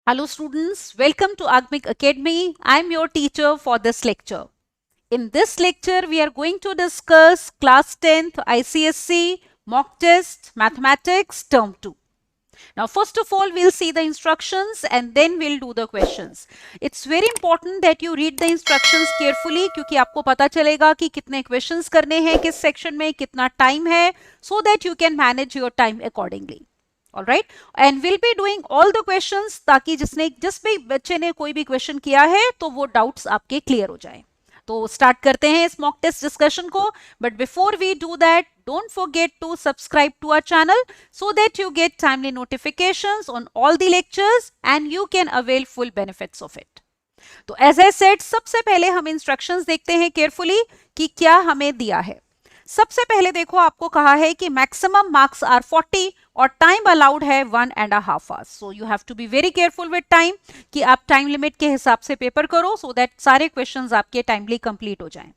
Hello students, welcome to Agmic Academy. I am your teacher for this lecture. In this lecture, we are going to discuss class 10th ICSE mock test mathematics term 2. Now first of all, we'll see the instructions and then we'll do the questions. It's very important that you read the instructions carefully क्योंकि आपको पता चलेगा कि कितने questions करने हैं किस section में कितना time है so that you can manage your time accordingly. All right, and we'll be doing all the questions ताकि जिस भी बच्चे ने कोई भी क्वेश्चन किया है तो वो डाउट्स आपके क्लियर हो जाए. तो स्टार्ट करते हैं इस मॉक टेस्ट डिस्कशन को. But before we do that, don't forget to subscribe to our channel so that you get timely notifications on all the lectures and you can avail full benefits of it. तो as I said, सबसे पहले हम instructions देखते हैं carefully कि क्या हमें दिया है. सबसे पहले देखो, आपको कहा है कि मैक्सिमम मार्क्स आर 40 और टाइम अलाउड है 1.5 hours. So you have to be very careful with time कि आप टाइम लिमिट के हिसाब से पेपर करो सो दैट सारे क्वेश्चंस आपके टाइमली कंप्लीट हो जाएं.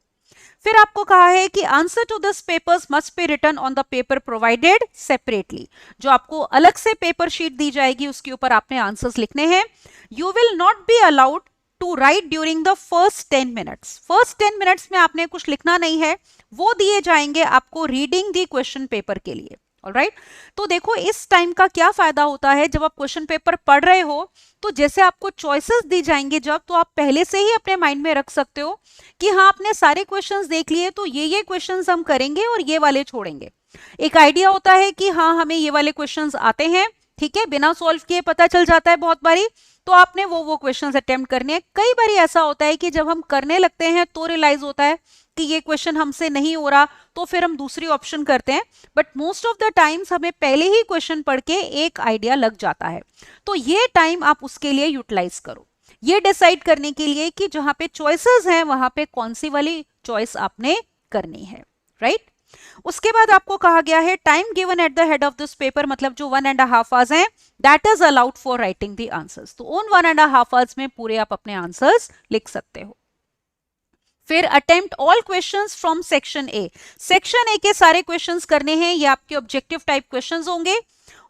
फिर आपको कहा है कि answer to this papers must be written on the paper provided separately. जो आपको अलग से पेपर शीट दी जाएगी उसके ऊपर आपने आंसर्स लिखने हैं. You will not be allowed to write during the first 10 minutes. First 10 minutes में आपने कुछ लिखना नहीं है, वो दिए जाएंगे आपको रीडिंग दी क्वेश्चन पेपर के लिए. ऑलराइट, तो देखो इस टाइम का क्या फायदा होता है. जब आप क्वेश्चन पेपर पढ़ रहे हो तो जैसे आपको चॉइसेस दी जाएंगे जब, तो आप पहले से ही अपने माइंड में रख सकते हो कि हाँ, आपने सारे क्वेश्चंस देख लिए तो ये क्वेश्चंस हम करेंगे और ये वाले छोड़ेंगे. एक आइडिया होता है कि हाँ, हमें ये वाले क्वेश्चंस आते हैं, ठीक है, बिना सॉल्व किए पता चल जाता है बहुत बारी, तो आपने वो क्वेश्चंस अटेम्प्ट करने हैं. कई बारी ऐसा होता है कि जब हम करने लगते हैं तो रियलाइज होता है कि ये क्वेश्चन हमसे नहीं हो रहा, तो फिर हम दूसरी ऑप्शन करते हैं. But most of the times हमें पहले ही क्वेश्चन पढ़ के एक आइडिया लग जाता है. तो ये टाइम आप उसके लिए यूटिलाइज करो, ये डिसाइड करने के लिए कि जहां पे चॉइसेस हैं वहां पे कौन सी वाली चॉइस आपने करनी है. राइट, उसके बाद आपको कहा गया है time given at the head of this paper, मतलब जो 1.5 आवर्स हैं, that is allowed for writing the answers. तो उन 1.5 आवर्स में पूरे आप अपने आंसर्स लिख सकते हो. फिर attempt all questions from section A. Section A के सारे क्वेश्चंस करने हैं, ये आपके ऑब्जेक्टिव टाइप क्वेश्चंस होंगे.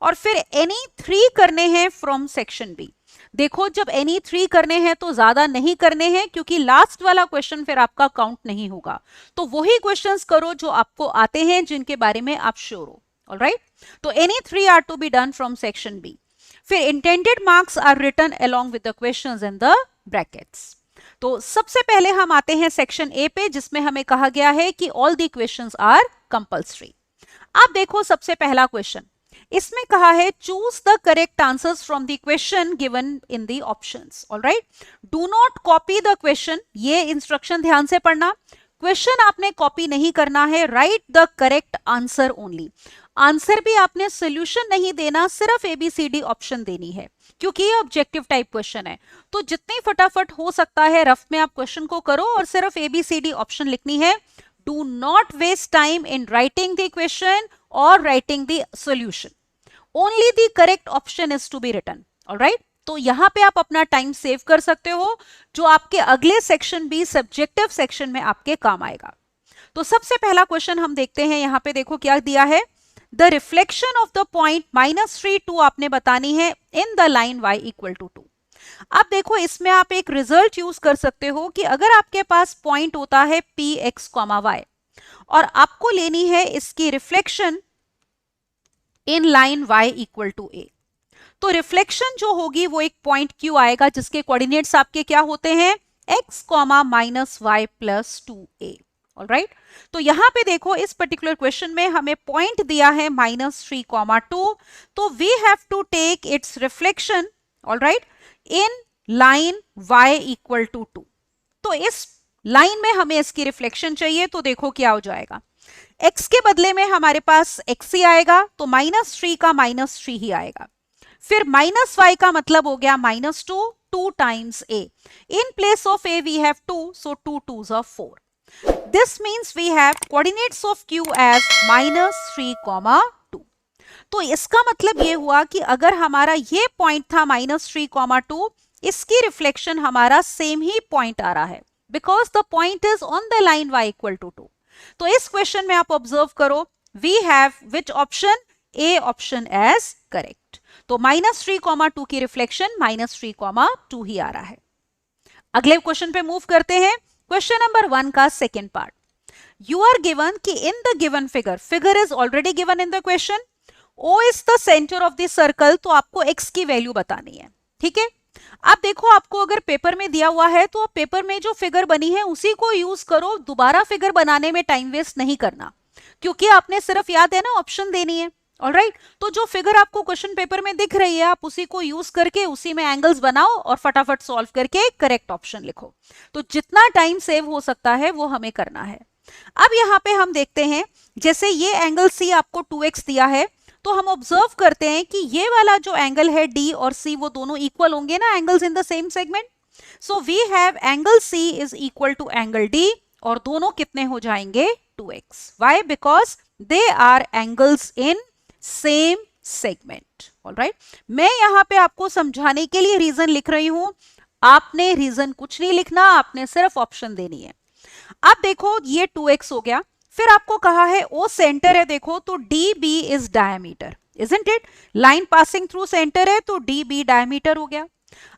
और फिर एनी 3 करने हैं फ्रॉम सेक्शन बी. देखो, जब एनी 3 करने हैं तो ज्यादा नहीं करने हैं क्योंकि लास्ट वाला क्वेश्चन फिर आपका काउंट नहीं होगा. तो वही क्वेश्चंस करो जो आपको आते हैं, जिनके बारे में आप श्योर हो. ऑलराइट, तो any 3 are to be done from section B. फिर intended marks are written along with the questions in the brackets. तो सबसे पहले हम आते हैं सेक्शन ए पे, जिसमें हमें कहा गया है कि all the questions are compulsory. आप देखो, सबसे पहला क्वेश्चन इसमें कहा है choose the correct answers from the question given in the options. Alright, do not copy the question. ये इंस्ट्रक्शन ध्यान से पढ़ना. क्वेश्चन आपने कॉपी नहीं करना है, write the correct answer only. Answer भी आपने सोल्यूशन नहीं देना, सिर्फ एबीसीडी ऑप्शन देनी है क्योंकि ये ऑब्जेक्टिव टाइप क्वेश्चन है. तो जितनी फटाफट हो सकता है रफ में आप क्वेश्चन को करो और सिर्फ एबीसीडी ऑप्शन लिखनी है. Do not waste time in writing the question और writing the solution. Only the correct option is to be written. Alright, तो यहां पे आप अपना टाइम सेव कर सकते हो, जो आपके अगले सेक्शन भी सब्जेक्टिव सेक्शन में आपके काम आएगा. तो सबसे पहला क्वेश्चन हम देखते हैं. यहां पे देखो क्या दिया है. The reflection of the point -3 2 आपने बतानी है in the line y equal to 2. अब देखो, इसमें आप एक रिजल्ट यूज कर सकते हो कि अगर आपके पास पॉइंट होता है px, y और आपको लेनी है इसकी reflection in line y equal to a, तो रिफ्लेक्शन जो होगी वो एक पॉइंट q आएगा जिसके कोऑर्डिनेट्स आपके क्या होते हैं, x, -y plus 2a. Alright, तो यहां पे देखो इस पर्टिकुलर क्वेश्चन में हमें पॉइंट दिया है -3, 2, तो we have to take its reflection, alright, in line y equal to 2. तो इस लाइन में हमें इसकी रिफ्लेक्शन चाहिए, तो देखो क्या हो जाएगा. x के बदले में हमारे पास x ही आएगा, तो -3 का -3 ही आएगा. फिर -y का मतलब हो गया -2, 2 times a. In place of a we have 2, so 2 2s are 4. This means we have coordinates of q as -3, 2. तो इसका मतलब ये हुआ कि अगर हमारा ये पॉइंट था -3, 2, इसकी रिफ्लेक्शन हमारा सेम ही पॉइंट आ रहा है because the point is on the line y equal to 2. तो इस क्वेश्चन में आप ऑब्जर्व करो, we have which option, A option as correct. तो -3,2 की रिफ्लेक्शन -3,2 ही आ रहा है। अगले क्वेश्चन पे मूव करते हैं। क्वेश्चन नंबर 1 का second part. You are given कि in the given figure is already given in the question, O is the centre of the circle, तो आपको x की वैल्यू बतानी है। ठीक है, अब देखो आपको अगर पेपर में दिया हुआ है तो पेपर में जो फिगर बनी है उसी को यूज करो, दोबारा फिगर बनाने में टाइम वेस्ट नहीं करना, क्योंकि आपने सिर्फ याद है ना ऑप्शन देनी है। ऑलराइट, तो जो फिगर आपको क्वेश्चन पेपर में दिख रही है आप उसी को यूज करके उसी में एंगल्स बनाओ और फटाफट सॉल्व करके करेक्ट ऑप्शन लिखो। तो जितना टाइम सेव हो सकता है वो हमें करना है। अब यहाँ पे हम देखते हैं, जैसे ये एंगल C आपको 2x दिया है, तो हम ऑब्जर्व करते हैं कि ये वाला जो एंगल है D और C वो दोनों इक्वल होंगे ना, angles in the same segment. So we have angle C is equal to angle D और दोनों कितने हो जाएंगे 2x। Why? Because they are angles in same segment. Alright, मैं यहाँ पे आपको समझाने के लिए रीजन लिख रही हूं, आपने रीजन कुछ नहीं लिखना, आपने सिर्फ ऑप्शन देनी है। अब देखो ये 2x हो गया, फिर आपको कहा है O सेंटर है, देखो तो DB is diameter, isn't it? Line passing through centre है तो DB डायमीटर हो गया।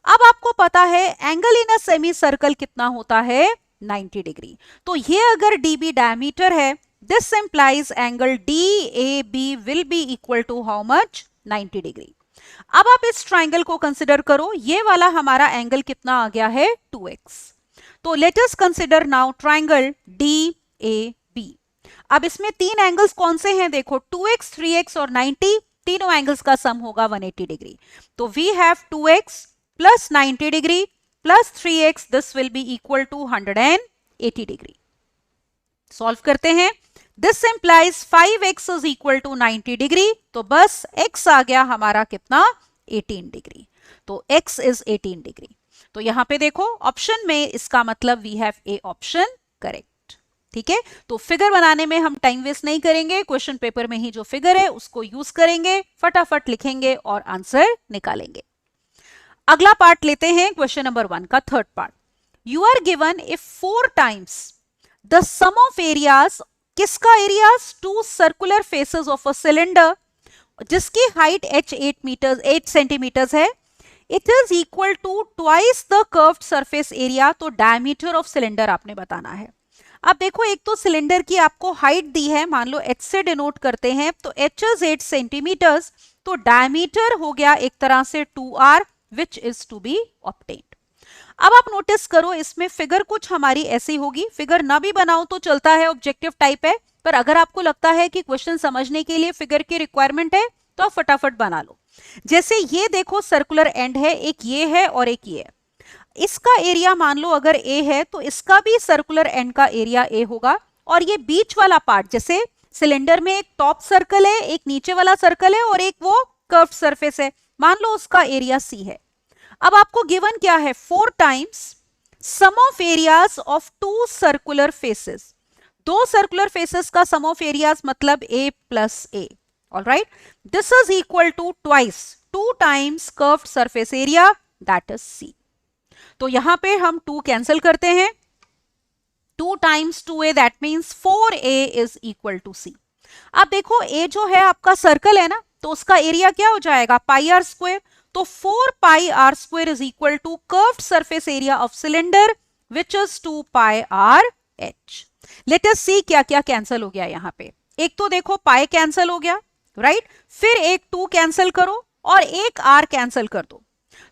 अब आपको पता है angle in a semi circle कितना होता है 90 डिग्री, तो ये अगर DB डायमीटर है, this implies angle DAB will be equal to how much 90 degree. अब आप इस ट्राइंगल को कंसिडर करो, ये वाला हमारा एंगल कितना आ गया है 2x। तो let us consider now triangle DAB। अब इसमें तीन एंगल्स कौन से हैं? देखो 2x, 3x और 90, तीनों एंगल्स का सम होगा 180 डिग्री। तो we have 2x plus 90 degree plus 3x, this will be equal to 180 degree. Solve करते हैं, this implies 5x is equal to 90 degree, तो बस x आ गया हमारा कितना 18 डिग्री। तो x इज 18 डिग्री। तो यहां पे देखो ऑप्शन में इसका मतलब we have A option correct. ठीक है, तो फिगर बनाने में हम टाइम वेस्ट नहीं करेंगे, क्वेश्चन पेपर में ही जो फिगर है उसको यूज करेंगे, फटाफट लिखेंगे और आंसर निकालेंगे। अगला पार्ट लेते हैं, क्वेश्चन नंबर 1 का third part. You are given if 4 times the sum of areas, किसका areas? 2 circular faces of a cylinder जिसकी हाइट h 8 सेंटीमीटर्स है, it is equal to twice the curved surface area. तो diameter of cylinder आपने बताना है। अब देखो एक तो सिलेंडर की आपको हाइट दी है, मान लो h से डिनोट करते हैं, तो h इज 8 सेंटीमीटर्स, तो डायमीटर हो गया एक तरह से 2r which is to be obtained. अब आप नोटिस करो इसमें फिगर कुछ हमारी ऐसी होगी, फिगर ना भी बनाओ तो चलता है, ऑब्जेक्टिव टाइप है, पर अगर आपको लगता है कि क्वेश्चन समझने के लिए फिगर की रिक्वायरमेंट है तो आप फटाफट बना लो। जैसे ये देखो सर्कुलर एंड है, एक ये है और एक ये है, इसका एरिया मान लो अगर a है तो इसका भी सर्कुलर एंड का एरिया a होगा, और ये बीच वाला पार्ट, जैसे सिलेंडर में एक टॉप सर्कल है, एक नीचे वाला सर्कल है और एक वो कर्व्ड सरफेस है, मान लो उसका एरिया c है। अब आपको गिवन क्या है? 4 times sum of areas of 2 circular faces, 2 circular faces का सम ऑफ एरियाज मतलब a plus a। Alright, this is equal to twice 2 times curved surface area, that is c। तो यहां पे हम 2 कैंसिल करते हैं, 2 times 2a that means 4a is equal to c। अब देखो a जो है आपका सर्कल है ना, तो उसका एरिया क्या हो जाएगा पाई आर स्क्वायर, तो 4 pi r square is equal to curved surface area of cylinder which is 2 pi r h. Let us see क्या क्या कैंसिल हो गया यहाँ पे। एक तो देखो पाई कैंसिल हो गया, राइट, फिर एक 2 कैंसिल करो और एक r कैंसिल कर दो,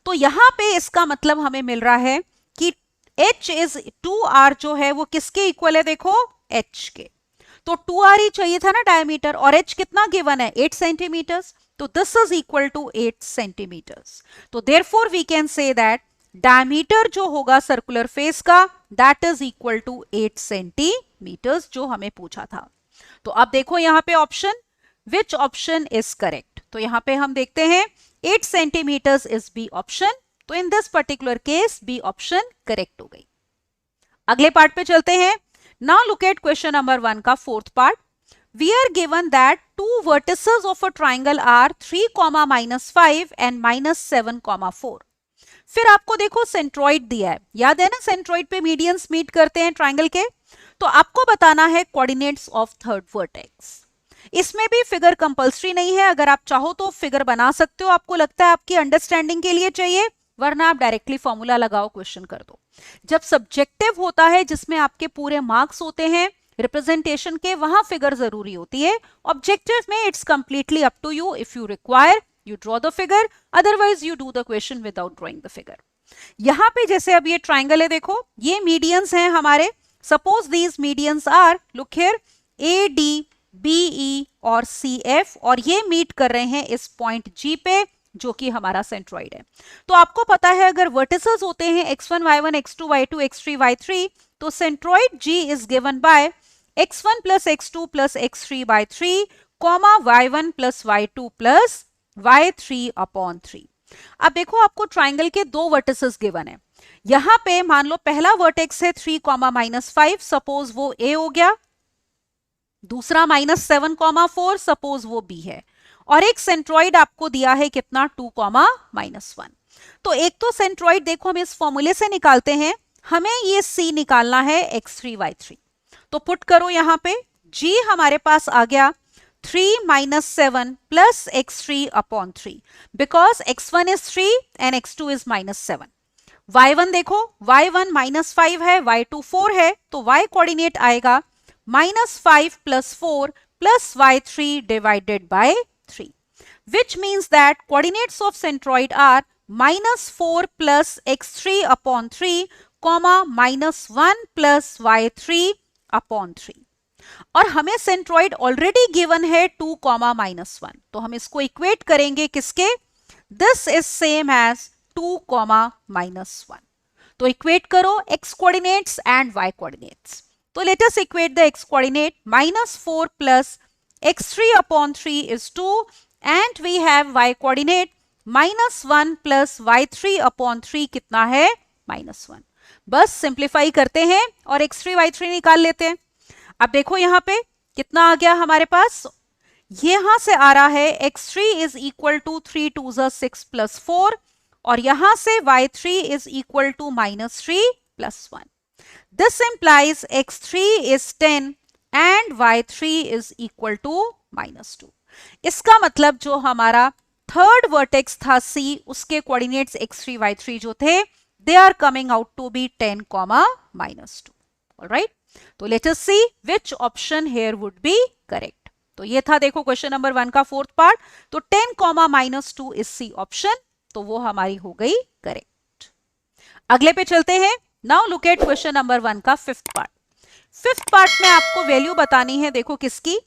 तो यहां पे इसका मतलब हमें मिल रहा है कि h इज 2r जो है वो किसके इक्वल है? देखो h के, तो 2r ही चाहिए था ना डायमीटर, और h कितना गिवन है 8 सेंटीमीटर्स, तो this is equal to 8 centimetres. तो therefore we can say that diameter जो होगा सर्कुलर फेस का that is equal to 8 centimetres जो हमें पूछा था। तो अब देखो यहाँ पे option, which option is correct? तो यहाँ पे हम देखते हैं 8 सेंटीमीटर्स इज बी ऑप्शन, तो in this particular case B option correct हो गई। अगले पार्ट पे चलते हैं। Now look at question number 1 का fourth part. We are given that 2 vertices of a triangle are 3, -5 and -7, 4. फिर आपको देखो सेंट्रॉइड दिया है, याद है ना सेंट्रॉइड पे मीडियंस मीट करते हैं ट्राइंगल के, तो आपको बताना है कोऑर्डिनेट्स ऑफ थर्ड वर्टेक्स। इसमें भी फिगर कंपल्सरी नहीं है, अगर आप चाहो तो फिगर बना सकते हो, आपको लगता है आपकी अंडरस्टैंडिंग के लिए चाहिए, वरना आप डायरेक्टली फॉर्मूला लगाओ, क्वेश्चन कर दो। जब सब्जेक्टिव होता है जिसमें आपके पूरे मार्क्स होते हैं रिप्रेजेंटेशन के, वहां फिगर जरूरी होती है। ऑब्जेक्टिव में it's completely up to you, if you require you draw the figure, otherwise you do the question without drawing the figure. यहां पे जैसे अब ये ट्राइंगल है, देखो ये मीडियंस हैं हमारे, suppose these medians are, look here, A D B E और सी एफ, और ये मीट कर रहे हैं इस पॉइंट जी पे जो कि हमारा सेंट्रॉइड है। तो आपको पता है अगर वर्टिसेस होते हैं x1 y1 x2 y2 x3 y3, तो centroid G is given by x1 plus x2 plus x3 by 3 comma y1 plus y2 plus y3 upon 3। अब देखो आपको ट्राइंगल के दो वर्टिसेस गिवन है, यहां पे मान लो पहला वर्टेक्स है 3 कॉमा -5, सपोज वो A हो गया, दूसरा -7 कॉमा 4, सपोज वो B है, और एक सेंट्रॉइड आपको दिया है कितना 2 कॉमा -1। तो एक तो सेंट्रॉइड देखो हम इस फॉर्मूले से निकालते हैं, हमें ये C निकालना है x3 y3, तो पुट करो यहां पे, G हमारे पास आ गया 3 - 7 plus x3 upon 3, because x1 is 3 and x2 is -7। y1 देखो, y1 -5 है, y2 4 है, तो y कोऑर्डिनेट आएगा -5 plus 4 plus y3 divided by 3, which means that coordinates of centroid are -4 plus x3 upon 3, -1 plus y3 upon 3। और हमें centroid already given है 2 -1, तो हम इसको इक्वेट करेंगे किसके, दिस इज सेम एज 2 -1। तो इक्वेट करो x coordinates and y coordinates. तो let us equate the x coordinate, -4 plus x3 upon 3 is 2 and we have y coordinate -1 plus y3 upon 3 कितना है -1। बस सिंप्लीफाई करते हैं और x3 y3 निकाल लेते हैं। अब देखो यहां पे कितना आ गया हमारे पास, यहां से आ रहा है x3 is equal to 3 2 6 plus 4, और यहां से y3 is equal to -3 plus 1। This implies x3 is 10 and y3 is equal to -2। इसका मतलब जो हमारा थर्ड वर्टेक्स था C, उसके कोऑर्डिनेट्स x3 y3 जो थे, they are coming out to be 10 -2। Alright, तो let us see which option here would be correct. तो ये था देखो क्वेश्चन नंबर 1 का फोर्थ पार्ट, तो 10 -2 इज C ऑप्शन, तो वो हमारी हो गई करेक्ट। अगले पे चलते हैं, now look at question number 1 का फिफ्थ पार्ट। फिफ्थ पार्ट में आपको वैल्यू बतानी है, देखो किसकी,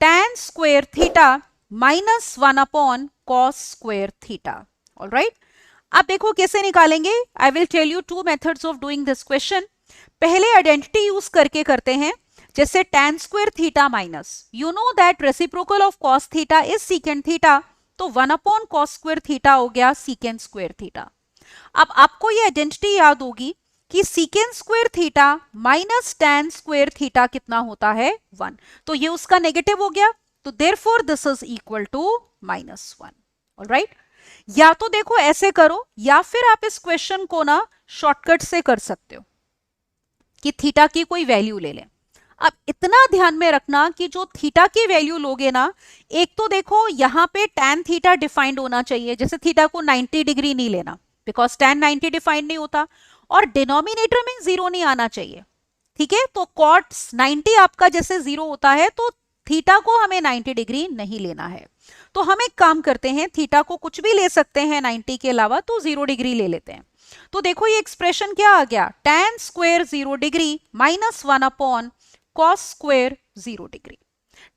tan square theta -1 upon cos square theta. Alright, अब देखो कैसे निकालेंगे, I will tell you 2 methods of doing this question. पहले आइडेंटिटी यूज करके करते हैं, जैसे tan square theta minus, you know that reciprocal of cos theta is secant theta, तो 1 अपॉन cos स्क्वायर थीटा हो गया सीकेंट स्क्वायर थीटा। अब आपको ये आइडेंटिटी याद होगी कि secant square theta minus tan square theta कितना होता है 1, तो ये उसका नेगेटिव हो गया, तो therefore this is equal to -1। Alright, या तो देखो ऐसे करो, या फिर आप इस क्वेश्चन को ना शॉर्टकट से कर सकते हो कि थीटा की कोई वैल्यू ले लें। अब इतना ध्यान में रखना कि जो थीटा की वैल्यू लोगे ना, एक तो देखो यहां पे tan थीटा डिफाइंड होना चाहिए, जैसे थीटा को 90 डिग्री नहीं लेना बिकॉज tan 90 डिफाइंड नहीं होता, और डिनोमिनेटर में 0 नहीं आना चाहिए, ठीक है। तो cos 90 आपका जैसे 0 होता है, तो थीटा को हमें 90 डिग्री नहीं लेना है। तो हम एक काम करते हैं, थीटा को कुछ भी ले सकते हैं 90 के अलावा, तो 0 डिग्री ले लेते हैं। तो देखो ये एक्सप्रेशन क्या आ गया, tan square 0 degree -1 upon cos square 0 degree.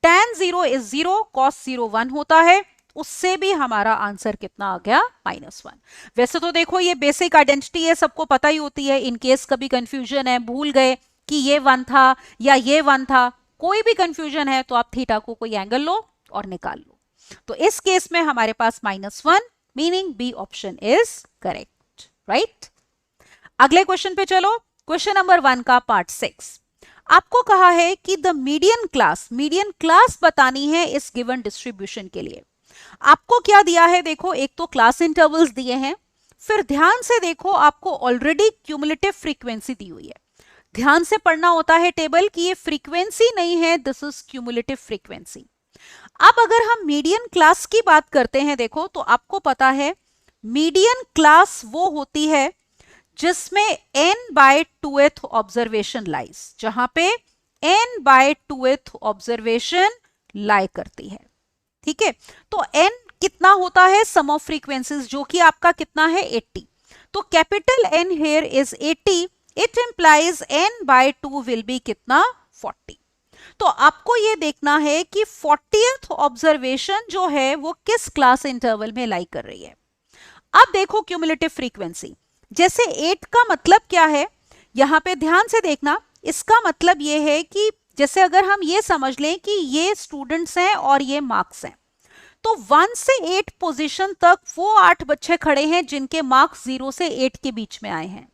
tan 0 is 0, cos 0 1 होता है, उससे भी हमारा आंसर कितना आ गया -1। वैसे तो देखो ये बेसिक आइडेंटिटी है, सबको पता ही होती है, इन केस कभी कंफ्यूजन है, भूल गए कि ये 1 था या ये 1 था, कोई भी कंफ्यूजन है तो आप थीटा को कोई एंगल लो और निकाल लो। तो इस केस में हमारे पास -1, meaning B option is correct, right. अगले क्वेश्चन पे चलो, क्वेश्चन नंबर 1 का पार्ट 6। आपको कहा है कि द मीडियन क्लास बतानी है इस गिवन डिस्ट्रीब्यूशन के लिए। आपको क्या दिया है, देखो एक तो क्लास इंटरवल्स दिए हैं, फिर ध्यान से देखो आपको ऑलरेडी क्यूमुलेटिव फ्रीक्वेंसी दी हुई है। ध्यान से पढ़ना होता है टेबल कि ये फ्रीक्वेंसी नहीं है, दिस इज क्यूमुलेटिव फ्रीक्वेंसी। अब अगर हम मीडियन क्लास की बात करते हैं, देखो तो आपको पता है मीडियन क्लास वो होती है जिसमें n bye 2th observation lies, जहां पे n बाय 2th ऑब्जर्वेशन लाई करती है। ठीक है, तो n कितना होता है, सम ऑफ फ्रीक्वेंसीज, जो कि आपका कितना है 80। तो capital N here is 80, it implies n by 2 will be कितना 40। तो आपको ये देखना है कि 40th ऑब्जर्वेशन जो है वो किस क्लास इंटरवल में लाई कर रही है। अब देखो क्यूमुलेटिव फ्रीक्वेंसी, जैसे 8 का मतलब क्या है, यहां पे ध्यान से देखना। इसका मतलब ये है कि जैसे अगर हम ये समझ लें कि ये स्टूडेंट्स हैं और ये मार्क्स हैं, तो 1 से 8 पोजीशन तक वो 8 बच्चे खड़े हैं जिनके मार्क्स 0 से 8 के बीच में आए हैं।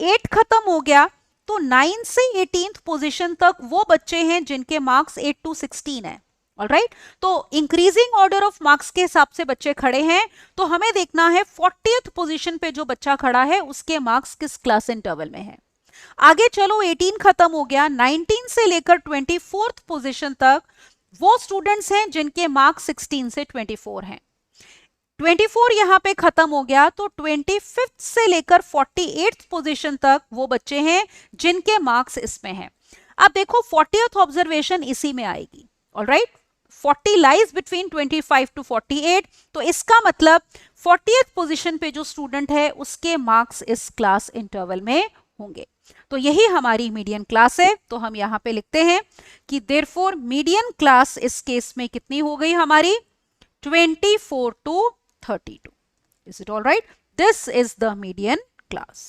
8 खत्म हो गया तो 9 से 18th पोजीशन तक वो बच्चे हैं जिनके मार्क्स 8 to 16 है। ऑलराइट, तो इंक्रीजिंग ऑर्डर ऑफ मार्क्स के हिसाब से बच्चे खड़े हैं, तो हमें देखना है 40th पोजीशन पे जो बच्चा खड़ा है उसके मार्क्स किस क्लास इंटरवल में है। आगे चलो, 18 खत्म हो गया, 19 से लेकर 24th पोजीशन तक वो स्टूडेंट्स हैं जिनके मार्क्स 16 से 24 हैं। 24 यहां पे खत्म हो गया तो 25th से लेकर 48th पोजीशन तक वो बच्चे हैं जिनके मार्क्स इसमें हैं। अब देखो 40th ऑब्जर्वेशन इसी में आएगी। ऑलराइट, 40 लाइज बिटवीन 25 to 48, तो इसका मतलब 40th पोजीशन पे जो स्टूडेंट है उसके मार्क्स इस क्लास इंटरवल में होंगे। तो यही हमारी मीडियन क्लास है। तो हम यहां पे लिखते हैं कि देयरफॉर मीडियन क्लास इस केस में कितनी हो गई हमारी, 24 to 32. Is it all right? This is the median class.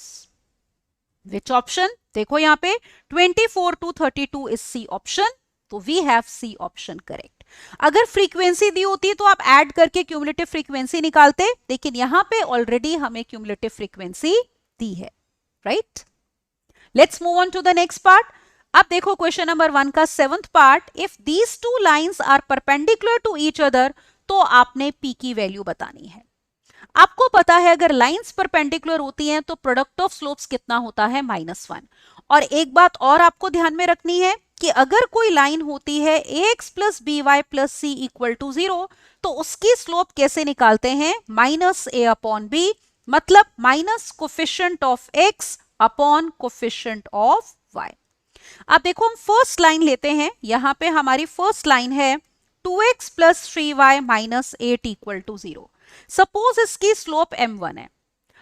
Which option? देखो यहाँ पे 24 to 32 is C option. तो we have C option correct. अगर फ्रीक्वेंसी दी होती तो आप ऐड करके क्यूमुलेटिव फ्रीक्वेंसी निकालते, लेकिन यहाँ पे ऑलरेडी हमें क्यूमुलेटिव फ्रीक्वेंसी दी है। Right, let's move on to the next part. अब देखो क्वेश्चन नंबर 1 का 7th part, if these two lines are perpendicular to each other, तो आपने P की वैल्यू बतानी है। आपको पता है अगर लाइंस परपेंडिकुलर होती हैं तो प्रोडक्ट ऑफ स्लोप्स कितना होता है, -1। और एक बात और आपको ध्यान में रखनी है कि अगर कोई लाइन होती है ax plus b y plus c equal to 0, तो उसकी स्लोप कैसे निकालते हैं, -a अपॉन बी, मतलब minus coefficient of x upon coefficient of y। अब देखो हम फर्स्ट लाइन लेते हैं, यहां पे हमारी फर्स्ट लाइन है 2x plus 3y minus 8 equal to 0। Suppose इसकी स्लोप m1 है,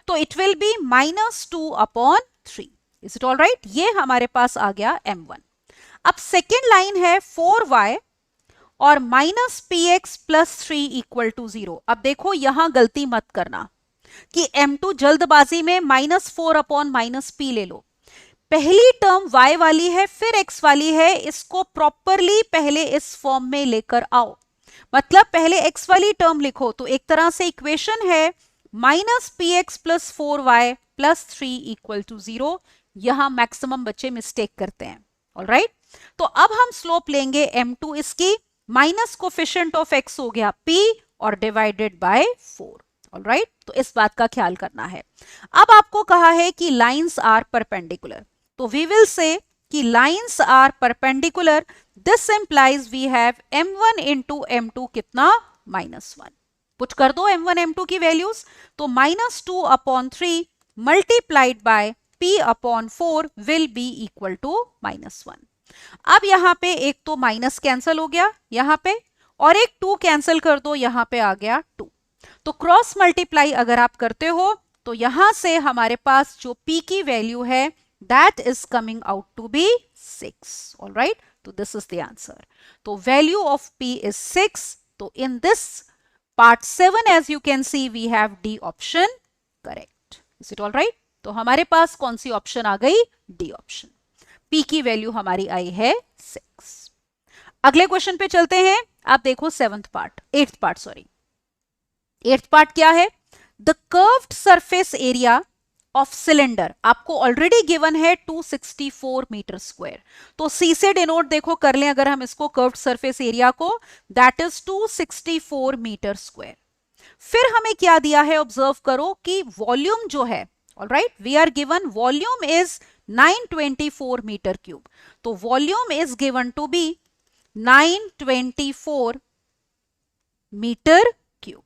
तो it will be -2 upon 3। Is it all right, ये हमारे पास आ गया m1। अब सेकेंड लाइन है 4y और minus px plus 3 equal to 0। अब देखो यहां गलती मत करना कि m2 जल्दबाजी में -4 अपॉन -p ले लो। पहली टर्म y वाली है फिर x वाली है, इसको प्रॉपरली पहले इस फॉर्म में लेकर आओ। मतलब पहले x वाली टर्म लिखो, तो एक तरह से इक्वेशन है -px plus 4y plus 3 equal to 0। यहां मैक्सिमम बच्चे मिस्टेक करते हैं। ऑलराइट, तो अब हम स्लोप लेंगे m2 इसकी, माइनस कोफिशिएंट ऑफ x हो गया p और डिवाइडेड बाय 4। ऑलराइट, तो इस बात का ख्याल करना है। अब आपको कहा है कि लाइंस आर परपेंडिकुलर, तो वी विल से कि lines are perpendicular, this implies we have m1 into m2 कितना, -1। पुट कर दो m1 m2 की वैल्यूज, तो -2 upon 3 multiplied by p upon 4 will be equal to -1। अब यहां पे एक तो माइनस कैंसिल हो गया यहां पे, और एक 2 कैंसिल कर दो, यहां पे आ गया 2। तो क्रॉस मल्टीप्लाई अगर आप करते हो तो यहां से हमारे पास जो p की वैल्यू है that is coming out to be 6. All right, so this is the answer. So value of p is 6. So in this part 7 as you can see we have D option correct. Is it all right? तो हमारे पास कौन C option आ गई, D option. p की value हमारी आई है 6। अगले question पे चलते हैं। आप देखो 8th पार्ट क्या है, the curved surface area of cylinder आपको ऑलरेडी गिवन है 264 मीटर स्क्वायर। तो सी से डिनोट देखो कर लें अगर हम इसको कर्व्ड सरफेस एरिया को, दैट इज 264 मीटर स्क्वायर। फिर हमें क्या दिया है, ऑब्जर्व करो कि वॉल्यूम जो है, alright, we are given volume is 924 metre cube. तो volume is given to be 924 metre cube.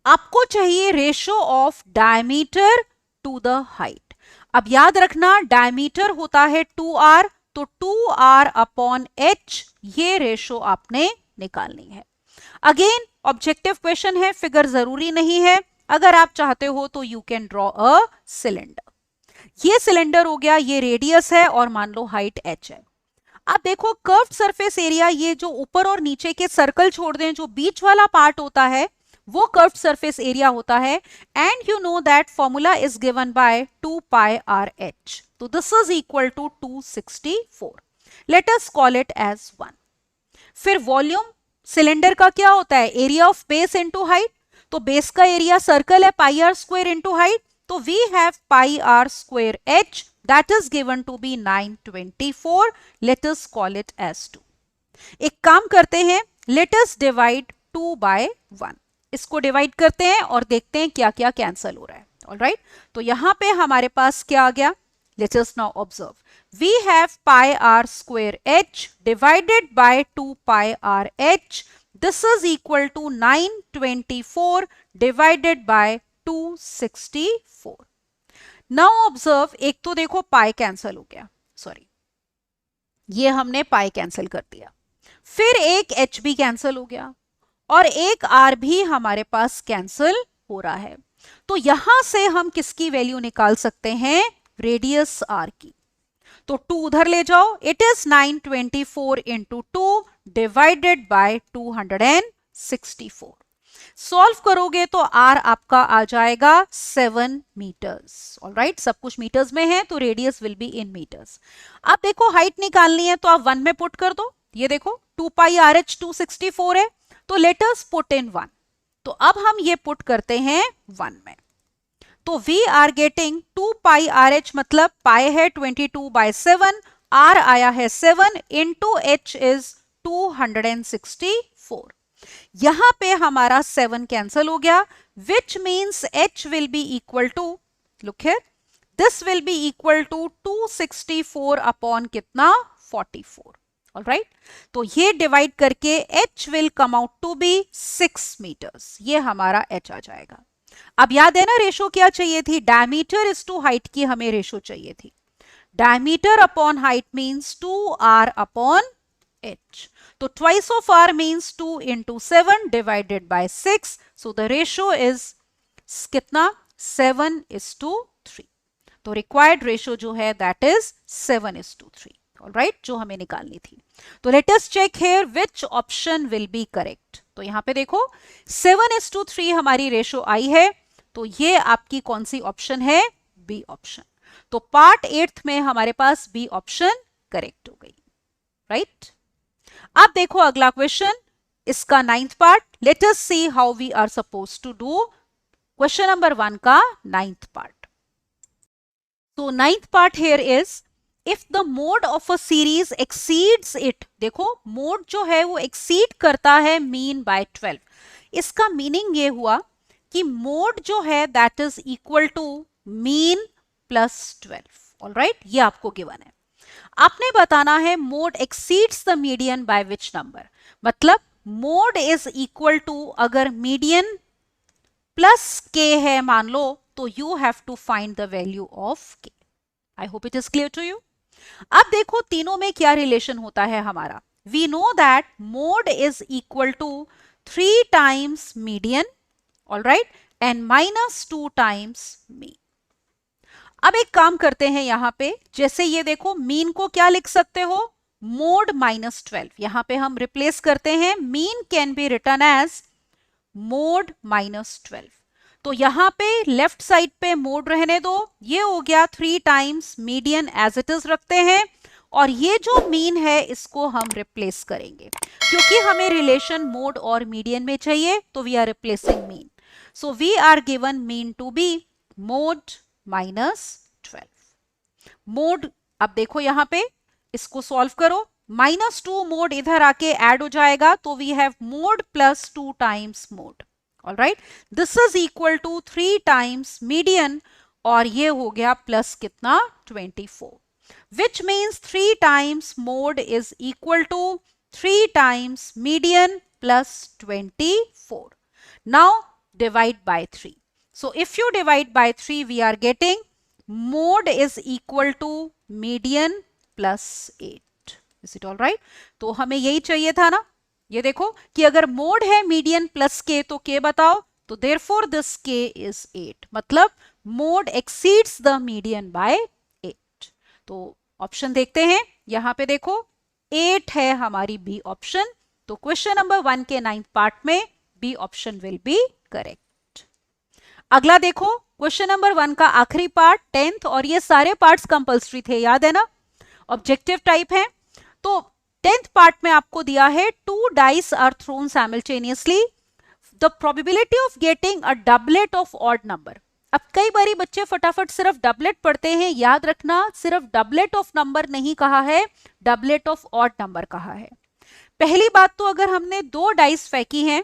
आपको चाहिए ratio of diameter to the height. अब याद रखना डायमीटर होता है 2r, तो 2r अपॉन h, ये रेशो आपने निकालनी है। अगेन ऑब्जेक्टिव क्वेश्चन है, फिगर जरूरी नहीं है। अगर आप चाहते हो तो you can draw a cylinder. ये सिलेंडर हो गया, ये रेडियस है और मान लो हाइट h है। आप देखो कर्व्ड सरफेस एरिया, ये जो ऊपर और नीचे के सर्कल छोड़ दें, जो बीच वाला पार्ट होता है वो कर्व्ड सरफेस एरिया होता है। And you know that formula is given by 2 pi r h, तो this is equal to 264। Let us call it as 1। फिर वॉल्यूम सिलेंडर का क्या होता है, area of base into height. तो बेस का एरिया सर्कल है pi r square into height, तो we have pi r square h, that is given to be 924. Let us call it as 2. एक काम करते हैं, let us divide 2 by 1. इसको divide करते हैं और देखते हैं क्या क्या कैंसल हो रहा है। ऑलराइट, तो यहां पे हमारे पास क्या आ गया, let us now observe. We have pi r square h divided by 2 pi r h. This is equal to 924 divided by 264. Now observe, एक तो देखो पाई कैंसल हो गया, सॉरी ये हमने पाई कैंसिल कर दिया, फिर एक एच भी कैंसिल हो गया और एक आर भी हमारे पास कैंसिल हो रहा है। तो यहां से हम किसकी वैल्यू निकाल सकते हैं, रेडियस आर की। तो 2 उधर ले जाओ, it is 924 into 2 divided by 264। Solve करोगे तो आर आपका आ जाएगा 7 मीटर्स। ऑलराइट, सब कुछ मीटर्स में है तो radius will be in metres. अब देखो हाइट निकालनी है तो आप 1 में पुट कर दो। ये देखो 2 पाई आर एच 264 है, तो लेट अस पुट इन 1। तो अब हम ये पुट करते हैं 1 में, तो we are getting 2 pi r h, मतलब पाई है 22 बाय 7, आर आया है 7 इंटू एच इज 264। यहां पे हमारा 7 कैंसल हो गया, which means h will be equal to, look here, this will be equal to 264 upon कितना, 44। ऑलराइट, तो ये डिवाइड करके h will come out to be 6 metres, ये हमारा h आ जाएगा। अब याद है ना रेशो क्या चाहिए थी, डायमीटर इज टू हाइट की हमें रेशो चाहिए थी। Diameter upon height means 2r upon h. तो twice of r means 2 into 7 divided by 6. So the ratio is कितना, 7:3. तो required ratio जो है that is 7:3. Alright, जो हमें निकालनी थी। तो let us check here which option will be correct. तो यहां पे देखो 7:3 हमारी रेशो आई है, तो ये आपकी कौन सी ऑप्शन है, बी ऑप्शन। तो पार्ट 8th में हमारे पास बी ऑप्शन करेक्ट हो गई। राइट, अब देखो अगला क्वेश्चन, इसका 9th part. Let us see how we are suppose to do question number 1 का 9th पार्ट। तो 9th part here is, if the mode of a series exceeds it, देखो mode जो है वो एक्सीड करता है मीन बाय 12। इसका meaning ये हुआ कि मोड जो है that is equal to mean plus 12। Alright, ये आपको गिवन है। आपने बताना है mode exceeds the median by which number, मतलब मोड इज इक्वल टू, अगर मीडियन प्लस के है मान लो, तो you have to find the value of k. I hope it is clear to you. अब देखो तीनों में क्या रिलेशन होता है हमारा, we know that mode is equal to 3 times median, alright, and -2 times mean. अब एक काम करते हैं यहां पे, जैसे ये देखो मीन को क्या लिख सकते हो, मोड -12, यहां पे हम रिप्लेस करते हैं, mean can be written as mode -12। तो यहां पे लेफ्ट साइड पे मोड रहने दो, ये हो गया 3 times median as it is रखते हैं, और ये जो मीन है इसको हम रिप्लेस करेंगे, क्योंकि हमें रिलेशन मोड और मीडियन में चाहिए, तो we are replacing mean. So we are given mean to be mode -12। Mode, अब देखो यहां पे इसको सॉल्व करो, -2 मोड इधर आके ऐड हो जाएगा, तो we have mode plus 2 times mode. Alright, this is equal to 3 times median, और ये हो गया प्लस कितना, 24, which means 3 times mode is equal to 3 times median plus 24. Now divide by 3. So if you divide by 3, we are getting mode is equal to median plus 8. Is it all right? तो हमें यही चाहिए था ना. ये देखो कि अगर मोड है मीडियन प्लस के तो के बताओ. तो therefore this k is 8. मतलब mode exceeds the median by 8. तो ऑप्शन देखते हैं. यहां पे देखो 8 है हमारी बी ऑप्शन. तो क्वेश्चन नंबर 1 के 9th पार्ट में B option will be correct. अगला देखो क्वेश्चन नंबर 1 का आखिरी पार्ट 10th, और ये सारे पार्ट्स कंपल्सरी थे, याद है ना, ऑब्जेक्टिव टाइप है. तो 10th पार्ट में आपको दिया है 2 dice are thrown simultaneously, the probability of getting a doublet of odd number. अब कई बारी बच्चे फटाफट सिर्फ डबलेट पढ़ते हैं. याद रखना, सिर्फ डबलेट ऑफ नंबर नहीं कहा है, डबलेट ऑफ ऑड नंबर कहा है. पहली बात तो अगर हमने 2 डाइस फेंकी हैं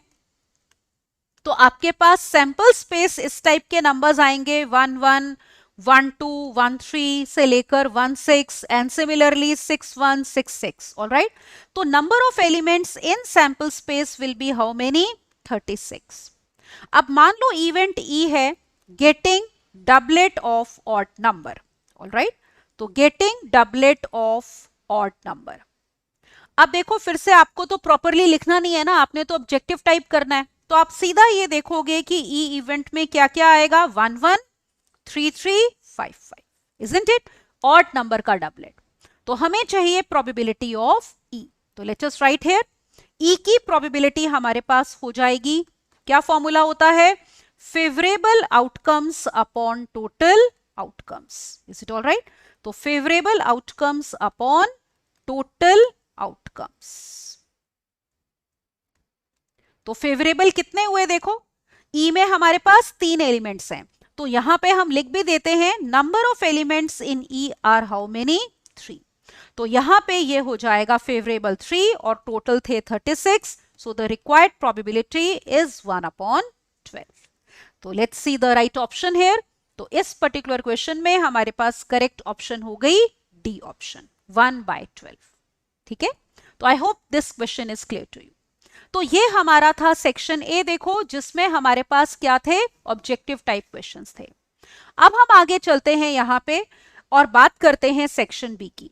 तो आपके पास सैंपल स्पेस इस टाइप के नंबर्स आएंगे 1 1 1 2 1 3 से लेकर 1 6 एंड सिमिलरली 6 1 6 6. ऑलराइट. तो number of elements in sample space will be how many? 36. अब मान लो इवेंट ई है getting doublet of odd number. Alright. तो getting doublet of odd number. अब देखो फिर से आपको तो प्रॉपरली लिखना नहीं है ना, आपने तो ऑब्जेक्टिव टाइप करना है. तो आप सीधा ये देखोगे कि ई इवेंट में क्या क्या आएगा? 1 1 3 3 5 5. Isn't it? ऑड नंबर का डबलेट. तो हमें चाहिए प्रोबेबिलिटी ऑफ ई. तो लेट्स जस्ट राइट हियर. ई की प्रोबेबिलिटी हमारे पास हो जाएगी, क्या फॉर्मूला होता है? Favourable outcomes upon total outcomes. Is it all right? तो favourable outcomes upon total outcomes. तो फेवरेबल कितने हुए देखो, ई में हमारे पास 3 एलिमेंट्स हैं. तो यहां पे हम लिख भी देते हैं number of elements in E are how many? 3. तो यहां पे ये हो जाएगा फेवरेबल 3 और टोटल थे 36. So the required probability is 1/12. तो let's see the right option here. तो इस पर्टिकुलर क्वेश्चन में हमारे पास करेक्ट ऑप्शन हो गई डी ऑप्शन, 1/12. ठीक है. तो I hope this question is clear to you. तो ये हमारा था सेक्शन ए देखो, जिसमें हमारे पास क्या थे? ऑब्जेक्टिव टाइप क्वेश्चंस थे. अब हम आगे चलते हैं यहां पे और बात करते हैं सेक्शन बी की.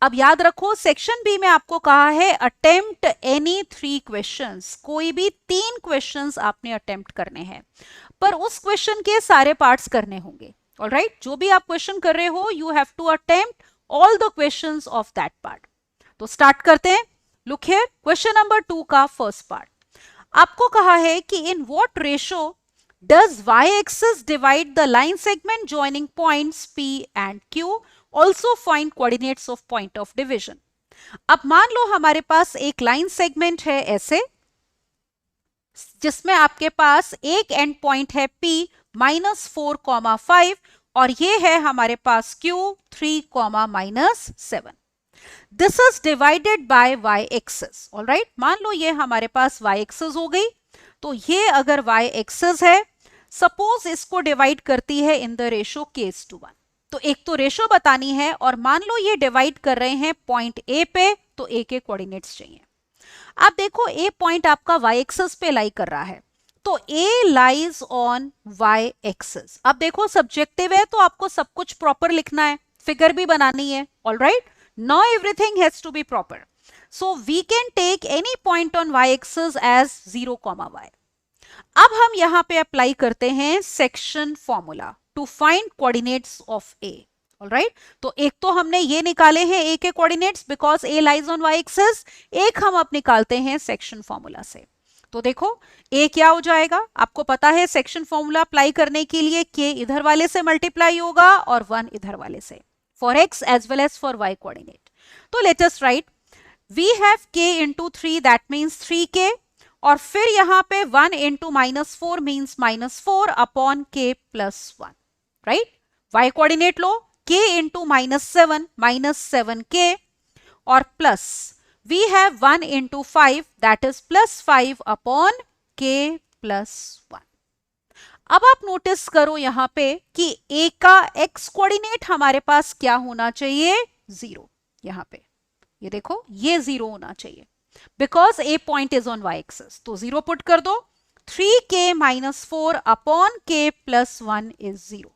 अब याद रखो सेक्शन बी में आपको कहा है अटेम्प्ट एनी 3 क्वेश्चंस. कोई भी 3 क्वेश्चंस आपने अटेम्प्ट करने हैं, पर उस क्वेश्चन के सारे पार्ट्स करने होंगे. ऑलराइट. जो भी आप क्वेश्चन कर रहे हो you have to attempt all the questions of that part. तो स्टार्ट करते हैं. लुक हियर, क्वेश्चन नंबर 2 का फर्स्ट पार्ट. आपको कहा है कि in what ratio does y axis divide the line segment joining points P and Q. Also find coordinates of point of division. अब मान लो हमारे पास एक लाइन सेगमेंट है ऐसे, जिसमें आपके पास एक एंड पॉइंट है P -4, 5 और ये है हमारे पास Q 3, -7. This is divided by y axis. Alright. मान लो ये हमारे पास y एक्सिस हो गई. तो ये अगर y एक्सिस है, सपोज इसको डिवाइड करती है इन द रेशो k:1. तो एक तो रेशो बतानी है और मान लो ये डिवाइड कर रहे हैं पॉइंट ए पे, तो ए के कोऑर्डिनेट्स चाहिए. अब देखो ए पॉइंट आपका y एक्सिस पे लाई कर रहा है, तो ए लाइज ऑन y एक्सिस. अब देखो सब्जेक्टिव है तो आपको सब कुछ प्रॉपर लिखना है, फिगर भी बनानी है. Alright. Now everything has to be proper. So we can take any point on y-axis as 0, y. अब हम यहां पे अप्लाई करते हैं section formula to find coordinates of a. Alright. तो एक तो हमने ये निकाले हैं a के coordinates because a lies on y-axis. एक हम अब निकालते हैं सेक्शन फॉर्मूला से. तो देखो a क्या हो जाएगा, आपको पता है सेक्शन फॉर्मूला अप्लाई करने के लिए k इधर वाले से मल्टीप्लाई होगा और 1 इधर वाले से, for x as well as for y coordinate. तो let us write, we have k into 3 that means 3k और फिर यहां पे 1 into -4 means -4 upon k plus 1. right? y coordinate लो, k into -7 -7k और plus we have 1 into 5 that is +5 upon k plus 1. अब आप notice करो यहां पे कि a का x कोऑर्डिनेट हमारे पास क्या होना चाहिए? 0. यहां पे ये देखो ये 0 होना चाहिए. Because A point is on y axis, तो 0 पुट कर दो. 3k minus 4 upon k plus 1 is 0.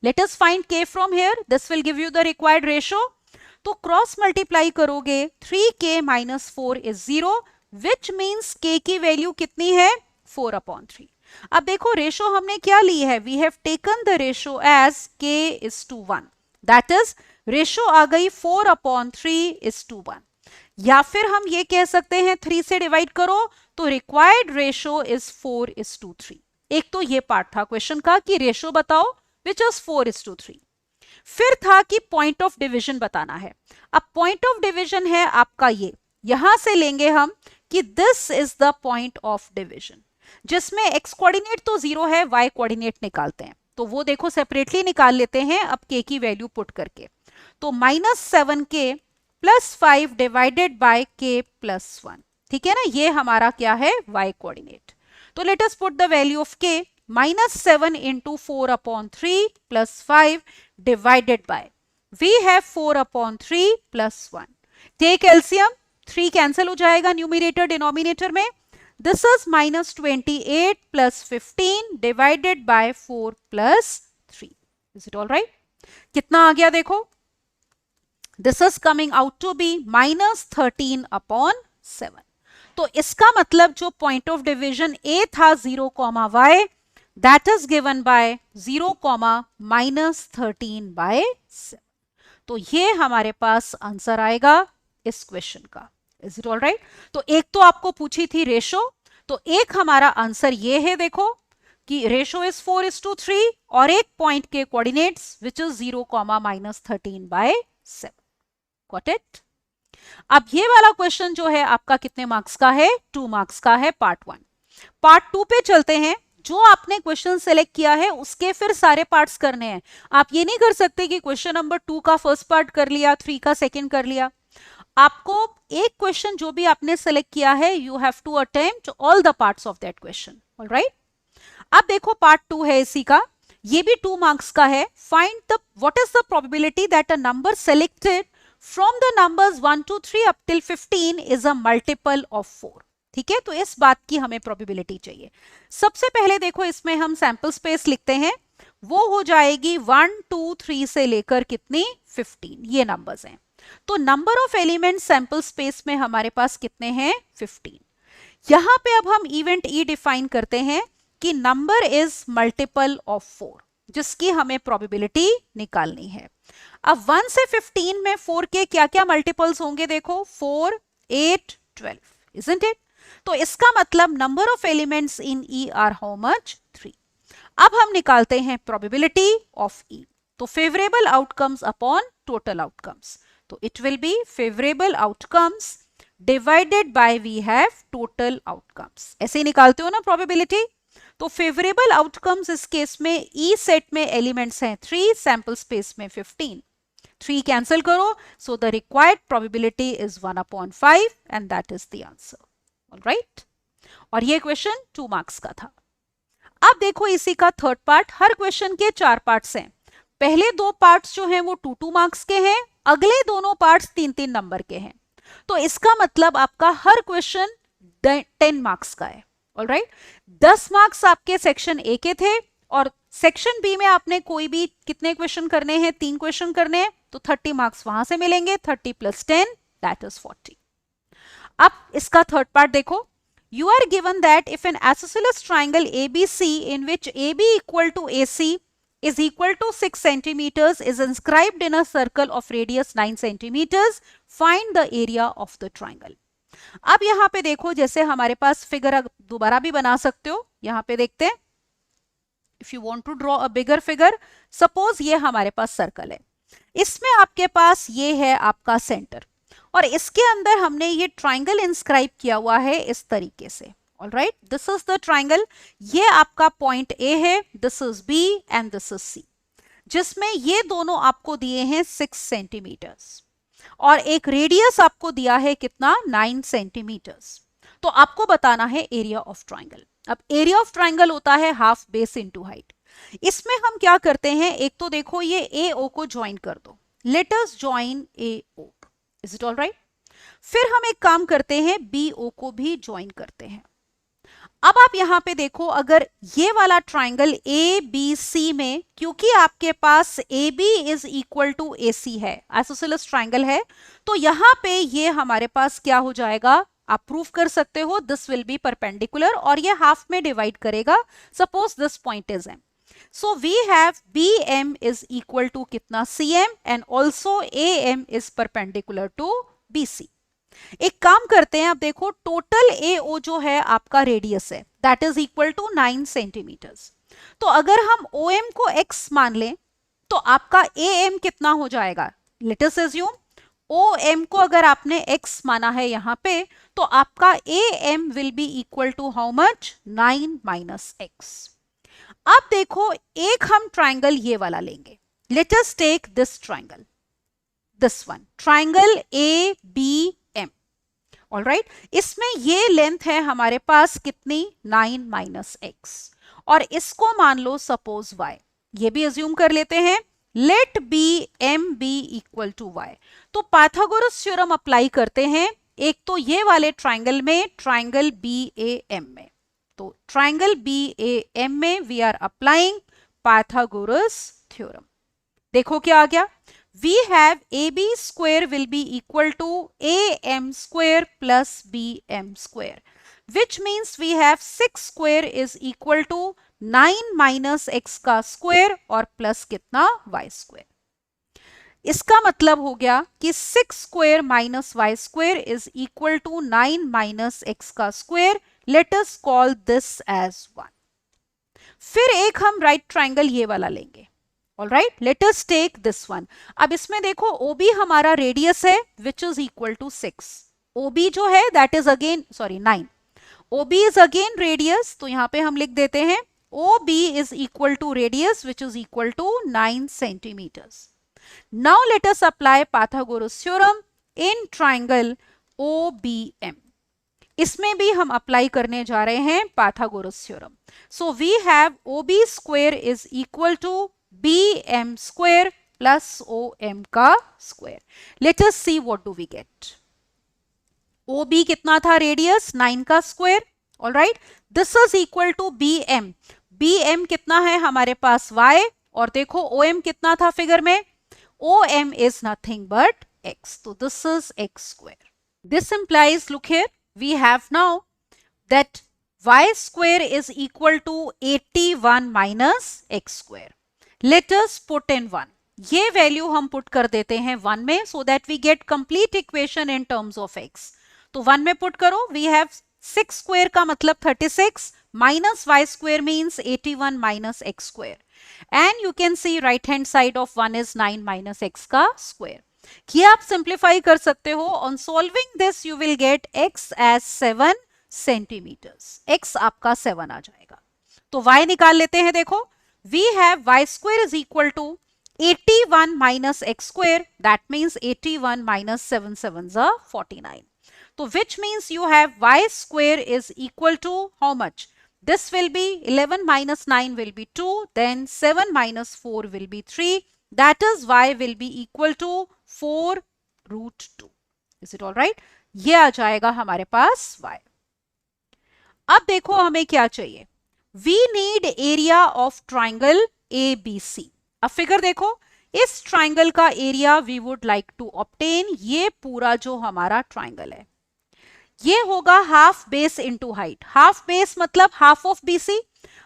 Let us find k from here. This will give you the required ratio. तो क्रॉस मल्टीप्लाई करोगे 3k minus 4 is 0, which means k की value कितनी है 4 upon 3. अब देखो रेशो हमने क्या ली है, we have taken the ratio as k is to 1. That is ratio आ गई 4 upon 3 is to 1. या फिर हम ये कह सकते हैं 3 से डिवाइड करो तो required ratio is 4 is to 3. एक तो ये पार्ट था क्वेश्चन का कि रेशो बताओ विच इज 4 is to 3. फिर था कि पॉइंट ऑफ डिवीजन बताना है. अब पॉइंट ऑफ डिवीजन है आपका ये, यहां से लेंगे हम कि this is the point of division, जिसमें एक्स कोऑर्डिनेट तो 0 है, वाई कोऑर्डिनेट निकालते हैं. तो वो देखो सेपरेटली निकाल लेते हैं अब के की वैल्यू पुट करके. तो -7k + 5 डिवाइडेड बाय k + 1. ठीक है ना, ये हमारा क्या है y कोऑर्डिनेट. तो let us put the value of k. -7 into 4 upon 3 plus 5 divided by, we have 4 upon 3 plus 1. Take LCM, 3 cancel हो जाएगा न्यूमरेटर डिनोमिनेटर में. This is -28 plus 15 divided by 4 plus 3. Is it all right? कितना आ गया देखो. This is coming out to be -13 upon 7. तो इसका मतलब जो पॉइंट ऑफ डिवीजन A था 0, y, that is given by 0, -13 by 7. तो ये हमारे पास आंसर आएगा इस क्वेश्चन का. Is it all right? तो एक तो आपको पूछी थी रेशो, तो एक हमारा आंसर ये है देखो कि रेशो इज 4 is to 3 और एक पॉइंट के coordinates which is 0, -13 by 7. Got it? अब ये वाला क्वेश्चन जो है आपका कितने मार्क्स का है? 2 मार्क्स का है, पार्ट 1. पार्ट 2 पे चलते हैं. जो आपने क्वेश्चन सेलेक्ट किया है उसके फिर सारे पार्ट्स करने हैं. आप ये नहीं कर सकते कि क्वेश्चन नंबर 2 का फर्स्ट पार्ट कर लिया, 3 का सेकंड कर लिया. आपको एक क्वेश्चन जो भी आपने सेलेक्ट किया है, you have to attempt all the parts of that question. Alright, अब देखो पार्ट 2 है इसी का, ये भी 2 मार्क्स का है. Find the what is the probability that a number selected from the numbers 1 to 3 up till 15 is a multiple of 4. ठीक है, तो इस बात की हमें प्रोबेबिलिटी चाहिए. सबसे पहले देखो इसमें हम सैंपल स्पेस लिखते हैं, वो हो जाएगी 1, 2, 3 से लेकर कितनी 15. ये नंबर्स हैं. तो number of element sample space में हमारे पास कितने हैं? 15. यहां पे अब हम इवेंट ई डिफाइन करते हैं कि नंबर इज मल्टीपल ऑफ 4, जिसकी हमें प्रोबेबिलिटी निकालनी है. अब 1 से 15 में 4 के क्या क्या मल्टीपल्स होंगे देखो, 4, 8, 12. Isn't it? तो इसका मतलब number of elements in E are how much? 3. अब हम निकालते हैं प्रोबेबिलिटी ऑफ ई. तो favourable outcomes upon total outcomes. तो it will be favourable outcomes divided by we have total outcomes. ऐसे ही निकालते हो ना प्रोबेबिलिटी. तो फेवरेबल आउटकम्स इस केस में ई सेट में एलिमेंट्स हैं 3, सैंपल स्पेस में 15. 3 कैंसिल करो, so the required probability is 1/5 and that is the answer. Alright, और ये क्वेश्चन 2 मार्क्स का था. अब देखो इसी का थर्ड पार्ट. हर क्वेश्चन के 4 पार्ट्स हैं. पहले 2 पार्ट्स जो हैं वो 2-2 मार्क्स के हैं, अगले दोनों पार्ट्स 3-3 नंबर के हैं. तो इसका मतलब आपका हर क्वेश्चन 10 मार्क्स का है. ऑलराइट, 10 मार्क्स आपके सेक्शन ए के थे और सेक्शन बी में आपने कोई भी कितने क्वेश्चन करने हैं? 3 क्वेश्चन करने हैं. तो 30 मार्क्स वहां से मिलेंगे. 30 + 10 दैट इज 40. अब इसका थर्ड पार्ट देखो. You are given that if an isosceles triangle ABC in which AB equal to AC is equal to 6 centimeters is inscribed in a circle of radius 9 centimeters, find the area of the triangle. अब यहाँ पे देखो, जैसे हमारे पास figure दोबारा भी बना सकते हो. यहाँ पे देखते हैं, if you want to draw a bigger figure, suppose ये हमारे पास सर्कल है, इसमें आपके पास ये है आपका सेंटर और इसके अंदर हमने ये ट्राइंगल इंस्क्राइब किया हुआ है इस तरीके से. Alright, this is the triangle. ये आपका पॉइंट ए है, this is B and this is C, जिसमें ये दोनों आपको दिए हैं 6 सेंटीमीटर्स और एक रेडियस आपको दिया है कितना? 9 सेंटीमीटर्स. तो आपको बताना है एरिया ऑफ ट्राइंगल. अब एरिया ऑफ ट्राइंगल होता है हाफ बेस इनटू हाइट. इसमें हम क्या करते हैं, एक तो देखो ये ए ओ को ज्वाइन कर दो. Let us join A O. Is it all right? फिर हम एक काम करते हैं, BO को भी ज्वाइन करते हैं। अब आप यहां पे देखो, अगर ये वाला ट्राइंगल ABC में, क्योंकि आपके पास AB is equal to AC है, आइसोसेलेस ट्राइंगल है, तो यहां पे ये हमारे पास क्या हो जाएगा, आप प्रूफ कर सकते हो, दिस विल बी परपेंडिकुलर और ये हाफ में डिवाइड करेगा। Suppose this point is M, so we have BM is equal to कितना CM and also AM is perpendicular to BC। एक काम करते हैं, आप देखो टोटल AO जो है आपका रेडियस है, that is equal to 9 centimetres. तो अगर हम OM को x मान लें तो आपका AM कितना हो जाएगा, लेट अस अज्यूम OM को अगर आपने x माना है यहां पे, तो आपका AM will be equal to how much, 9 minus x। अब देखो एक हम ट्राइंगल ये वाला लेंगे, let us take this triangle, this one triangle ABM। Alright, इसमें ये लेंथ है हमारे पास कितनी, 9 माइनस x, और इसको मान लो सपोज y, ये भी अज्यूम कर लेते हैं, let BM be equal to y। तो पाइथागोरस थ्योरम अप्लाई करते हैं, एक तो ये वाले ट्राइंगल में, ट्राइंगल BAM में। तो ट्राइंगल BAM में we are applying Pythagoras theorem. देखो क्या आ गया, we have AB square will be equal to AM square plus BM square, which means we have 6 square is equal to 9 minus x का square और plus कितना, y square। इसका मतलब हो गया कि 6 square minus y square is equal to 9 minus x का square। Let us call this as 1। फिर एक हम राइट ट्राइंगल ये वाला लेंगे, alright, let us take this one. अब इसमें देखो OB हमारा रेडियस है which is equal to 6, OB जो है that is again 9, OB is again radius, तो यहां पे हम लिख देते हैं OB is equal to radius which is equal to 9 centimetres. Now let us apply Pythagoras theorem in triangle OBM। इसमें भी हम अप्लाई करने जा रहे हैं Pythagoras theorem. So we have OB square is equal to BM square plus OM का square. Let us see what do we get. OB कितना था, रेडियस 9 का square, alright, this is equal to BM, BM कितना है हमारे पास y, और देखो OM कितना था फिगर में, OM is nothing but x, तो this is x square। This implies, look here, we have now that y square is equal to 81 minus x square। Let us put in 1, ये value हम put कर देते हैं 1 में, so that we get complete equation in terms of x। तो 1 में put करो, we have 6 square का मतलब 36 minus y square means 81 minus x square, and you can see right hand side of 1 is 9 minus x का square। ये आप simplify कर सकते हो। On solving this you will get x as 7 centimetres, x आपका 7 आ जाएगा। तो y निकाल लेते हैं, देखो we have y square is equal to 81 minus x square, that means 81 minus 7 sevens are 49, so which means you have y square is equal to how much, this will be 11 minus 9 will be 2, then 7 minus 4 will be 3, that is y will be equal to 4 root 2। is it all right? ये आ जाएगा हमारे पास y। अब देखो हमें क्या चाहिए, we need area of triangle ABC। अब फिगर देखो, इस ट्राइंगल का area we would like to obtain, ये पूरा जो हमारा ट्राइंगल है ये होगा half base into height. Half base मतलब half of BC,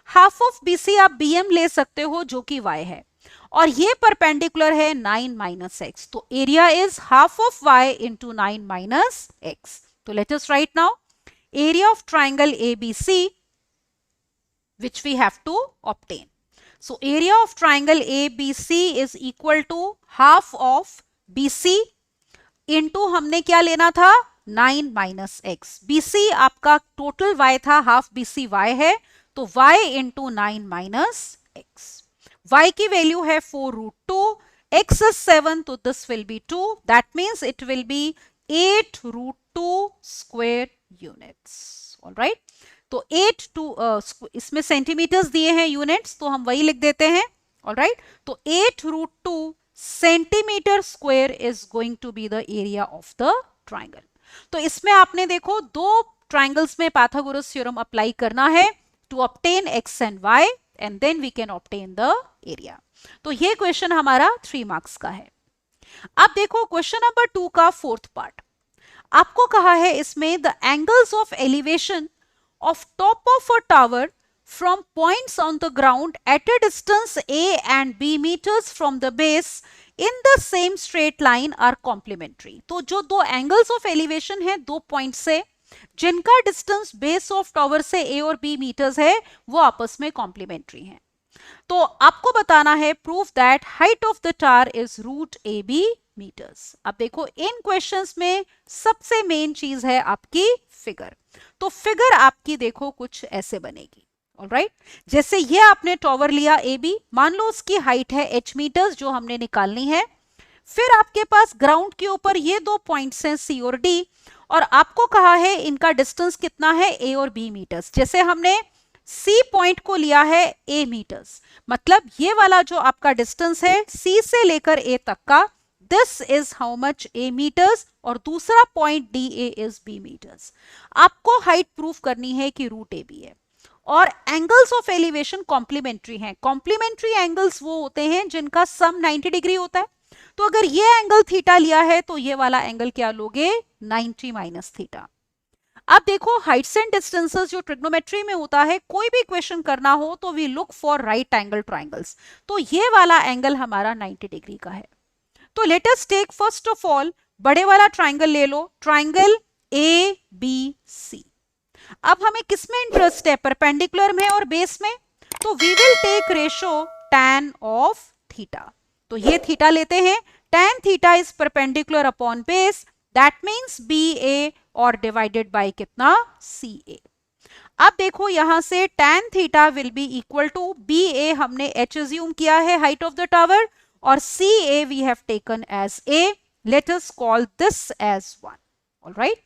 half of BC आप BM ले सकते हो जो कि y है, और ये परपेंडिकुलर है 9 माइनस x, तो area is half of y into 9 minus x। तो let us right now area of triangle ABC which we have to obtain। So area of triangle ABC is equal to half of BC into हमने क्या लेना था, 9 minus x। BC आपका total y था, half BC y है, तो y into 9 minus x। y की value है 4 root 2, x is 7, तो this will be 2, that means it will be 8 root 2 square units। all right, तो 8 to इसमें centimetres दिए हैं, यूनिट्स तो हम वही लिख देते हैं, ऑलराइट। तो 8 root 2 centimetre square is going to be the area of the triangle. तो इसमें आपने देखो दो ट्राइंगल्स में पाइथागोरस थ्योरम अप्लाई करना है to obtain x and y and then we can obtain the area. तो ये क्वेश्चन हमारा 3 मार्क्स का है। अब देखो क्वेश्चन नंबर 2 का फोर्थ पार्ट, आपको कहा है इसमें the angles of elevation of top of a tower from points on the ground at a distance a and b meters from the base in the same straight line are complementary। तो जो दो angles of elevation है दो point से जिनका distance base of tower से a और b metres है वो आपस में कॉम्प्लीमेंट्री हैं। तो आपको बताना है proof that height of the tower is root A b metres. अब देखो इन क्वेश्चंस में सबसे मेन चीज है आपकी फिगर। तो फिगर आपकी देखो कुछ ऐसे बनेगी, ऑलराइट। जैसे ये आपने टॉवर लिया ए बी, मान लो उसकी हाइट है h मीटर्स जो हमने निकालनी है। फिर आपके पास ग्राउंड के ऊपर ये दो पॉइंट्स हैं सी और डी, और आपको कहा है इनका डिस्टेंस कितना है a और b मीटर्स। जैसे हमने C पॉइंट को लिया है a मीटर्स, मतलब ये वाला जो आपका डिस्टेंस है C से लेकर a तक का, this is how much a metres, और दूसरा पॉइंट DA इज b मीटर्स। आपको हाइट प्रूफ करनी है कि रूट ए बी है, और एंगल्स ऑफ एलिवेशन कॉम्प्लीमेंट्री हैं। कॉम्प्लीमेंट्री एंगल्स वो होते हैं जिनका सम 90 डिग्री होता है। तो अगर ये एंगल थीटा लिया है तो ये वाला एंगल क्या लोगे, 90 माइनस थीटा। अब देखो हाइट्स एंड डिस्टेंसेस जो ट्रिग्नोमेट्री में होता है, कोई भी क्वेश्चन करना हो तो we look for right angle triangles. तो ये वाला एंगल हमारा 90 डिग्री का है। तो let us take first of all बड़े वाला ट्राइंगल ले लो, ट्राइंगल ए बी सी। अब हमें किसमें इंटरेस्ट है, परपेंडिकुलर में और बेस में। तो we will take ratio tan of theta. तो ये थीटा लेते हैं, tan theta is perpendicular upon base, that means B A और डिवाइडेड बाय कितना, सी ए। अब देखो यहां से tan theta will be equal to B A, हमने h अज्यूम किया है हाइट ऑफ द टावर, और C A we have taken as a। Let us call this as 1, alright.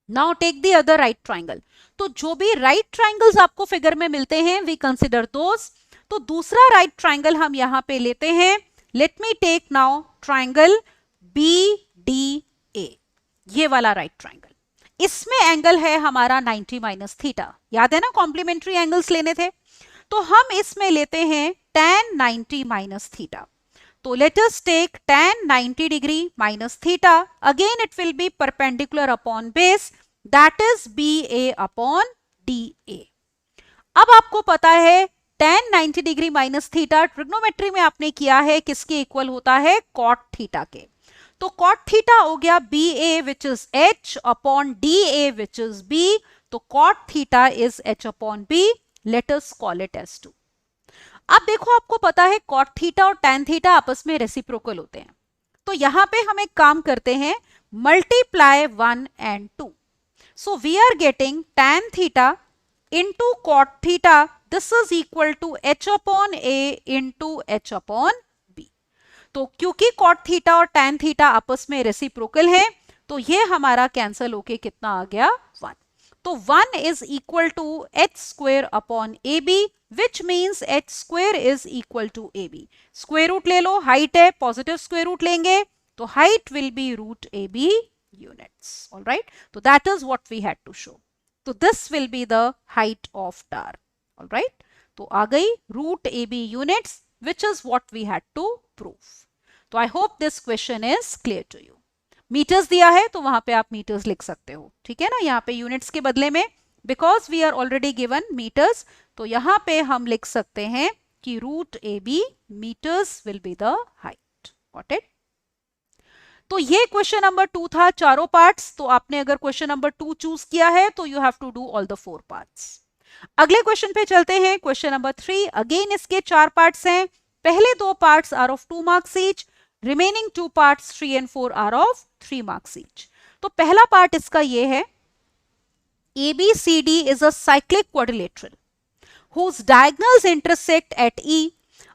Now take the other right triangle. तो जो भी right triangles आपको figure में मिलते हैं वी कंसिडर दोस। तो दूसरा राइट ट्राइंगल हम यहां पे लेते हैं। Let me take now triangle B D A, ये वाला राइट ट्राइंगल। इसमें एंगल है हमारा 90 माइनस थीटा, याद है ना, कॉम्प्लीमेंट्री एंगल्स लेने थे। तो हम इसमें लेते हैं tan 90 माइनस थीटा। तो let us take tan 90 degree minus theta, again it will be perpendicular upon base, that is B A upon D A. अब आपको पता है tan 90 degree minus theta trigonometry में आपने किया है किसके इक्वल होता है, कॉट थीटा के। तो कॉट थीटा हो गया B A which is h upon D A which is b। तो cot theta is h upon b, let us call it as 2। अब देखो आपको पता है कॉट थीटा और tan थीटा आपस में रेसिप्रोकल होते हैं। तो यहां पे हम एक काम करते हैं, multiply 1 and 2। So we are getting tan theta into cot theta, this is equal to h upon a into h upon b। तो क्योंकि कॉट थीटा और tan थीटा आपस में रेसिप्रोकल है, तो ये हमारा कैंसल होके कितना आ गया, 1। तो 1 is equal to h square upon A B, which means h square is equal to A B. Square root ले लो, हाइट है पॉजिटिव स्क्वायर रूट लेंगे, तो height will be root A B units, alright. तो that is what we had to show. तो this will be the height of tower, alright. तो आ गई root A B units, which is what we had to prove. तो I hope this question is clear to you. Metres दिया है तो वहां पे आप मीटर्स लिख सकते हो, ठीक है ना, यहाँ पे यूनिट्स के बदले में, because we are already given metres, तो यहाँ पे हम लिख सकते हैं कि root A b metres will be the height. Got it. तो ये क्वेश्चन नंबर 2 था, चारों पार्ट्स। तो आपने अगर क्वेश्चन नंबर 2 चूज किया है तो you have to do all the 4 parts. अगले क्वेश्चन पे चलते हैं, क्वेश्चन नंबर 3। अगेन इसके 4 पार्ट्स हैं। पहले 2 parts are of 2 marks each, remaining 2 parts 3 and 4 are of 3 marks each. तो पहला पार्ट इसका ये है, ABCD is a cyclic quadrilateral whose diagonals intersect at E।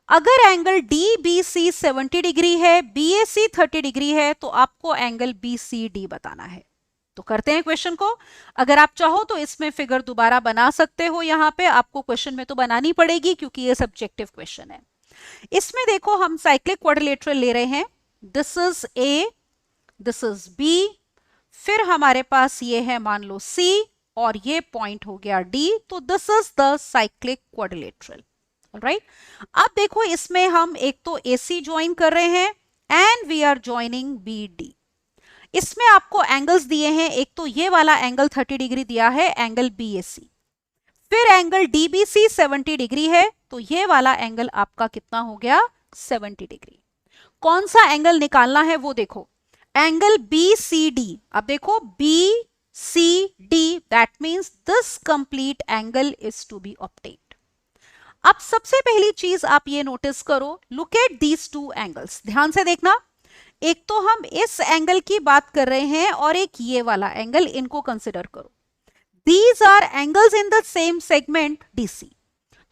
अगर एंगल DBC 70 डिग्री है, BAC 30 डिग्री है, तो आपको एंगल BCD बताना है। तो करते हैं क्वेश्चन को। अगर आप चाहो तो इसमें फिगर दोबारा बना सकते हो, यहाँ पे आपको क्वेश्चन में तो बनानी पड़ेगी क्योंकि ये सब्जेक्टिव क्वेश्चन है। इसमें देखो हम साइक्लिक क्वाड्रिलेटरल ले रहे हैं, this is A, this is B, फिर हमारे पास ये है मान लो C और ये पॉइंट हो गया D, तो this is the cyclic quadrilateral. Right, अब देखो इसमें हम एक तो AC ज्वाइन कर रहे हैं and we are joining BD। इसमें आपको एंगल्स दिए हैं, एक तो ये वाला एंगल 30 डिग्री दिया है, एंगल BAC, फिर एंगल DBC 70 डिग्री है, तो ये वाला एंगल आपका कितना हो गया 70 डिग्री। कौन सा एंगल निकालना है वो देखो, एंगल BCD। अब देखो BCD, that means this complete angle is to be obtained. अब सबसे पहली चीज आप ये नोटिस करो, look at these two angles, ध्यान से देखना। एक तो हम इस एंगल की बात कर रहे हैं और एक ये वाला एंगल, इनको कंसिडर करो। These are angles in the same segment DC.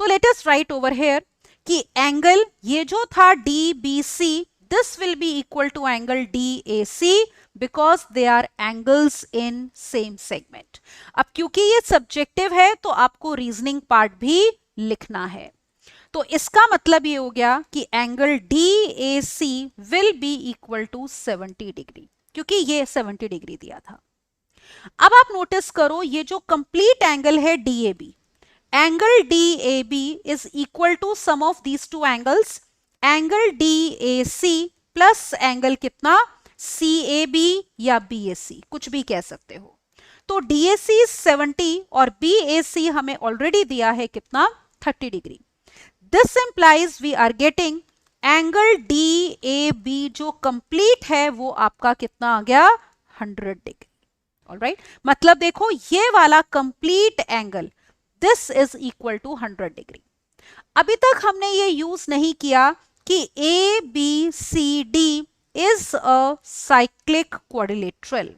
तो let us write over here कि एंगल ये जो था DBC, this will be equal to angle DAC because they are angles in same segment. अब क्योंकि ये सब्जेक्टिव है तो आपको रीजनिंग पार्ट भी लिखना है। तो इसका मतलब ये हो गया कि angle DAC will be equal to 70 degree, क्योंकि ये 70 डिग्री दिया था। अब आप नोटिस करो ये जो कंप्लीट एंगल है DAB, angle DAB is equal to sum of these two angles, angle DAC plus angle कितना CAB या BAC, कुछ भी कह सकते हो। तो DAC 70 और BAC हमें ऑलरेडी दिया है कितना 30 degree. This implies we are getting angle DAB जो कंप्लीट है वो आपका कितना आ गया 100 डिग्री। ऑलराइट, मतलब देखो ये वाला complete angle this is equal to 100 degree. अभी तक हमने ये यूज नहीं किया कि ABCD is a cyclic quadrilateral.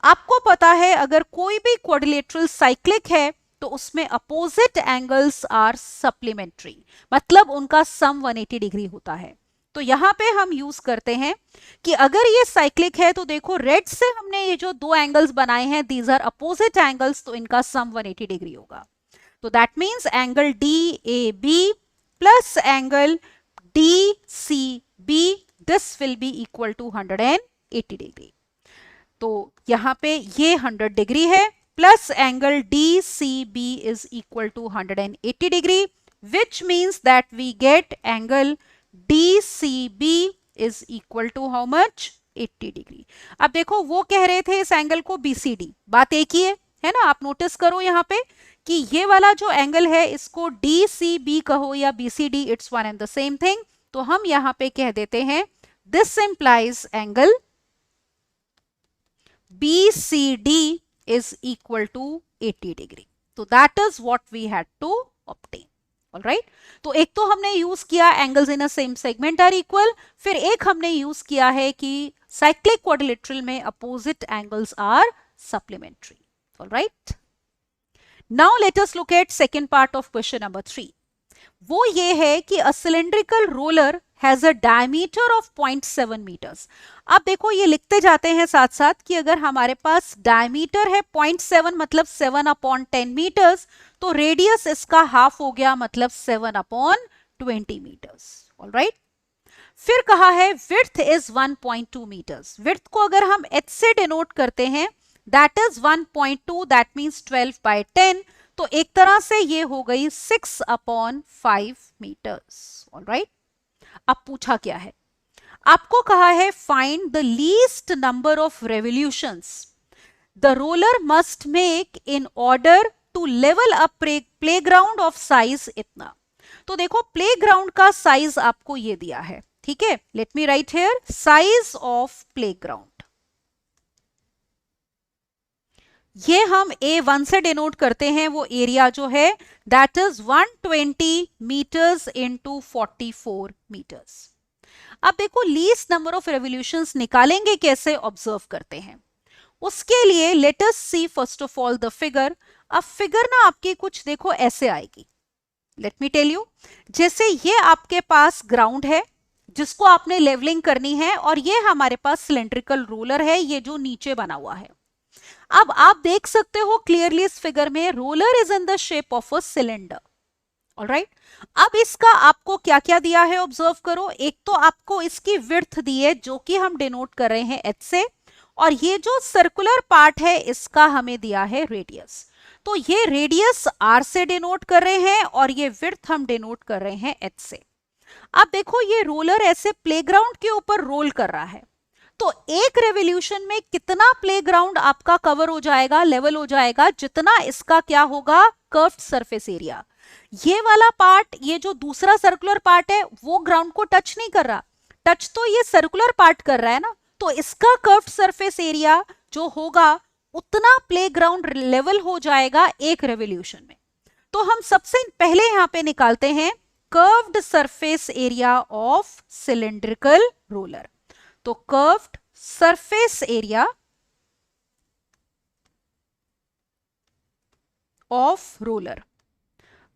आपको पता है अगर कोई भी क्वाड्रिलेटरल साइक्लिक है तो उसमें अपोजिट एंगल्स आर सप्लीमेंट्री, मतलब उनका सम 180 डिग्री होता है। तो यहां पे हम यूज करते हैं कि अगर ये साइक्लिक है तो देखो रेड से हमने ये जो दो एंगल्स बनाए हैं दीज आर अपोजिट एंगल्स, तो इनका सम 180 डिग्री होगा। तो that means angle DAB plus angle DCB this will be equal to 180 degree. तो यहां पे ये 100 डिग्री है plus angle DCB is equal to 180 degree, which means that we get angle DCB is equal to how much 80 degree. अब देखो वो कह रहे थे इस एंगल को BCD, बात एक ही है ना। आप नोटिस करो यहाँ पे कि ये वाला जो एंगल है इसको DCB कहो या BCD, it's one and the same thing. तो हम यहाँ पे कह देते हैं this implies angle BCD is equal to 80 डिग्री। तो that is what we had to obtain. Alright, तो एक तो हमने यूज किया angles in a same segment are equal, फिर एक हमने यूज किया है कि साइक्लिक क्वाड्रिलेटरल में opposite angles are supplementary. Alright, now let us look at second part of question number 3। वो ये है कि a cylindrical roller has a diameter of 0.7 metres. अब देखो ये लिखते जाते हैं साथ साथ कि अगर हमारे पास डायमीटर है 0.7 मतलब 7/10 मीटर्स, तो रेडियस इसका हाफ हो गया मतलब 7/20 मीटर्स। ऑलराइट, फिर कहा है विड्थ इज 1.2 मीटर्स। विड्थ को अगर हम h से डिनोट करते हैं दैट इज 1.2, दैट मींस 12/10, तो एक तरह से ये हो गई 6/5 मीटर्स। ऑलराइट, अब पूछा क्या है, आपको कहा है find the least number of revolutions the roller must make in order to level up playground of size इतना। तो देखो प्लेग्राउंड का साइज आपको ये दिया है, ठीक है। Let me right here size of playground, ये हम A1 से डिनोट करते हैं, वो एरिया जो है that is 120 metres into 44 metres. अब देखो लीस्ट नंबर ऑफ रेवोल्यूशंस निकालेंगे कैसे, ऑब्जर्व करते हैं। उसके लिए let us see first of all the figure. अब फिगर ना आपकी कुछ देखो ऐसे आएगी, लेट मी टेल यू। जैसे ये आपके पास ग्राउंड है जिसको आपने लेवलिंग करनी है, और ये हमारे पास सिलेंड्रिकल रोलर है ये जो नीचे बना हुआ है। अब आप देख सकते हो क्लियरली इस फिगर में roller is in the shape of a cylinder. Alright, अब इसका आपको क्या क्या दिया है ऑब्जर्व करो। एक तो आपको इसकी विड्थ दी है जो कि हम डिनोट कर रहे हैं h से, और ये जो सर्कुलर पार्ट है इसका हमें दिया है रेडियस। तो ये रेडियस r से डिनोट कर रहे हैं और ये विड्थ हम डिनोट कर रहे हैं h से। अब देखो ये रोलर ऐसे प्लेग्राउंड के ऊपर रोल कर रहा है, तो एक रेवोल्यूशन में कितना प्लेग्राउंड आपका कवर हो जाएगा, लेवल हो जाएगा, जितना इसका क्या होगा, कर्व्ड सरफेस एरिया। ये वाला पार्ट, ये जो दूसरा सर्कुलर पार्ट है वो ग्राउंड को टच नहीं कर रहा, टच तो ये सर्कुलर पार्ट कर रहा है ना, तो इसका कर्व्ड सरफेस एरिया जो होगा उतना प्लेग्राउंड लेवल हो जाएगा एक रेवोल्यूशन में। तो हम सबसे पहले यहां पे निकालते हैं curved surface area of cylindrical roller. तो curved surface area of roller,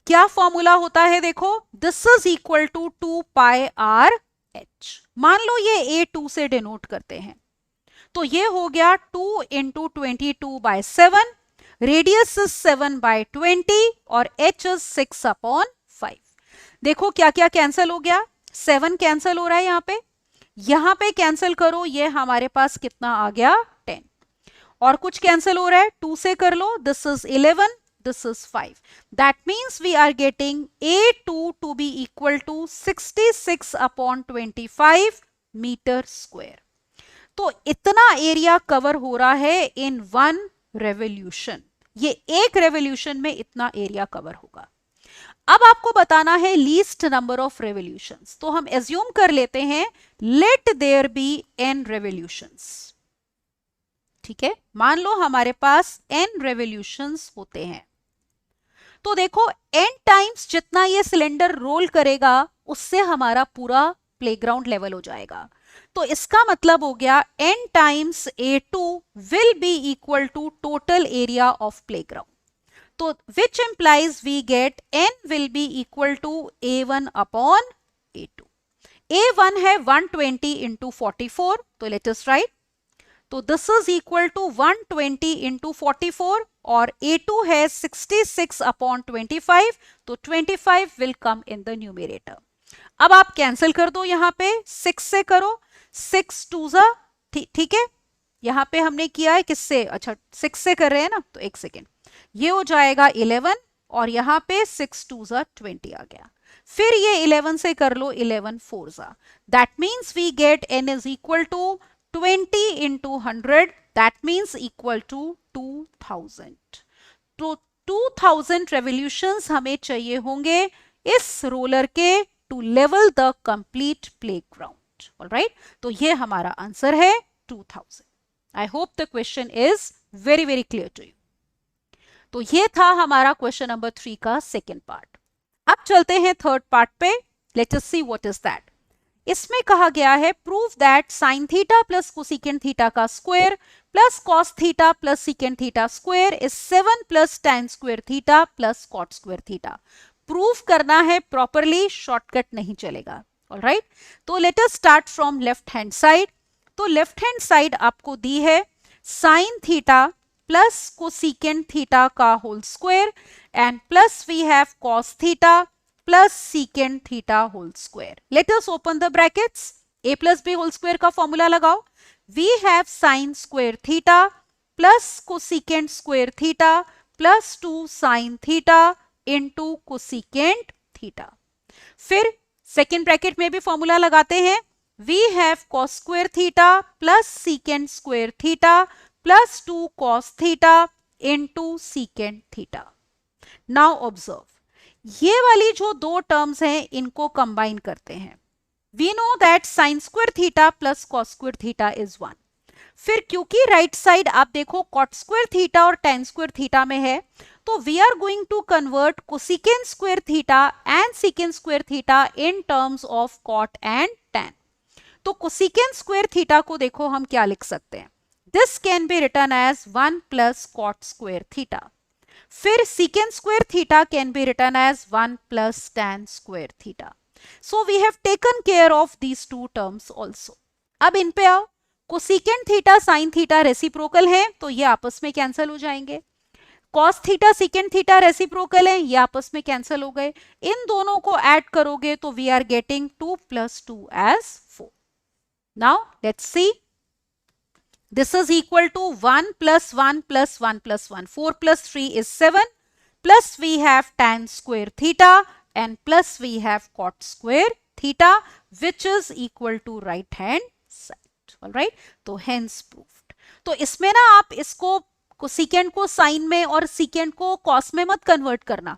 क्या फॉर्मूला होता है, देखो this is equal to 2 pi r h. मान लो ये a2 से डिनोट करते हैं, तो ये हो गया 2 इंटू 22/7, रेडियस इज 7/20 और h इज 6/5। देखो क्या क्या कैंसिल हो गया, 7 कैंसिल हो रहा है यहाँ पे कैंसिल करो, ये हमारे पास कितना आ गया 10, और कुछ कैंसिल हो रहा है 2 से कर लो, this is 11, this is 5. That means we are getting A2 to be equal to 66/25 metre square. तो इतना एरिया कवर हो रहा है इन वन रेवोल्यूशन, ये एक रेवोल्यूशन में इतना एरिया कवर होगा। अब आपको बताना है लीस्ट नंबर ऑफ रेवोल्यूशंस, तो हम एज्यूम कर लेते हैं let there be n revolutions. ठीक है, मान लो हमारे पास n रेवोल्यूशंस होते हैं, तो देखो n टाइम्स जितना ये सिलेंडर रोल करेगा उससे हमारा पूरा प्लेग्राउंड लेवल हो जाएगा। तो इसका मतलब हो गया n times A2 will be equal to total area of playground. तो which implies we get n will be equal to A1 upon A2। A1 है 120 इंटू 44, तो लेट अस राइट, तो this is equal to 120 into 44 और A2 है 66/25, तो 25 will come in the numerator. अब आप cancel कर दो, यहाँ पे 6 से करो, 6 2 जा, ठीक है, यहाँ पे हमने किया है किससे, अच्छा 6 से कर रहे हैं ना, तो एक सेकेंड, ये हो जाएगा 11 और यहाँ पे 6 2 जा 20 आ गया, फिर ये 11 से कर लो, 11 4 जा, that means we get n is equal to 20 into 100, that means equal to 2000। तो 2000 revolutions हमें चाहिए होंगे इस रोलर के to level the complete playground। alright, तो ये हमारा आंसर है 2000। I hope the question is very very clear to you। तो ये था हमारा क्वेश्चन नंबर 3 का सेकेंड पार्ट। अब चलते हैं थर्ड पार्ट पे, let us see what is that। इसमें कहा गया है prove that sine theta plus cosecant theta का square plus cos theta plus secant theta square is 7 plus tan square theta plus cot square theta. Prove करना है properly, shortcut नहीं चलेगा। Alright, तो let us start from left hand side. तो left hand side आपको दी है sine theta plus cosecant theta का whole square and plus we have cos theta plus secant theta whole square. Let us open the brackets, a plus b whole square का formula लगाओ। We have sine square theta plus cosecant square theta plus 2 sine theta into cosecant theta. फिर second bracket में भी formula लगाते हैं, we have cos square theta plus secant square theta plus 2 cos theta into secant theta. Now observe, ये वाली जो दो terms हैं इनको कंबाइन करते हैं। We know that sine square theta plus cos square theta is 1। फिर क्योंकि राइट साइड आप देखो कॉट स्क्वायर थीटा और tan स्क्वायर थीटा में है, तो we are going to convert cosecant square theta and secant square theta in terms of cot and tan। तो cosecant square theta को देखो हम क्या लिख सकते हैं, this can be written as 1 plus cot square theta. फिर secant square theta can be written as 1 plus tan square theta. So we have taken care of these two terms also. अब इन पे आओ, cosecant theta sine theta reciprocal है तो ये आपस में कैंसिल हो जाएंगे। Cos theta secant theta reciprocal है, ये आपस में कैंसिल हो गए। इन दोनों को ऐड करोगे तो we are getting 2 + 2 as 4। Now let's see, This is equal to 1 plus 1 plus 1 plus 1. 4 plus 3 is 7. Plus we have tan square theta and plus we have cot square theta, which is equal to right hand side. Alright, तो hence proved. तो इसमें ना आप इसको secant को sin में और secant को cos में मत कन्वर्ट करना.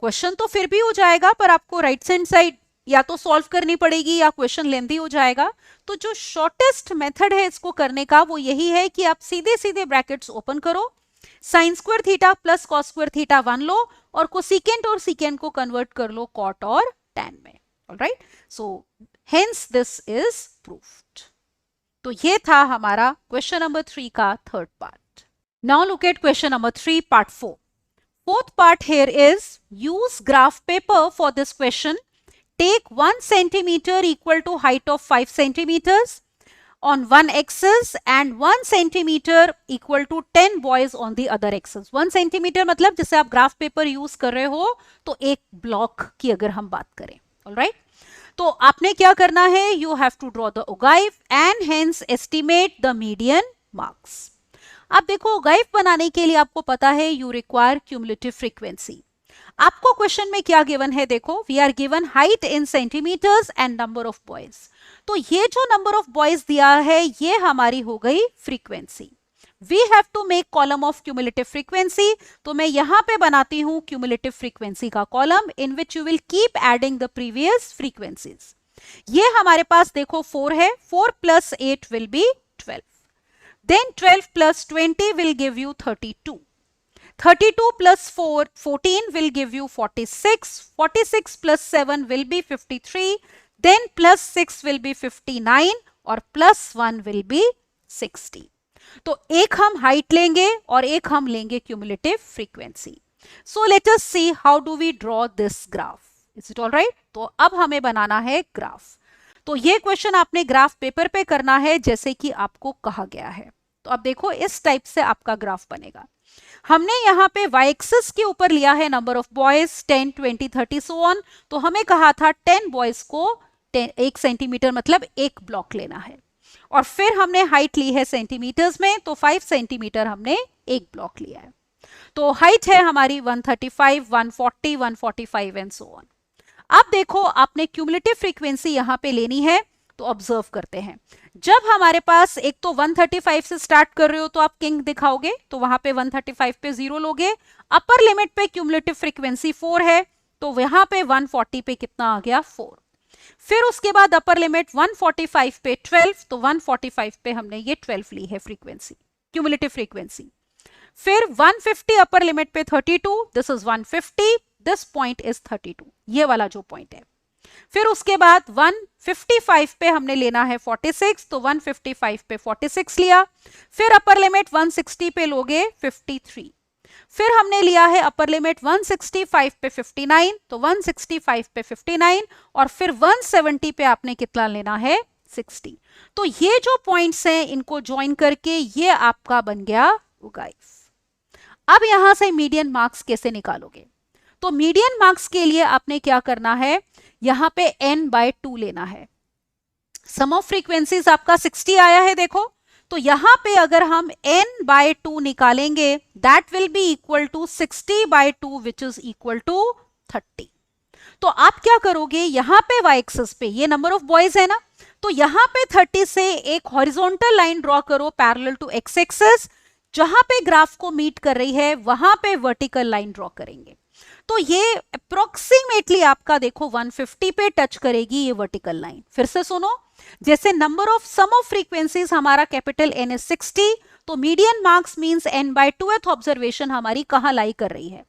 क्वेश्चन तो फिर भी हो जाएगा, पर आपको राइट हैंड साइड या तो सॉल्व करनी पड़ेगी या क्वेश्चन लेंथी हो जाएगा. तो जो शॉर्टेस्ट मेथड है इसको करने का वो यही है कि आप सीधे सीधे ब्रैकेट्स ओपन करो, sign square theta plus cos square theta 1 लो और कोसिकेंट और सीकेंट को कन्वर्ट कर लो कॉट और टैन में. Alright, so hence this is proved. तो ये था हमारा क्वेश्चन नंबर 3 का third part. Now look at question number 3 part 4. Fourth part here is use graph paper for this question. Take 1 centimeter equal to height of 5 centimeters on one axis and 1 centimeter equal to 10 boys on the other axis. 1 centimeter मतलब जैसे आप graph paper use कर रहे हो तो एक block की अगर हम बात करें. ऑलराइट, तो आपने क्या करना है, you have to draw the ogive and hence estimate the median marks. अब देखो, ओगाइव बनाने के लिए आपको पता है यू रिक्वायर क्यूमुलेटिव फ्रीक्वेंसी. आपको क्वेश्चन में क्या गिवन है, देखो we are given height in centimetres and number of boys. तो ये जो नंबर ऑफ बॉयज दिया है ये हमारी हो गई frequency. We have to make column of cumulative frequency. तो मैं यहां पे बनाती हूं क्यूमुलेटिव फ्रीक्वेंसी का column in which you will keep adding the previous frequencies. ये हमारे पास देखो 4 है, 4 plus 8 will be 12. Then 12 plus 20 will give you 32. 32 plus 4, 14 will give you 46. 46 plus 7 will be 53. Then plus 6 will be 59 और plus 1 will be 60. तो एक हम height लेंगे और एक हम लेंगे cumulative frequency. So let us see how do we draw this graph. Is it all right? तो अब हमें बनाना है ग्राफ. तो ये क्वेश्चन आपने ग्राफ पेपर पे करना है जैसे कि आपको कहा गया है. तो अब देखो इस टाइप से आपका ग्राफ बनेगा. हमने यहाँ पे वाई एक्सिस के ऊपर लिया है number of boys 10, 20, 30 so on. तो हमें कहा था 10 बॉयज को 1 सेंटीमीटर मतलब एक ब्लॉक लेना है और फिर हमने हाइट ली है सेंटीमीटर्स में, तो 5 सेंटीमीटर हमने एक ब्लॉक लिया है. तो हाइट है हमारी 135, 140, 145 एंड सो ऑन. अब देखो आपने क्यूमुलेटिव फ्रीक्वेंसी यहाँ पे लेनी है. तो ऑब्जर्व करते हैं, जब हमारे पास एक तो 135 से स्टार्ट कर रहे हो तो आप किंग दिखाओगे, तो वहां पे 135 पे 0 लोगे. अपर लिमिट पे क्यूमुलेटिव फ्रीक्वेंसी 4 है, तो वहां पे 140 पे कितना आ गया 4. फिर उसके बाद अपर लिमिट 145 पे 12, तो 145 पे हमने ये 12 ली है फ्रीक्वेंसी, क्यूमुलेटिव फ्रीक्वेंसी. फिर 150 अपर लिमिट पे 32, this is 150, this point is 32, ये वाला जो पॉइंट है. फिर उसके बाद 155 पे हमने लेना है 46, तो 155 पे 46 लिया. फिर अपर लिमिट 160 पे लोगे 53. फिर हमने लिया है अपर लिमिट 165 पे 59, तो 165 पे 59 और फिर 170 पे आपने कितना लेना है 60. तो ये जो पॉइंट्स हैं इनको ज्वाइन करके ये आपका बन गया ओगाइव. अब यहां से मीडियन मार्क्स कैसे निकालोगे, तो मीडियन मार्क्स के लिए आपने क्या करना है, यहां पे n/2 लेना है. सम ऑफ फ्रीक्वेंसीज आपका 60 आया है देखो, तो यहां पे अगर हम n/2 निकालेंगे that will be equal to 60/2 which is equal to 30. तो आप क्या करोगे, यहां पे y एक्सिस पे ये नंबर ऑफ बॉयज है ना, तो यहां पे 30 से एक हॉरिजॉन्टल लाइन ड्रॉ करो पैरेलल टू x एक्सिस. जहां पे ग्राफ को मीट कर रही है वहां पे वर्टिकल लाइन ड्रॉ करेंगे. तो ये अप्रोक्सीमेटली आपका देखो 150 पे टच करेगी ये वर्टिकल लाइन. फिर से सुनो, जैसे number of sum of frequencies हमारा कैपिटल N इज 60, तो median marks means n/2th observation हमारी कहां लाई कर रही है,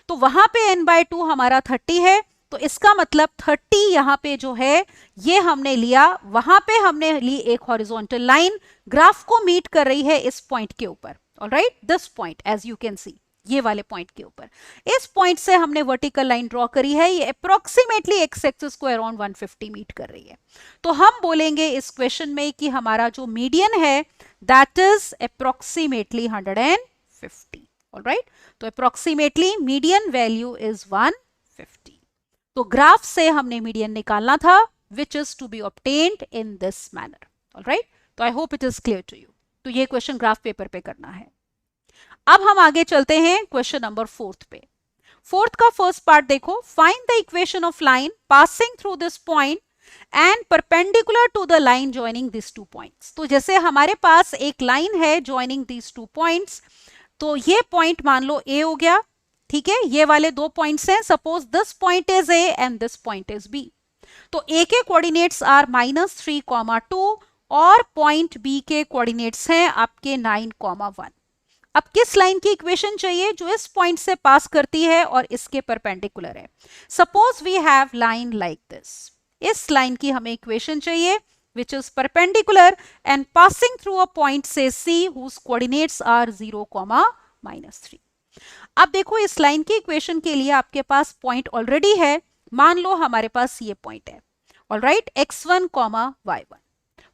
तो वहां पे n/2 हमारा 30 है. तो इसका मतलब 30 यहाँ पे जो है ये हमने लिया, वहां पे हमने ली एक हॉरिजॉन्टल लाइन, ग्राफ को मीट कर रही है इस पॉइंट के ऊपर. Alright, this point as you can see, ये वाले पॉइंट के ऊपर इस पॉइंट से हमने वर्टिकल लाइन ड्रॉ करी है. ये अप्रोक्सीमेटली एक्स एक्सिस को अराउंड 150 मीट कर रही है. तो हम बोलेंगे इस क्वेश्चन में कि हमारा जो मीडियन है दैट इज अप्रोक्सीमेटली 150. ऑलराइट, तो अप्रोक्सीमेटली मीडियन वैल्यू इज 150. तो ग्राफ से हमने मीडियन निकालना था which is to be obtained in this manner. Alright, तो I hope it is clear to you. तो ये क्वेश्चन ग्राफ पेपर पे करना है। अब हम आगे चलते हैं क्वेश्चन नंबर 4 पे। 4 का फर्स्ट पार्ट देखो, find the equation of line passing through this point and perpendicular to the line joining this 2 points. तो जैसे हमारे पास एक लाइन है ज्वाइनिंग दिस 2 पॉइंट्स, तो ये पॉइंट मान लो ए हो गया, ठीक है, ये वाले 2 पॉइंट्स हैं, suppose this point is A and this point is B. तो ए के कोऑर्डिनेट्स आर -3, 2 और पॉइंट बी के कोऑर्डिनेट्स हैं आपके 9, 1। अब किस लाइन की इक्वेशन चाहिए? जो इस पॉइंट से पास करती है और इसके परपेंडिकुलर है। Suppose we have line like this, इस लाइन की हमें इक्वेशन चाहिए which is perpendicular and passing through a point say C whose coordinates are 0, -3। अब देखो इस लाइन की इक्वेशन के लिए आपके पास पॉइंट ऑलरेडी है, मान लो हमारे पास ये पॉइंट है, alright, x1, y1।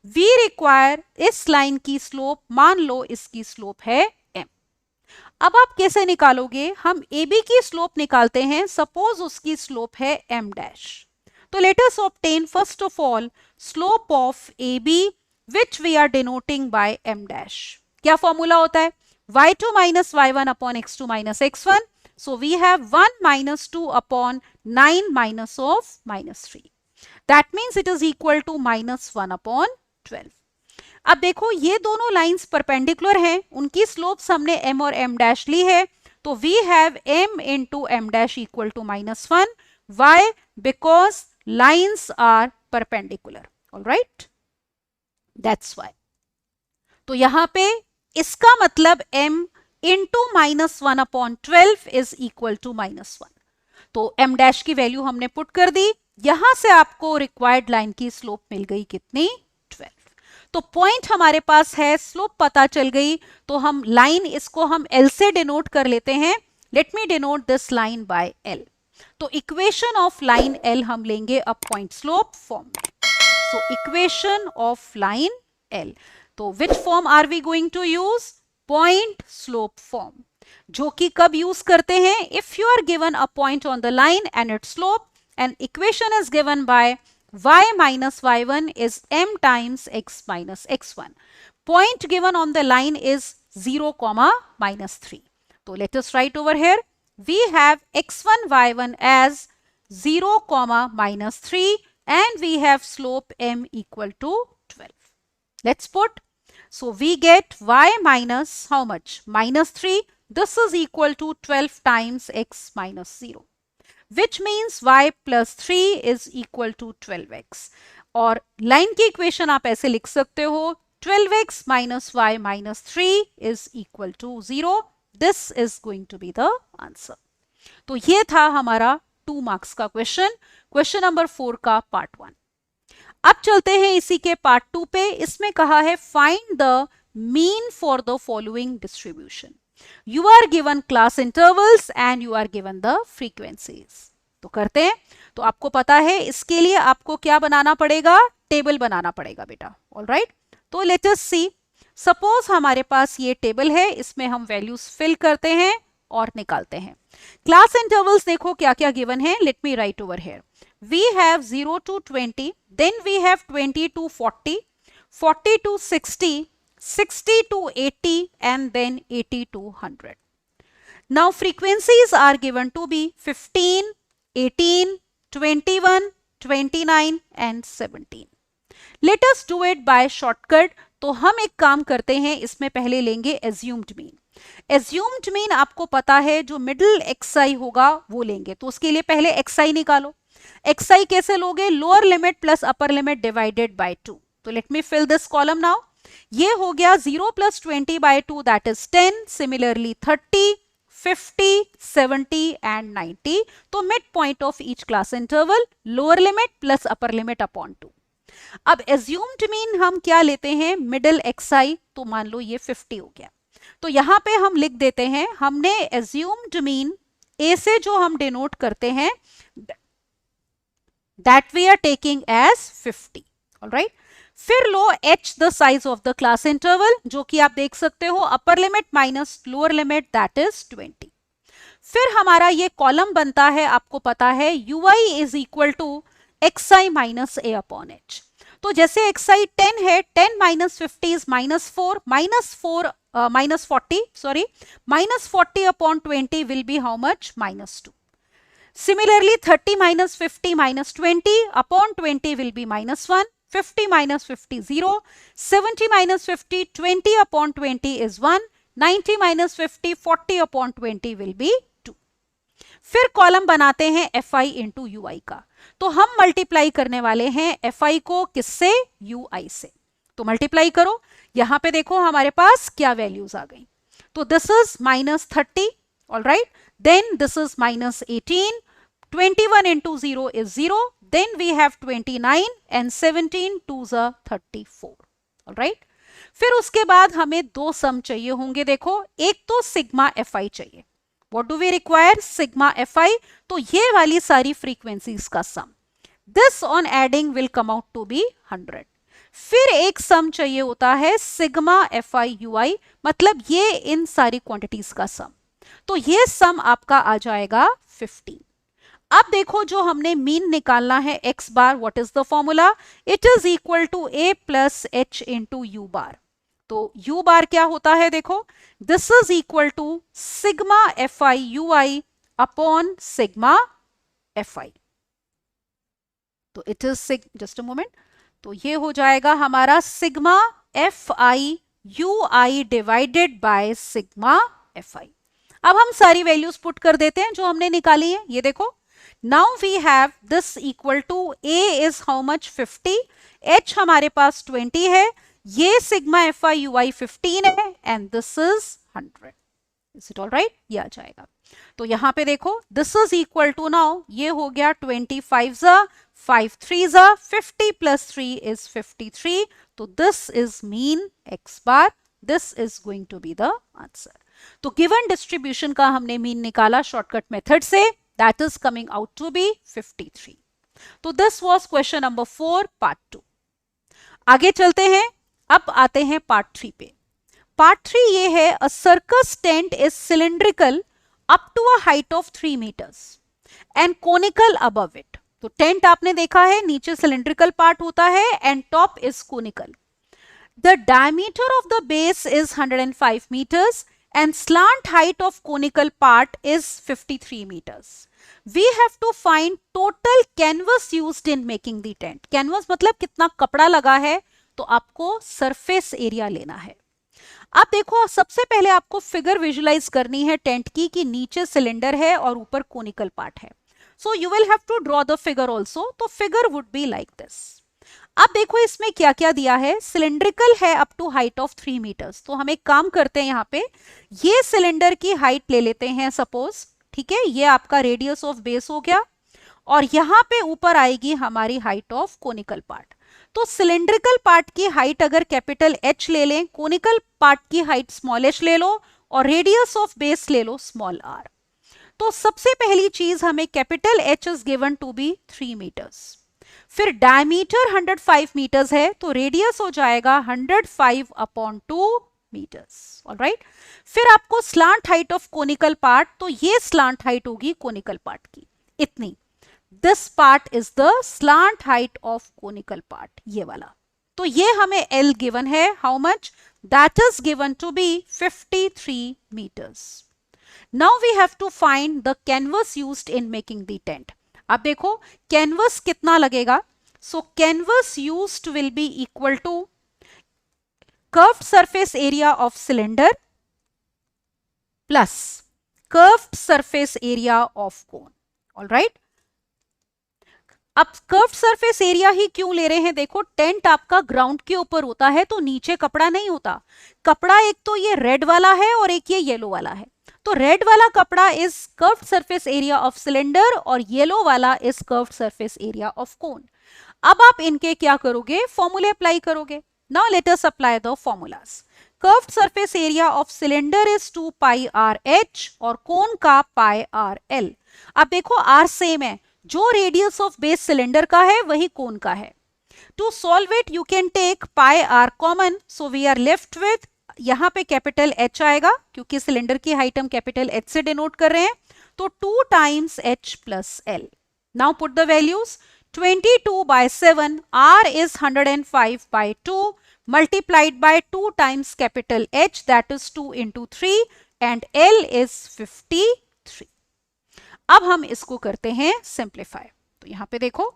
We require इस लाइन की स्लोप, मान लो इसकी स्लोप है m। अब आप कैसे निकालोगे? हम AB की स्लोप निकालते हैं, सपोज उसकी स्लोप है m डैश। तो let us obtain first of all slope of AB which we are denoting by m dash। क्या फॉर्मूला होता है? y2 minus y1 upon x2 minus x1। So we have 1 minus 2 upon 9 minus of -3। That means it is equal to -1 upon 12। अब देखो ये दोनों lines perpendicular हैं, उनकी slopes हमने m और m डैश ली है, तो we have m into m dash equal to -1। Why? Because lines are perpendicular, all right, that's why। तो यहां पे इसका मतलब m into -1 upon 12 is equal to -1। तो m डैश की वैल्यू हमने पुट कर दी, यहां से आपको रिक्वायर्ड लाइन की स्लोप मिल गई कितनी? 12। तो पॉइंट हमारे पास है, स्लोप पता चल गई, तो हम लाइन इसको हम L से डिनोट कर लेते हैं। Let me denote this line by L। तो इक्वेशन ऑफ लाइन L हम लेंगे अब पॉइंट स्लोप फॉर्म में। So equation of line L, तो which form are we going to use? Point slope form, जो कि कब यूज करते हैं? If you are given a point on the line and its slope and equation is given by y minus y1 is m times x minus x1। Point given on the line is 0, -3। So let us write over here, we have x1 y1 as 0, -3 and we have slope m equal to 12। Let's put, so we get y minus how much? -3, this is equal to 12 times x minus 0, which means y plus 3 is equal to 12x। और line की equation आप ऐसे लिख सकते हो, 12x minus y minus 3 is equal to 0। This is going to be the answer। तो ये था हमारा 2 मार्क्स का क्वेश्चन, क्वेश्चन नंबर 4 का पार्ट 1। अब चलते हैं इसी के पार्ट 2 पे। इसमें कहा है find the mean for the following distribution. You are given class intervals and you are given the frequencies। तो करते हैं। तो आपको पता है इसके लिए आपको क्या बनाना पड़ेगा? टेबल बनाना पड़ेगा बेटा, ऑल राइट। तो लेट अस सी, सपोज हमारे पास ये टेबल है, इसमें हम वैल्यूज फिल करते हैं और निकालते हैं। क्लास इंटरवल्स देखो क्या क्या गिवन है, let me write over here. We have 0 to 20, then we have 20 to 40, 40 to 60, 60 to 80 and then 80 to 100। Now frequencies are given to be 15, 18, 21, 29 and 17। Let us do it by shortcut। तो हम एक काम करते हैं, इसमें पहले लेंगे assumed mean। assumed mean आपको पता है जो मिडिल xi होगा वो लेंगे, तो उसके लिए पहले xi निकालो। xi कैसे लोगे? Lower limit plus upper limit divided by 2। तो let me fill this column now. ये हो गया 0 plus 20 by 2 that is 10, similarly 30, 50, 70 and 90। तो mid point of each class interval lower limit plus upper limit upon 2। अब assumed mean हम क्या लेते हैं? मिडिल xi, तो मान लो ये 50 हो गया, तो यहां पे हम लिख देते हैं, हमने एज्यूम्ड मीन a से जो हम डिनोट करते हैं that we are taking as 50, alright. फिर लो h the size of the class interval, जो कि आप देख सकते हो upper limit minus lower limit that is 20। फिर हमारा ये कॉलम बनता है, आपको पता है ui is equal to xi minus a upon h। तो जैसे एक्साइड 10 है, 10 minus 50 is -4, -40, sorry, -40 upon 20 will be how much? -2. Similarly, 30 minus 50 minus 20 upon 20 will be -1. 50 minus 50 0. 70 minus 50 20 upon 20 is 1. 90 minus 50 40 upon 20 will be 2. फिर column बनाते हैं fi into ui का. तो हम मल्टीप्लाई करने वाले हैं fi को किससे? ui से. तो मल्टीप्लाई करो. यहां पे देखो हमारे पास क्या वैल्यूज आ गई. तो this is -30. All right, then this is -18. 21 into 0 is 0. Then we have 29 and 17 2s are 34. All right. फिर उसके बाद हमें दो सम चाहिए होंगे. देखो, एक तो सिग्मा fi चाहिए. What do we require? Sigma fi. तो ये वाली सारी फ्रीक्वेंसीज का सम. This on adding will come out to be 100. फिर एक सम चाहिए होता है सिग्मा fi ui, मतलब ये इन सारी क्वांटिटीज का सम. तो ये सम आपका आ जाएगा 15. अब देखो जो हमने मीन निकालना है x bar, what is the formula? It is equal to a plus h into u bar. तो u बार क्या होता है? देखो, this is equal to sigma fi ui upon sigma fi. तो it is just a moment. तो ये हो जाएगा हमारा sigma fi ui divided by sigma fi. अब हम सारी वैल्यूज पुट कर देते हैं जो हमने निकाली है. ये देखो, now we have this equal to a is how much? 50. h हमारे पास 20 है. ये सिग्मा fi ui 15 है and this is 100. Is it all right? ये आ जाएगा. तो यहां पे देखो, this is equal to, now ये हो गया 25 जा 5 3 जा 50 प्लस 3 इज 53. तो this is mean x bar. This is going to be the answer. तो गिवन डिस्ट्रीब्यूशन का हमने मीन निकाला शॉर्टकट मेथड से. That is coming out to be 53. तो this was question number 4 part 2. आगे चलते हैं. अब आते हैं पार्ट 3 पे. पार्ट 3 ये है, a circus tent is cylindrical up to a height of 3 meters and conical above it. तो टेंट आपने देखा है, नीचे सिलिंड्रिकल पार्ट होता है and top is conical. The diameter of the base is 105 meters and slant height of conical part is 53 meters. We have to find total canvas used in making the tent. Canvas मतलब कितना कपड़ा लगा है, तो आपको surface area लेना है. अब देखो, सबसे पहले आपको फिगर विजुलाइज करनी है टेंट की, कि नीचे सिलेंडर है और ऊपर कोनिकल पार्ट है. So you will have to draw the figure also. तो figure would be like this. अब देखो इसमें क्या क्या दिया है. सिलिंड्रिकल है up to height of 3 meters. तो हम एक काम करते हैं, यहाँ पे ये सिलेंडर की हाइट ले लेते हैं सपोज. ठीक है, ये आपका रेडियस ऑफ बेस हो गया और यहाँ पे ऊपर आएगी हमारी हाइट ऑफ कोनिकल पार्ट. तो सिलिंड्रिकल पार्ट की हाइट अगर कैपिटल H ले लें, कोनिकल पार्ट की हाइट स्मॉल h ले लो और रेडियस ऑफ बेस ले लो स्मॉल r. तो सबसे पहली चीज हमें capital H is given to be 3 meters. फिर डायमीटर 105 meters है, तो रेडियस हो जाएगा 105 अपॉन 2 meters. ऑलराइट. फिर आपको slant height of conical part, तो ये स्लांट हाइट होगी कोनिकल पार्ट की इतनी. This part is the slant height of conical part, ये वाला. तो ये हमें L गिवन है. How much? That is given to be 53 meters. Now we have to find the canvas used in making the tent. अब देखो canvas कितना लगेगा. So canvas used will be equal to curved surface area of cylinder plus curved surface area of cone. Alright. अब curved surface area ही क्यों ले रहे हैं? देखो, टेंट आपका ग्राउंड के ऊपर होता है, तो नीचे कपड़ा नहीं होता. कपड़ा एक तो ये रेड वाला है और एक ये येलो वाला है. तो रेड वाला कपड़ा is curved surface area of cylinder और येलो वाला is curved surface area of cone. अब आप इनके क्या करोगे? फॉर्मूले अप्लाई करोगे. Now let us apply the formulas. Curved surface area of cylinder is 2 pi r h और कोन का pi r l. अब देखो r सेम है, जो रेडियस ऑफ बेस सिलेंडर का है वही कोन का है. To solve it you can take pi r common, so we are left with, यहां पे कैपिटल H आएगा क्योंकि सिलेंडर की हाइट हम कैपिटल H से डिनोट कर रहे हैं. तो 2 times H plus L. Now put the values. 22 by 7, r is 105 by 2 multiplied by 2 times capital H, that is 2 into 3, and L is 53. अब हम इसको करते हैं सिंप्लीफाई। तो यहां पे देखो,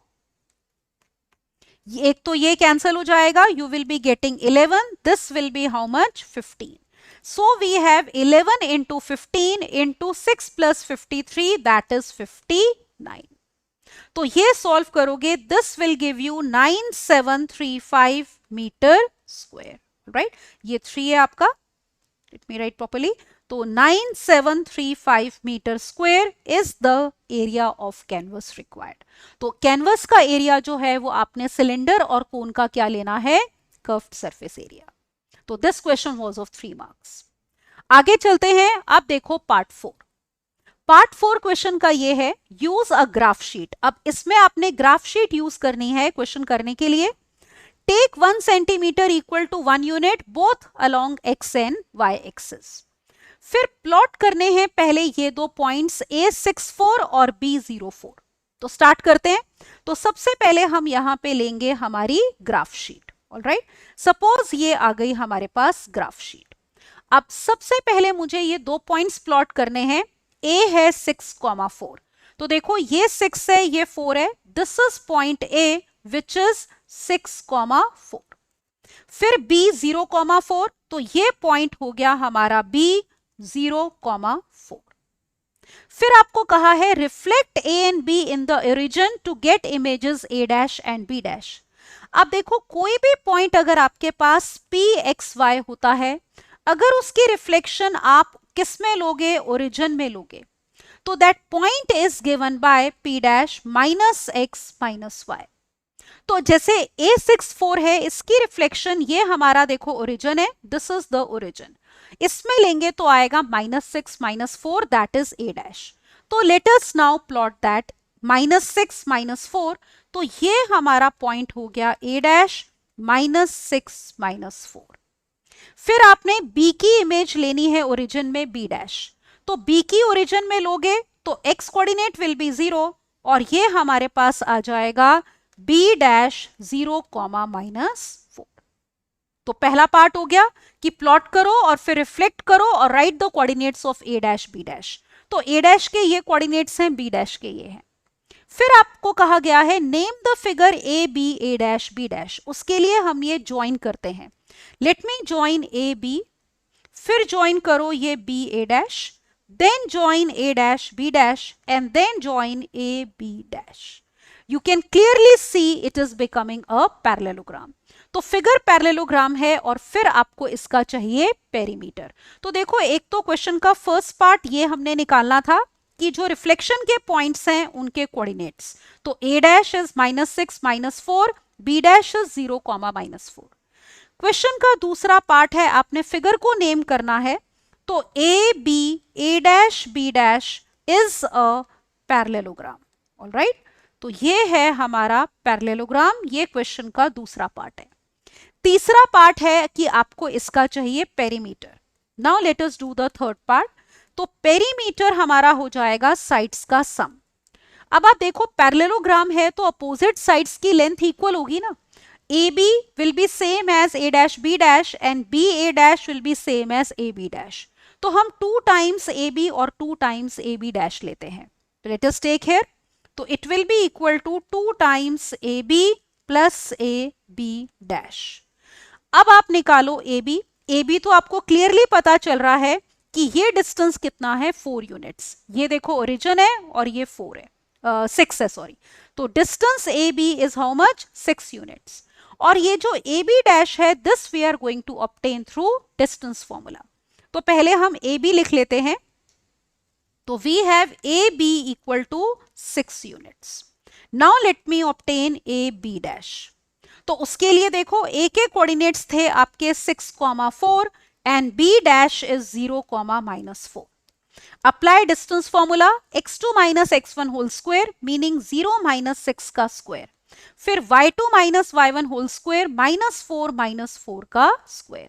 एक तो ये कैंसिल हो जाएगा, you will be getting 11, this will be how much? 15. So we have 11 into 15 into 6 plus 53, that is 59. तो ये सॉल्व करोगे, this will give you 9735 metre square, right? ये 3 है आपका, लेट मी राइट प्रॉपर्ली। तो 9735 metre square is the area of canvas required. तो canvas का area जो है वो आपने सिलेंडर और कोन का क्या लेना है? Curved surface area. तो this question was of 3 marks. आगे चलते हैं, अब देखो पार्ट 4। पार्ट 4 क्वेश्चन का ये है, यूज अ ग्राफ शीट। अब इसमें आपने ग्राफ शीट यूज करनी है क्वेश्चन करने के लिए। Take 1 centimetre equal to 1 unit both along x and y axis. फिर प्लॉट करने हैं पहले ये दो पॉइंट्स A64 और B04। तो स्टार्ट करते हैं। तो सबसे पहले हम यहां पे लेंगे हमारी ग्राफ शीट। ऑलराइट, सपोज ये आ गई हमारे पास ग्राफ शीट। अब सबसे पहले मुझे ये दो पॉइंट्स प्लॉट करने हैं। A है 6,4, तो देखो ये 6 है, ये 4 है। This is point A which is 6,4। फिर B 0,4, तो ये पॉइंट हो गया हमारा B 0,4। फिर आपको कहा है reflect A and B in the origin to get images A dash and B dash. अब देखो कोई भी पॉइंट अगर आपके पास PXY होता है, अगर उसकी रिफ्लेक्शन आप किस में लोगे? ओरिजिन में लोगे। तो that point is given by P dash minus x minus y. तो जैसे A64 है, इसकी रिफ्लेक्शन ये हमारा देखो ओरिजिन है, दिस इज द ओरिजिन। इसमें लेंगे तो आएगा -6 -4, दैट इज A डैश। तो let us now plot that -6 -4। तो ये हमारा पॉइंट हो गया A डैश -6 -4। फिर आपने B की इमेज लेनी है ओरिजिन में B डैश। तो B की ओरिजिन में लोगे तो x कोऑर्डिनेट विल बी 0 और ये हमारे पास आ जाएगा B डैश 0, -4। तो पहला पार्ट हो गया कि प्लॉट करो और फिर रिफ्लेक्ट करो और right the coordinates of A dash B dash. तो A डैश के ये कोऑर्डिनेट्स हैं, B डैश के ये हैं। फिर आपको कहा गया है name the figure A B A dash B dash. उसके लिए हम ये ज्वाइन करते हैं। Let me join A B, फिर ज्वाइन करो ये B A dash, then join A dash B dash and then join A B dash. You can clearly see it is becoming a parallelogram। तो figure parallelogram है और फिर आपको इसका चाहिए पेरीमीटर। तो देखो एक तो क्वेश्चन का फर्स्ट पार्ट ये हमने निकालना था कि जो रिफ्लेक्शन के पॉइंट्स हैं उनके कोऑर्डिनेट्स। तो A dash is -6 -4, B dash is 0, -4। Question का दूसरा पार्ट है आपने फिगर को नेम करना है। तो A B A dash B dash is a parallelogram. Alright, तो ये है हमारा पैरेललोग्राम। ये क्वेश्चन का दूसरा पार्ट है। तीसरा पार्ट है कि आपको इसका चाहिए perimeter. Now let us do the third part. तो पेरीमीटर हमारा हो जाएगा साइड्स का सम। अब आप देखो पैरेललोग्राम है तो अपोजिट साइड्स की लेंथ इक्वल होगी ना। AB will be same as A dash B dash and BA dash will be same as AB dash। तो हम 2 times AB और 2 times AB dash लेते हैं। तो let us take here। तो it will be equal to 2 times AB plus AB dash। अब आप निकालो AB। AB तो आपको क्लियरली पता चल रहा है कि ये डिस्टेंस कितना है? 4 यूनिट्स। ये देखो ओरिजिन है और ये 4 है, 6 है सॉरी। तो distance AB is how much? 6 units. और ये जो AB डैश है this we are going to obtain through distance formula. तो पहले हम AB लिख लेते हैं। तो we have AB equal to 6 units. Now let me obtain AB dash. तो उसके लिए देखो A के कोऑर्डिनेट्स थे आपके 6,4 and B dash is 0, -4। Apply distance formula x2 - x1 whole square meaning 0 - 6 का स्क्वायर, फिर y2 - y1 होल स्क्वायर -4 - 4 का स्क्वायर।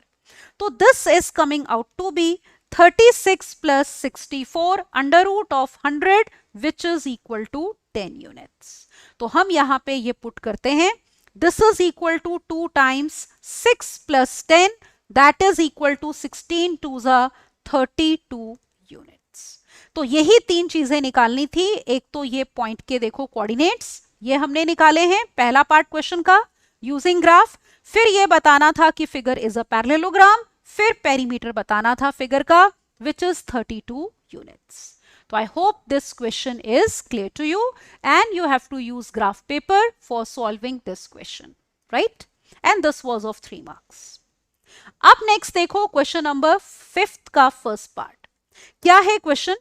तो this is coming out to be 36 + 64 √100 which is equal to 10 units. तो हम यहाँ पे ये पुट करते हैं, this is equal to 2 times 6 plus 10, that is equal to 16 two ज़ा 32 यूनिट्स। तो यही तीन चीजें निकालनी थी। एक तो ये पॉइंट के देखो कोऑर्डिनेट्स, ये हमने निकाले हैं पहला पार्ट क्वेश्चन का यूजिंग ग्राफ। फिर ये बताना था कि फिगर इज अ पैरेललोग्राम, फिर पेरीमीटर बताना था फिगर का विच इज 32 यूनिट्स। तो I hope this question is clear to you and you have to use graph paper for solving this question, right? And this was of 3 marks. अब next देखो question number 5 का first part. क्या है question?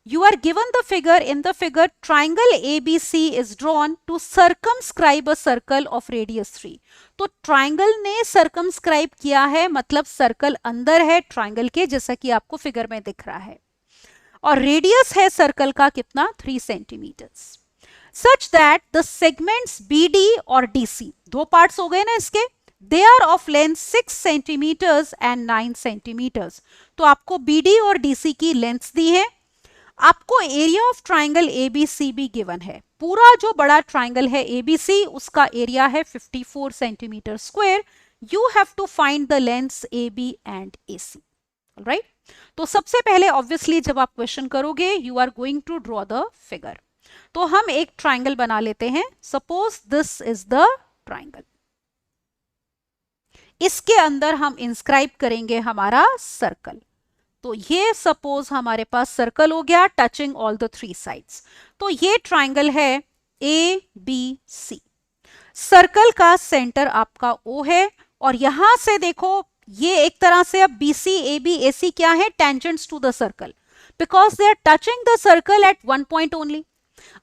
You are given the figure. In the figure, triangle ABC is drawn to circumscribe a circle of radius 3. तो triangle ने circumscribe किया है, मतलब circle अंदर है triangle के, जैसा कि आपको फिगर में दिख रहा है, और रेडियस है सर्कल का कितना? 3 centimetres. Such that the segments BD और DC, दो पार्ट्स हो गए ना इसके, they are of length 6 centimetres and 9 centimetres. तो आपको BD और DC की लेंथ्स दी है, आपको एरिया ऑफ ट्राइंगल एबीसी भी गिवन है। पूरा जो बड़ा ट्राइंगल है एबीसी, उसका एरिया है 54 centimetre square. You have to find the lengths AB and AC, right? तो सबसे पहले ऑब्वियसली जब आप क्वेश्चन करोगे you are going to draw the figure. तो हम एक ट्राइंगल बना लेते हैं। Suppose this is the triangle, इसके अंदर हम इंस्क्राइब करेंगे हमारा सर्कल। तो ये सपोज हमारे पास सर्कल हो गया टचिंग ऑल द 3 साइड्स। तो ये ट्राइंगल है ए बी सी, सर्कल का सेंटर आपका ओ है, और यहां से देखो ये एक तरह से अब B C A B A C क्या है? Tangents to the circle, because they are touching the circle at 1 point only.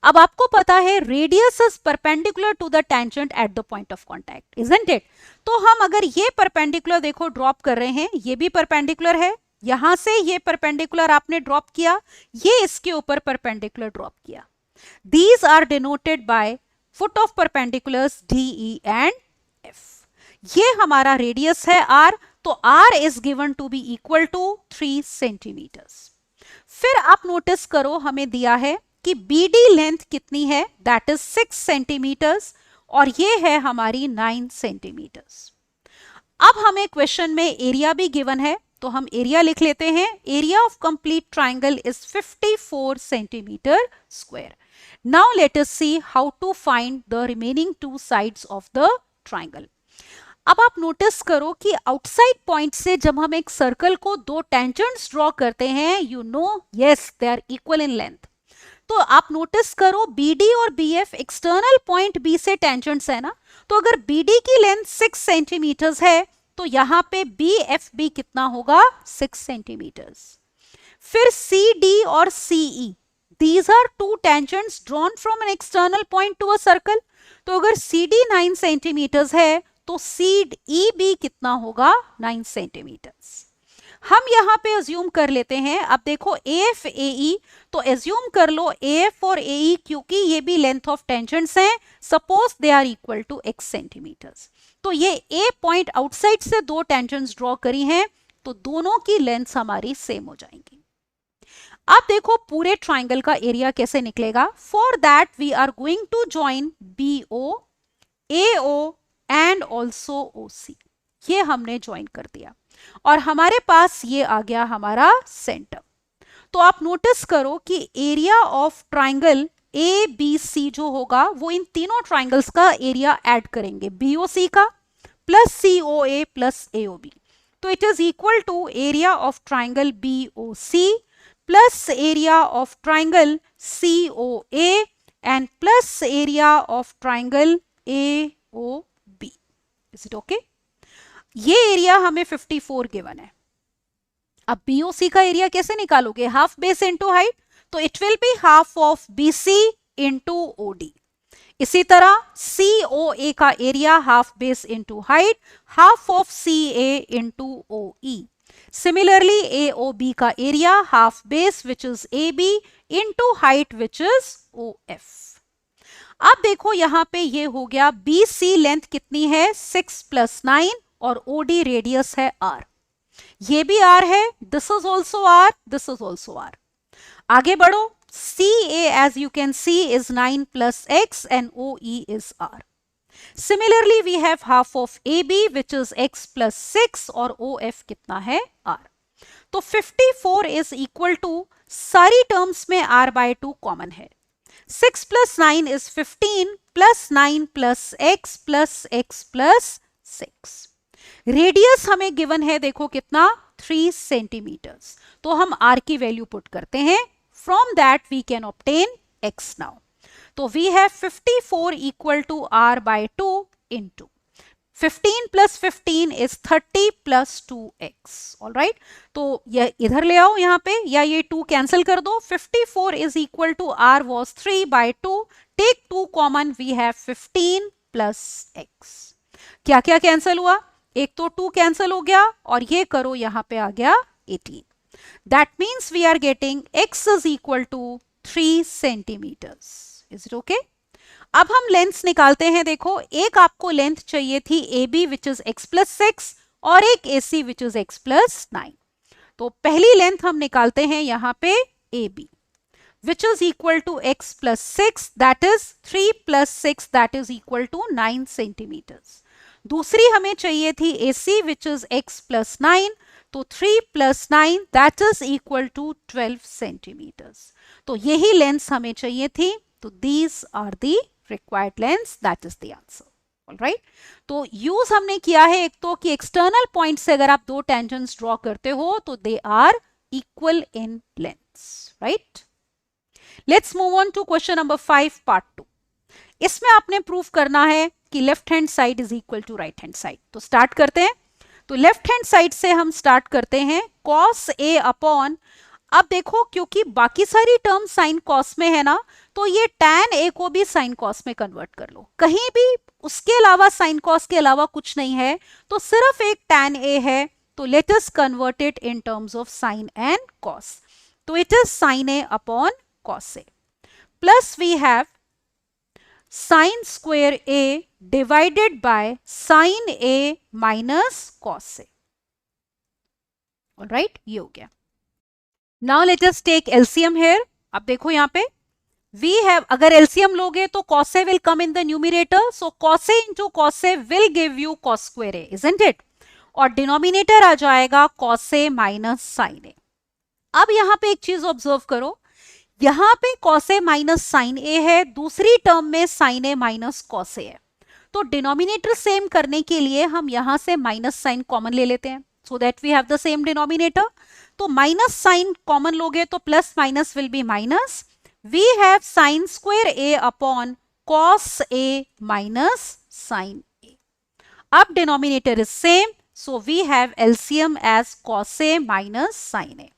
अब आपको पता है radius is perpendicular to the tangent at the point of contact, isn't it? तो हम अगर ये परपेंडिकुलर देखो ड्रॉप कर रहे हैं, ये भी परपेंडिकुलर है, यहां से ये परपेंडिकुलर आपने ड्रॉप किया, ये इसके ऊपर परपेंडिकुलर ड्रॉप किया। These are denoted by foot of perpendiculars DE and F. ये हमारा रेडियस है R, तो R is given to be equal to 3 centimetres. फिर आप नोटिस करो हमें दिया है कि BD लेंथ कितनी है? दैट इज 6 सेंटीमीटर्स, और ये है हमारी 9 सेंटीमीटर्स। अब हमें क्वेश्चन में एरिया भी गिवन है, तो हम एरिया लिख लेते हैं। Area of complete triangle is 54 centimetre square. Now let us see how to find the remaining 2 sides of the triangle. अब आप नोटिस करो कि आउटसाइड पॉइंट से जब हम एक सर्कल को 2 टेंजेंट्स ड्रॉ करते हैं, you know yes they are equal in length. तो आप नोटिस करो BD और BF एक्सटर्नल पॉइंट B से टेंजेंट्स है ना, तो अगर BD की लेंथ 6 सेंटीमीटर्स है तो यहां पे BFB कितना होगा? 6 सेंटीमीटर्स। फिर CD और CE, these are 2 tangents drawn from an external point to a circle। तो अगर CD 9 सेंटीमीटर्स है तो CEB कितना होगा? 9 सेंटीमीटर्स। हम यहां पे अज्यूम कर लेते हैं, अब देखो AF AE, तो अज्यूम कर लो AF और AE, क्योंकि ये भी लेंथ ऑफ टेंजेंट्स हैं, suppose they are equal to x centimetres. तो ये A पॉइंट आउटसाइड से 2 टेंजेंट्स ड्रॉ करी हैं, तो दोनों की लेंथ हमारी सेम हो जाएंगी। अब देखो पूरे ट्राइंगल का एरिया कैसे निकलेगा। For that we are going to join BO, AO and also OC। ये हमने ज्वाइन कर दिया और हमारे पास ये आ गया हमारा सेंटर। तो आप नोटिस करो कि एरिया ऑफ ट्राइंगल ABC जो होगा वो इन तीनों ट्राइंगल्स का एरिया ऐड करेंगे, BOC का प्लस COA प्लस AOB। तो it is equal to area of triangle BOC plus area of triangle COA and plus area of triangle AOB। Is it okay? ये area हमें 54 given है। अब BOC का area कैसे निकालोगे? Half base into height, तो it will be half of BC into OD। इसी तरह COA का area half base into height, half of CA into OE। Similarly AOB का area half base which is AB into height which is OF। अब देखो यहां पे ये हो गया, BC लेंथ कितनी है? 6 + 9, और OD रेडियस है R। ये भी R है, this is also R, this is also R। आगे बढ़ो, CA as you can see is 9 plus x and OE is R. Similarly, we have half of AB which is x plus 6 और OF कितना है R. तो 54 is equal to सारी terms में R by 2 common है. 6 plus 9 is 15 plus 9 plus x plus 6. Radius हमें given है देखो कितना 3 सेंटीमीटर्स. तो हम R की वैल्यू पुट करते हैं. From that we can obtain x now. तो we have 54 equal to R by 2 into 15 plus 15 is 30 plus 2x. All right, तो ये इधर ले आओ यहाँ पे, या ये 2 कैंसिल कर दो. 54 is equal to R was 3 by 2. Take 2 common, we have 15 plus x. क्या क्या कैंसिल हुआ? एक तो 2 कैंसिल हो गया और ये करो यहाँ पे आ गया 18. That means we are getting x is equal to 3 centimetres. Is it okay? अब हम लेंथ निकालते हैं. देखो, एक आपको लेंथ चाहिए थी AB which is x plus 6 और एक AC which is x plus 9. तो पहली लेंथ हम निकालते हैं यहाँ पे AB which is equal to x plus 6, that is 3 plus 6, that is equal to 9 centimeters. दूसरी हमें चाहिए थी AC which is x plus 9, तो 3 plus 9 that is equal to 12 centimeters. तो यही लेंथ हमें चाहिए थी. तो these are the required lengths, that is the answer. Alright? तो यूज हमने किया है एक तो कि एक्सटर्नल पॉइंट से अगर आप दो टेंजेंट्स ड्रॉ करते हो तो they are equal in lengths. Right, let's move on to question number 5 part 2. इसमें आपने प्रूफ करना है कि left hand side is equal to right hand side. तो स्टार्ट करते हैं. तो लेफ्ट हैंड साइड से हम स्टार्ट करते हैं cos A अपॉन, अब देखो क्योंकि बाकी सारी टर्म साइन कॉस में है ना, तो ये tan A को भी साइन कॉस में कन्वर्ट कर लो. कहीं भी उसके अलावा साइन कॉस के अलावा कुछ नहीं है, तो सिर्फ एक tan A है. तो let us convert it in terms of sine and cos. तो it is sine A upon cos A. Plus we have sine square A divided by sine A minus cos A. Alright, ये हो गया. Now let us take LCM here. अब देखो यहाँ पे we have, अगर LCM लोगे तो cos A will come in the numerator. So cos A into cos A will give you cos square A, isn't it? और डिनोमिनेटर आ जाएगा cos A minus sine A. अब यहाँ पे एक चीज ऑब्जर्व करो, यहाँ पे cos A minus sine A है, दूसरी टर्म में sine A minus cos A है. तो डिनोमिनेटर सेम करने के लिए हम यहां से माइनस साइन कॉमन ले लेते हैं, so that we have the same denominator. तो माइनस साइन कॉमन लोगे तो plus minus will be minus. We have sine square A upon cos A minus sine A. अब denominator is same, so we have LCM as cos A minus sine A.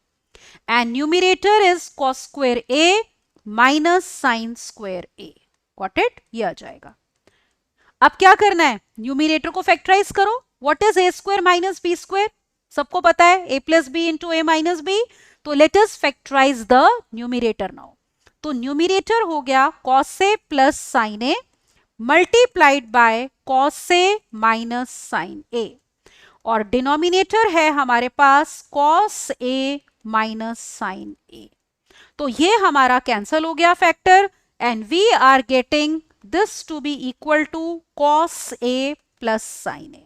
And numerator is cos square A minus sin square A. Got it? ये आ जाएगा. अब क्या करना है? Numerator को factorise करो. What is A square minus B square? सबको पता है A plus B into A minus B. तो let us factorize the numerator now. तो न्यूमिनेटर हो गया cos A plus sin A multiplied by cos A minus sin A. और denominator है हमारे पास cos A minus sine A. तो ये हमारा कैंसल हो गया factor, and we are getting this to be equal to cos A plus sine A.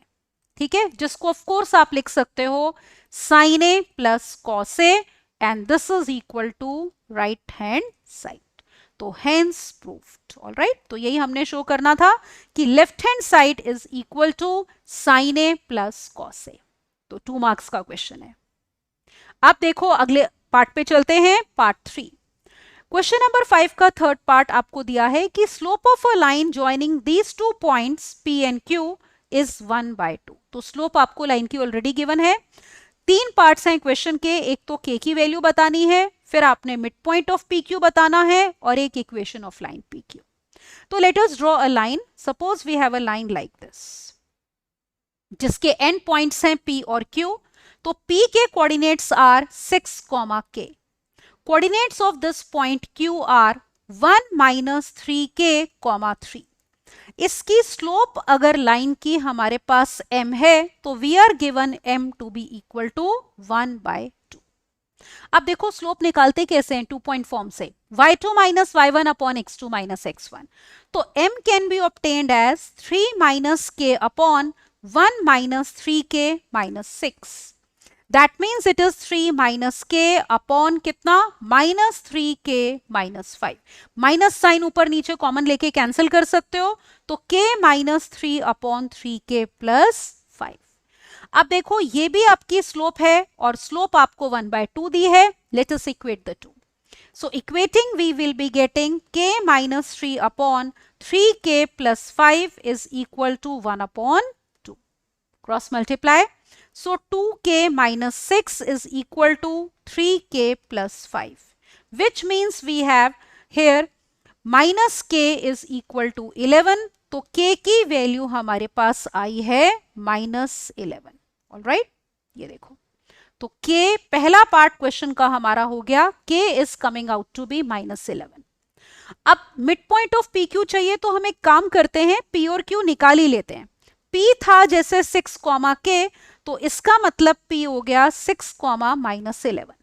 ठीक है, जिसको ऑफ कोर्स आप लिख सकते हो sin A plus cos A, and this is equal to right hand side. तो हेंस प्रूव्ड. ऑलराइट, तो यही हमने शो करना था कि left hand side is equal to sin A plus cos A. तो 2 मार्क्स का क्वेश्चन है. अब देखो अगले पार्ट पे चलते हैं, पार्ट 3. क्वेश्चन नंबर 5 का थर्ड पार्ट आपको दिया है कि slope of a line joining these 2 points P and Q is 1/2. तो स्लोप आपको लाइन की ऑलरेडी गिवन है. 3 पार्ट्स हैं क्वेश्चन के. एक तो K की वैल्यू बतानी है, फिर आपने मिड पॉइंट ऑफ PQ बताना है, और एक इक्वेशन ऑफ लाइन PQ. तो let us draw a line. Suppose we have a line like this जिसके एंड पॉइंट्स हैं P और Q. तो P के coordinates are 6, K. Coordinates of this point Q are 1 minus 3K, 3. इसकी slope अगर line की हमारे पास m है तो we are given m to be equal to 1/2. अब देखो स्लोप निकालते कैसे हैं, 2 पॉइंट फॉर्म से, y2 minus y1 upon x2 minus x1। तो m can be obtained as 3 minus k upon 1 minus 3k minus 6। That means it is 3 minus k upon कितना, minus 3k minus 5। Minus sign ऊपर नीचे common लेके cancel कर सकते हो, तो k minus 3 upon 3k plus 5। अब देखो ये भी आपकी स्लोप है और स्लोप आपको 1/2 दी है। Late us equate the two. So equating we will be getting k minus 3 upon 3k plus 5 is equal to 1 upon 2. Cross multiply. So 2k minus 6 is equal to 3k plus 5, which means we have here minus k is equal to 11. तो k की value हमारे पास आई है -11। Alright, ये देखो, तो k पहला part question का हमारा हो गया, k is coming out to be -11। अब mid point of P Q चाहिए, तो हम एक काम करते हैं, p और q निकाल ही लेते हैं। p था जैसे 6, k, तो इसका मतलब p हो गया 6, -11।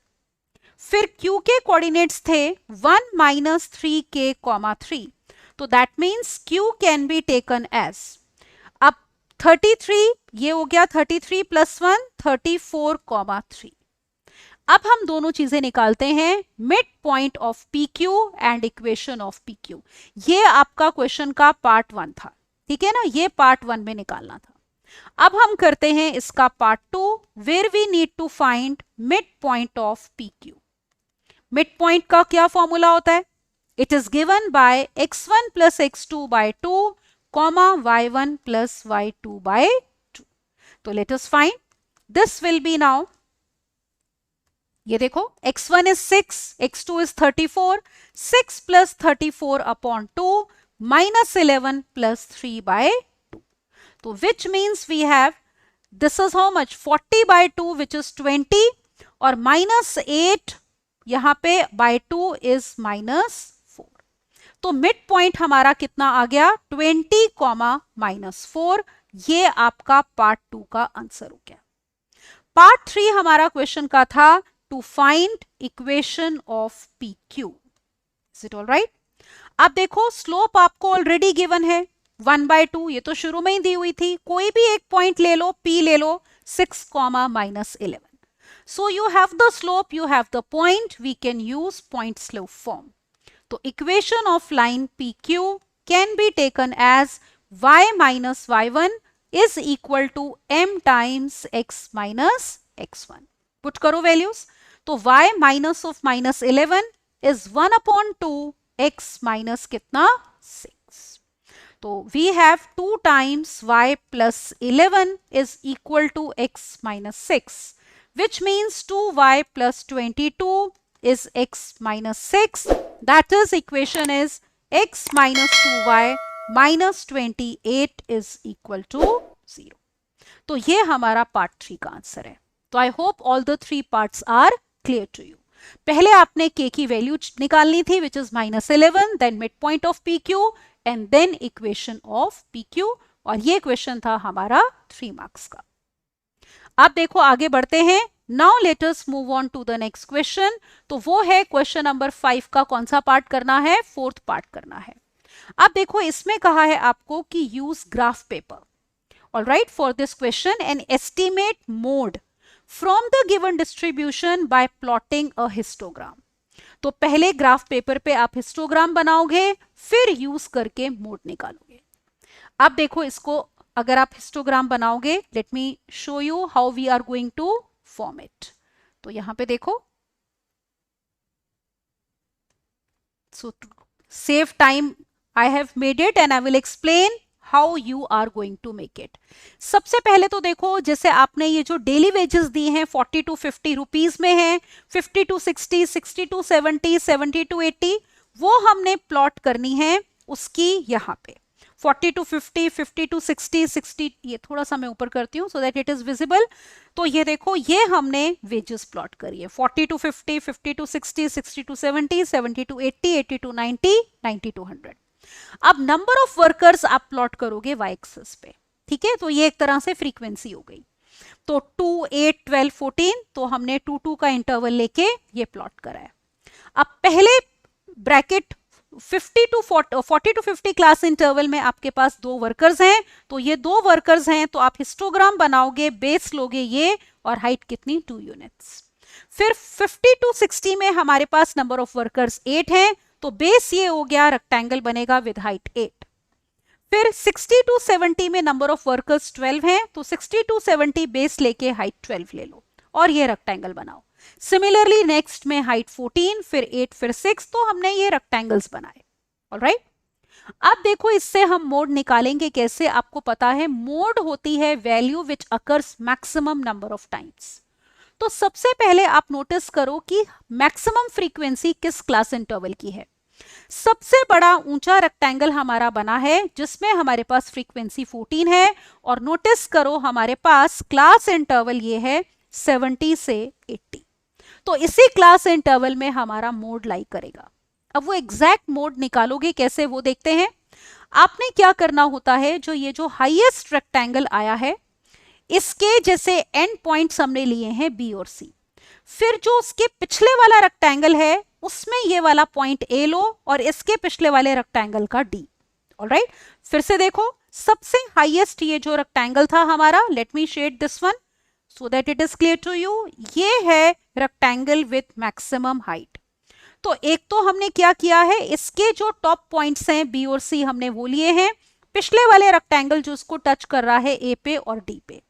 फिर q के कोऑर्डिनेट्स थे 1 माइनस 3k, 3, तो that means q can be taken as, अब 33, ये हो गया 33 प्लस 1, 34, 3। अब हम दोनों चीजें निकालते हैं, mid point of P Q and equation of P Q. ये आपका क्वेश्चन का पार्ट 1 था, ठीक है ना, ये पार्ट 1 में निकालना था। अब हम करते हैं इसका part 2, where we need to find mid point of P Q. Mid point का क्या फॉर्मूला होता है, it is given by x1 plus x2 by 2, y1 plus y2 by 2. तो let us find, this will be now, ये देखो x1 is 6, x2 is 34, 6 plus 34 upon 2 minus 11 plus 3 by 2. तो which means we have, this is how much, 40 by 2 which is 20, और minus 8 यहाँ पे by 2 is -4। तो mid point हमारा कितना आ गया, 20, -4। ये आपका पार्ट 2 का आंसर हो गया। पार्ट 3 हमारा क्वेश्चन का था to find equation of P Q. Is it all right? अब देखो स्लोप आपको ऑलरेडी गिवन है 1/2, ये तो शुरू में ही दी हुई थी, कोई भी एक पॉइंट ले लो, p ले लो, 6, -11। So you have the slope, you have the point, we can use point slope form. तो equation of line PQ can be taken as y minus y1 is equal to m times x minus x1. Put करो values. तो y minus of -11 is 1 upon 2 x minus कितना 6. तो we have 2 times y plus 11 is equal to x minus 6, which means 2y plus 22 is x minus 6. That is equation is x minus 2y minus 28 is equal to 0. तो ये हमारा part 3 का answer है। तो I hope all the 3 parts are clear to you. पहले आपने k की value निकालनी थी which is -11, then mid point of P Q and then equation of P Q, और ये क्वेश्चन था हमारा 3 मार्क्स का। अब देखो आगे बढ़ते हैं। Now let us move on to the next question. तो वो है क्वेश्चन नंबर 5 का कौन सा पार्ट करना है, 4th पार्ट करना है। अब देखो इसमें कहा है आपको कि use graph paper, alright, for this question and estimate mode from the given distribution by plotting a histogram. तो पहले ग्राफ पेपर पे आप हिस्टोग्राम बनाओगे, फिर यूज करके मोड निकालोगे। अब देखो इसको अगर आप हिस्टोग्राम बनाओगे, let me show you how we are going to form it. तो यहां पे देखो, so save time I have made it and I will explain how you are going to make it. सबसे पहले तो देखो, जैसे आपने ये जो डेली वेजेस दी हैं 40 to 50 रुपीज में है, 50 to 60, 60 to 70, 70 to 80, वो हमने प्लॉट करनी है उसकी यहाँ पे 40 to 50, 50 to 60, 60, ये थोड़ा सा मैं ऊपर करती हूँ सो दैट इट इज विजिबल। तो ये देखो ये हमने वेजेस प्लॉट करी है 40 to 50, 50 to 60, 60 to 70, 70 to 80, 80 to 90, 90 to 100। अब नंबर ऑफ वर्कर्स आप प्लॉट करोगे y एक्सिस पे, ठीक है, तो ये एक तरह से फ्रीक्वेंसी हो गई। तो 2, 8, 12, 14, तो हमने 2, 2 का इंटरवल लेके ये प्लॉट करा है। अब पहले bracket 50 to 40 to 50 class interval में आपके पास दो वर्कर्स हैं, तो ये दो वर्कर्स हैं, तो आप हिस्टोग्राम बनाओगे, बेस लोगे ये, और हाइट कितनी 2 यूनिट्स। फिर 50 टू 60 में हमारे पास नंबर ऑफ वर्कर्स 8 हैं, तो बेस ये हो गया, रेक्टेंगल बनेगा विद हाइट 8। फिर 60 टू 70 में नंबर ऑफ वर्कर्स 12 हैं, तो 60 टू 70 बेस लेके हाइट 12 ले लो और ये रेक्टेंगल बनाओ। सिमिलरली नेक्स्ट में हाइट 14, फिर 8, फिर 6, तो हमने ये रेक्टेंगल्स बनाए। ऑलराइट, अब देखो इससे हम मोड निकालेंगे कैसे। आपको पता है मोड होती है value which occurs maximum number of times. तो सबसे पहले आप नोटिस करो कि मैक्सिमम फ्रीक्वेंसी किस क्लास इंटरवल की है। सबसे बड़ा ऊंचा रेक्टेंगल हमारा बना है जिसमें हमारे पास फ्रीक्वेंसी 14 है, और नोटिस करो हमारे पास क्लास इंटरवल ये है 70 से 80। तो इसी क्लास इंटरवल में हमारा मोड लाई करेगा। अब वो एग्जैक्ट मोड निकालोगे कैसे वो देखते हैं। आपने क्या करना होता है, जो ये जो हाईएस्ट रेक्टेंगल आया है इसके जैसे एंड पॉइंट्स हमने लिए हैं बी और सी, फिर जो उसके पिछले वाला रेक्टेंगल है उसमें ये वाला पॉइंट ए लो और इसके पिछले वाले रेक्टेंगल का डी। ऑलराइट, फिर से देखो सबसे हाईएस्ट ये जो रेक्टेंगल था हमारा, let me shade this one so that it is clear to you, ये है रेक्टेंगल विथ मैक्सिमम हाइट। तो एक तो हमने क्या किया है, इसके जो टॉप पॉइंट्स हैं बी और सी हमने वो लिए हैं, पिछले वाले रेक्टेंगल जो उसको टच कर रहा है ए पे और डी पे।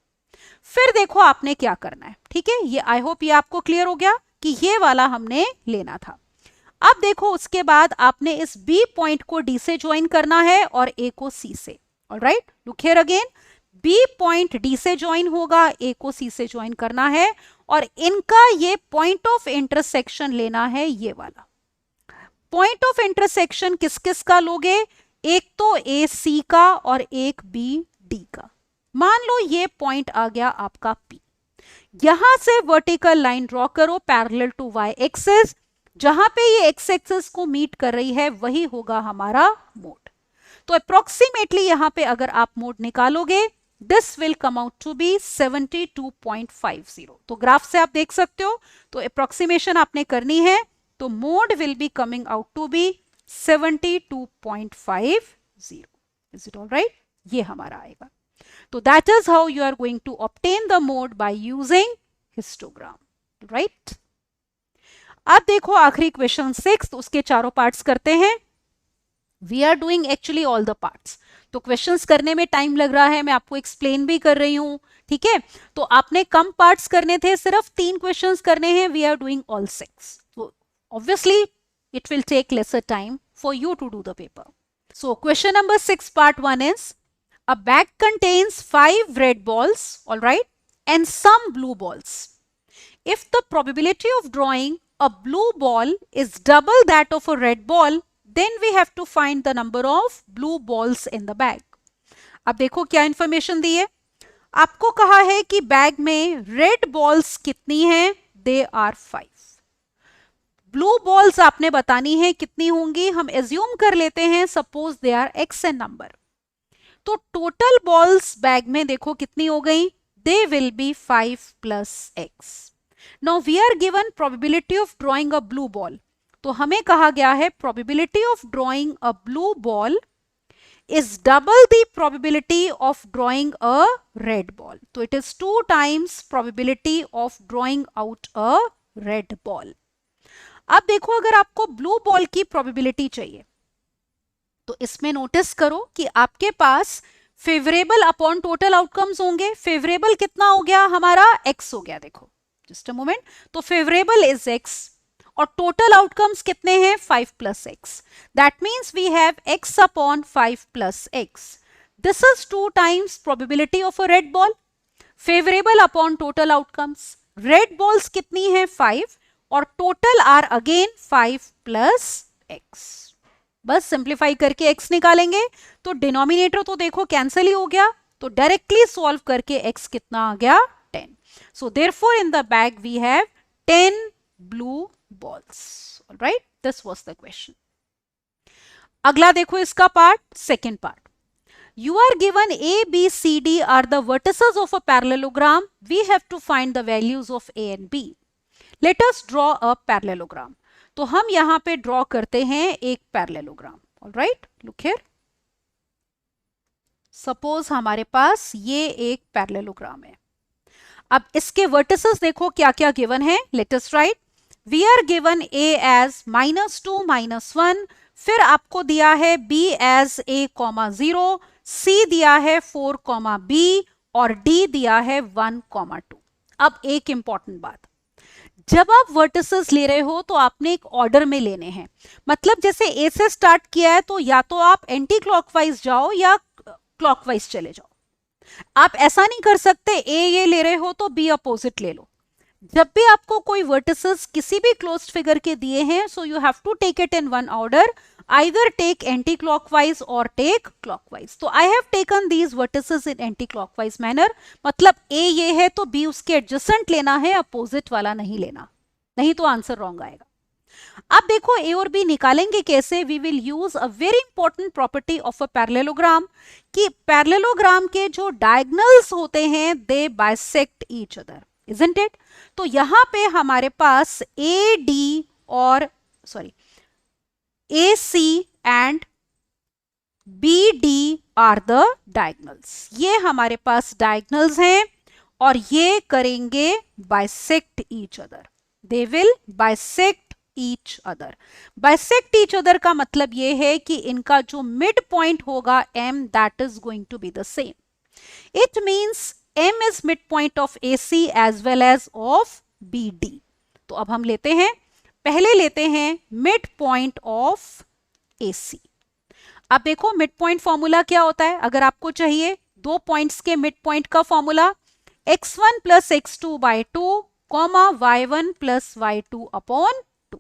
फिर देखो आपने क्या करना है, ठीक है, ये आई होप ये आपको क्लियर हो गया कि ये वाला हमने लेना था। अब देखो उसके बाद आपने इस बी पॉइंट को डी से ज्वाइन करना है और ए को सी से। All right, look here again, B point D से ज्वाइन होगा, ए को सी से ज्वाइन करना है, और इनका ये पॉइंट ऑफ इंटरसेक्शन लेना है ये वाला। पॉइंट ऑफ इंटरसेक्शन किस किस का लोगे, एक तो ए सी का और एक बी डी का। मान लो ये पॉइंट आ गया आपका पी, यहां से वर्टिकल लाइन ड्रॉ करो पैरेलल टू वाई एक्सिस, जहां पे ये एक्स एक्सिस को मीट कर रही है वही होगा हमारा मोड। तो अप्रोक्सीमेटली यहां पे अगर आप मोड निकालोगे this will come out to be 72.50। तो ग्राफ से आप देख सकते हो, तो अप्रोक्सीमेशन आपने करनी है, तो mode will be coming out to be 72.50। Is it all right, ये हमारा आएगा। तो that is how you are going to obtain the mode by using histogram, right? अब देखो आखिरी क्वेश्चन 6, तो उसके चारों पार्ट्स करते हैं। We are doing actually all the parts, तो क्वेश्चंस करने में टाइम लग रहा है, मैं आपको एक्सप्लेन भी कर रही हूं, ठीक है। तो आपने कम पार्ट्स करने थे, सिर्फ 3 क्वेश्चंस करने हैं, we are doing all 6, so obviously it will take lesser time for you to do the paper. So question number 6 part 1 is, a bag contains 5 red balls, all right, and some blue balls. If the probability of drawing a blue ball is double that of a red ball, then we have to find the number of blue balls in the bag. अब देखो क्या information दी है, आपको कहा है कि bag में red balls कितनी हैं, दे आर 5। ब्लू बॉल्स आपने बतानी है कितनी होंगी, हम एज्यूम कर लेते हैं suppose they are x in number. तो टोटल बॉल्स बैग में देखो कितनी हो गई, they will be 5 plus x. Now we are given probability of drawing a blue ball, तो हमें कहा गया है probability of drawing a blue ball is double the probability of drawing a red ball, तो it is 2 times probability of drawing out a red ball. अब देखो अगर आपको ब्लू बॉल की प्रोबेबिलिटी चाहिए, तो इसमें नोटिस करो कि आपके पास फेवरेबल अपॉन टोटल आउटकम्स होंगे। फेवरेबल कितना हो गया हमारा, x हो गया, देखो जस्ट अ मोमेंट, तो फेवरेबल इज x और टोटल आउटकम्स कितने हैं, 5 plus x. That means we have x upon 5 plus x. This is 2 times probability of a red ball. Favourable upon total outcomes, red balls कितनी है 5 और total are again 5 plus x. बस simplify करके x निकालेंगे, तो denominator तो देखो cancel ही हो गया, तो डायरेक्टली सॉल्व करके x कितना आ गया, 10। So therefore in the bag we have 10 blue balls. All right, this was the question. अगला देखो इसका part, second part. You are given A, B, C, D are the vertices of a parallelogram. We have to find the values of A and B. Let us draw a parallelogram. तो हम यहाँ पे draw करते हैं एक parallelogram. All right, look here. Suppose हमारे पास ये एक parallelogram है. अब इसके vertices देखो क्या क्या given है. Let us write. We are given A as -2, -1. फिर आपको दिया है B as A, 0. C दिया है 4, B और D दिया है 1, 2. अब एक इंपॉर्टेंट बात, जब आप वर्टिसेस ले रहे हो तो आपने एक ऑर्डर में लेने हैं. मतलब जैसे A से स्टार्ट किया है तो या तो आप एंटी क्लॉकवाइज जाओ या क्लॉकवाइज चले जाओ. आप ऐसा नहीं कर सकते A ये ले रहे हो तो B अपोजिट ले लो. जब भी आपको कोई वर्टिसेस किसी भी क्लोज्ड फिगर के दिए हैं, so you have to take it in one order. Either take anti-clockwise or take clockwise. तो I have taken these vertices in anti-clockwise manner. मतलब A ये है तो B उसके adjacent लेना है, अपोजिट वाला नहीं लेना, नहीं तो आंसर रॉन्ग आएगा. अब देखो A और B निकालेंगे कैसे. We will use a very important property of a parallelogram कि parallelogram के जो diagonals होते हैं they bisect each other, isn't it? तो यहां पे हमारे पास AD और AC and BD are the diagonals. ये हमारे पास diagonals हैं और ये करेंगे bisect each other. They will bisect each other. Bisect each other का मतलब ये है कि इनका जो mid point होगा M, that is going to be the same. It means M is midpoint of AC as well as of BD. तो अब हम लेते हैं, पहले लेते हैं मिड पॉइंट ऑफ AC. अब देखो मिड पॉइंट फॉर्मूला क्या होता है. अगर आपको चाहिए दो पॉइंट्स के मिड पॉइंट का formula x1 plus x2 by 2 comma y1 plus y2 upon 2.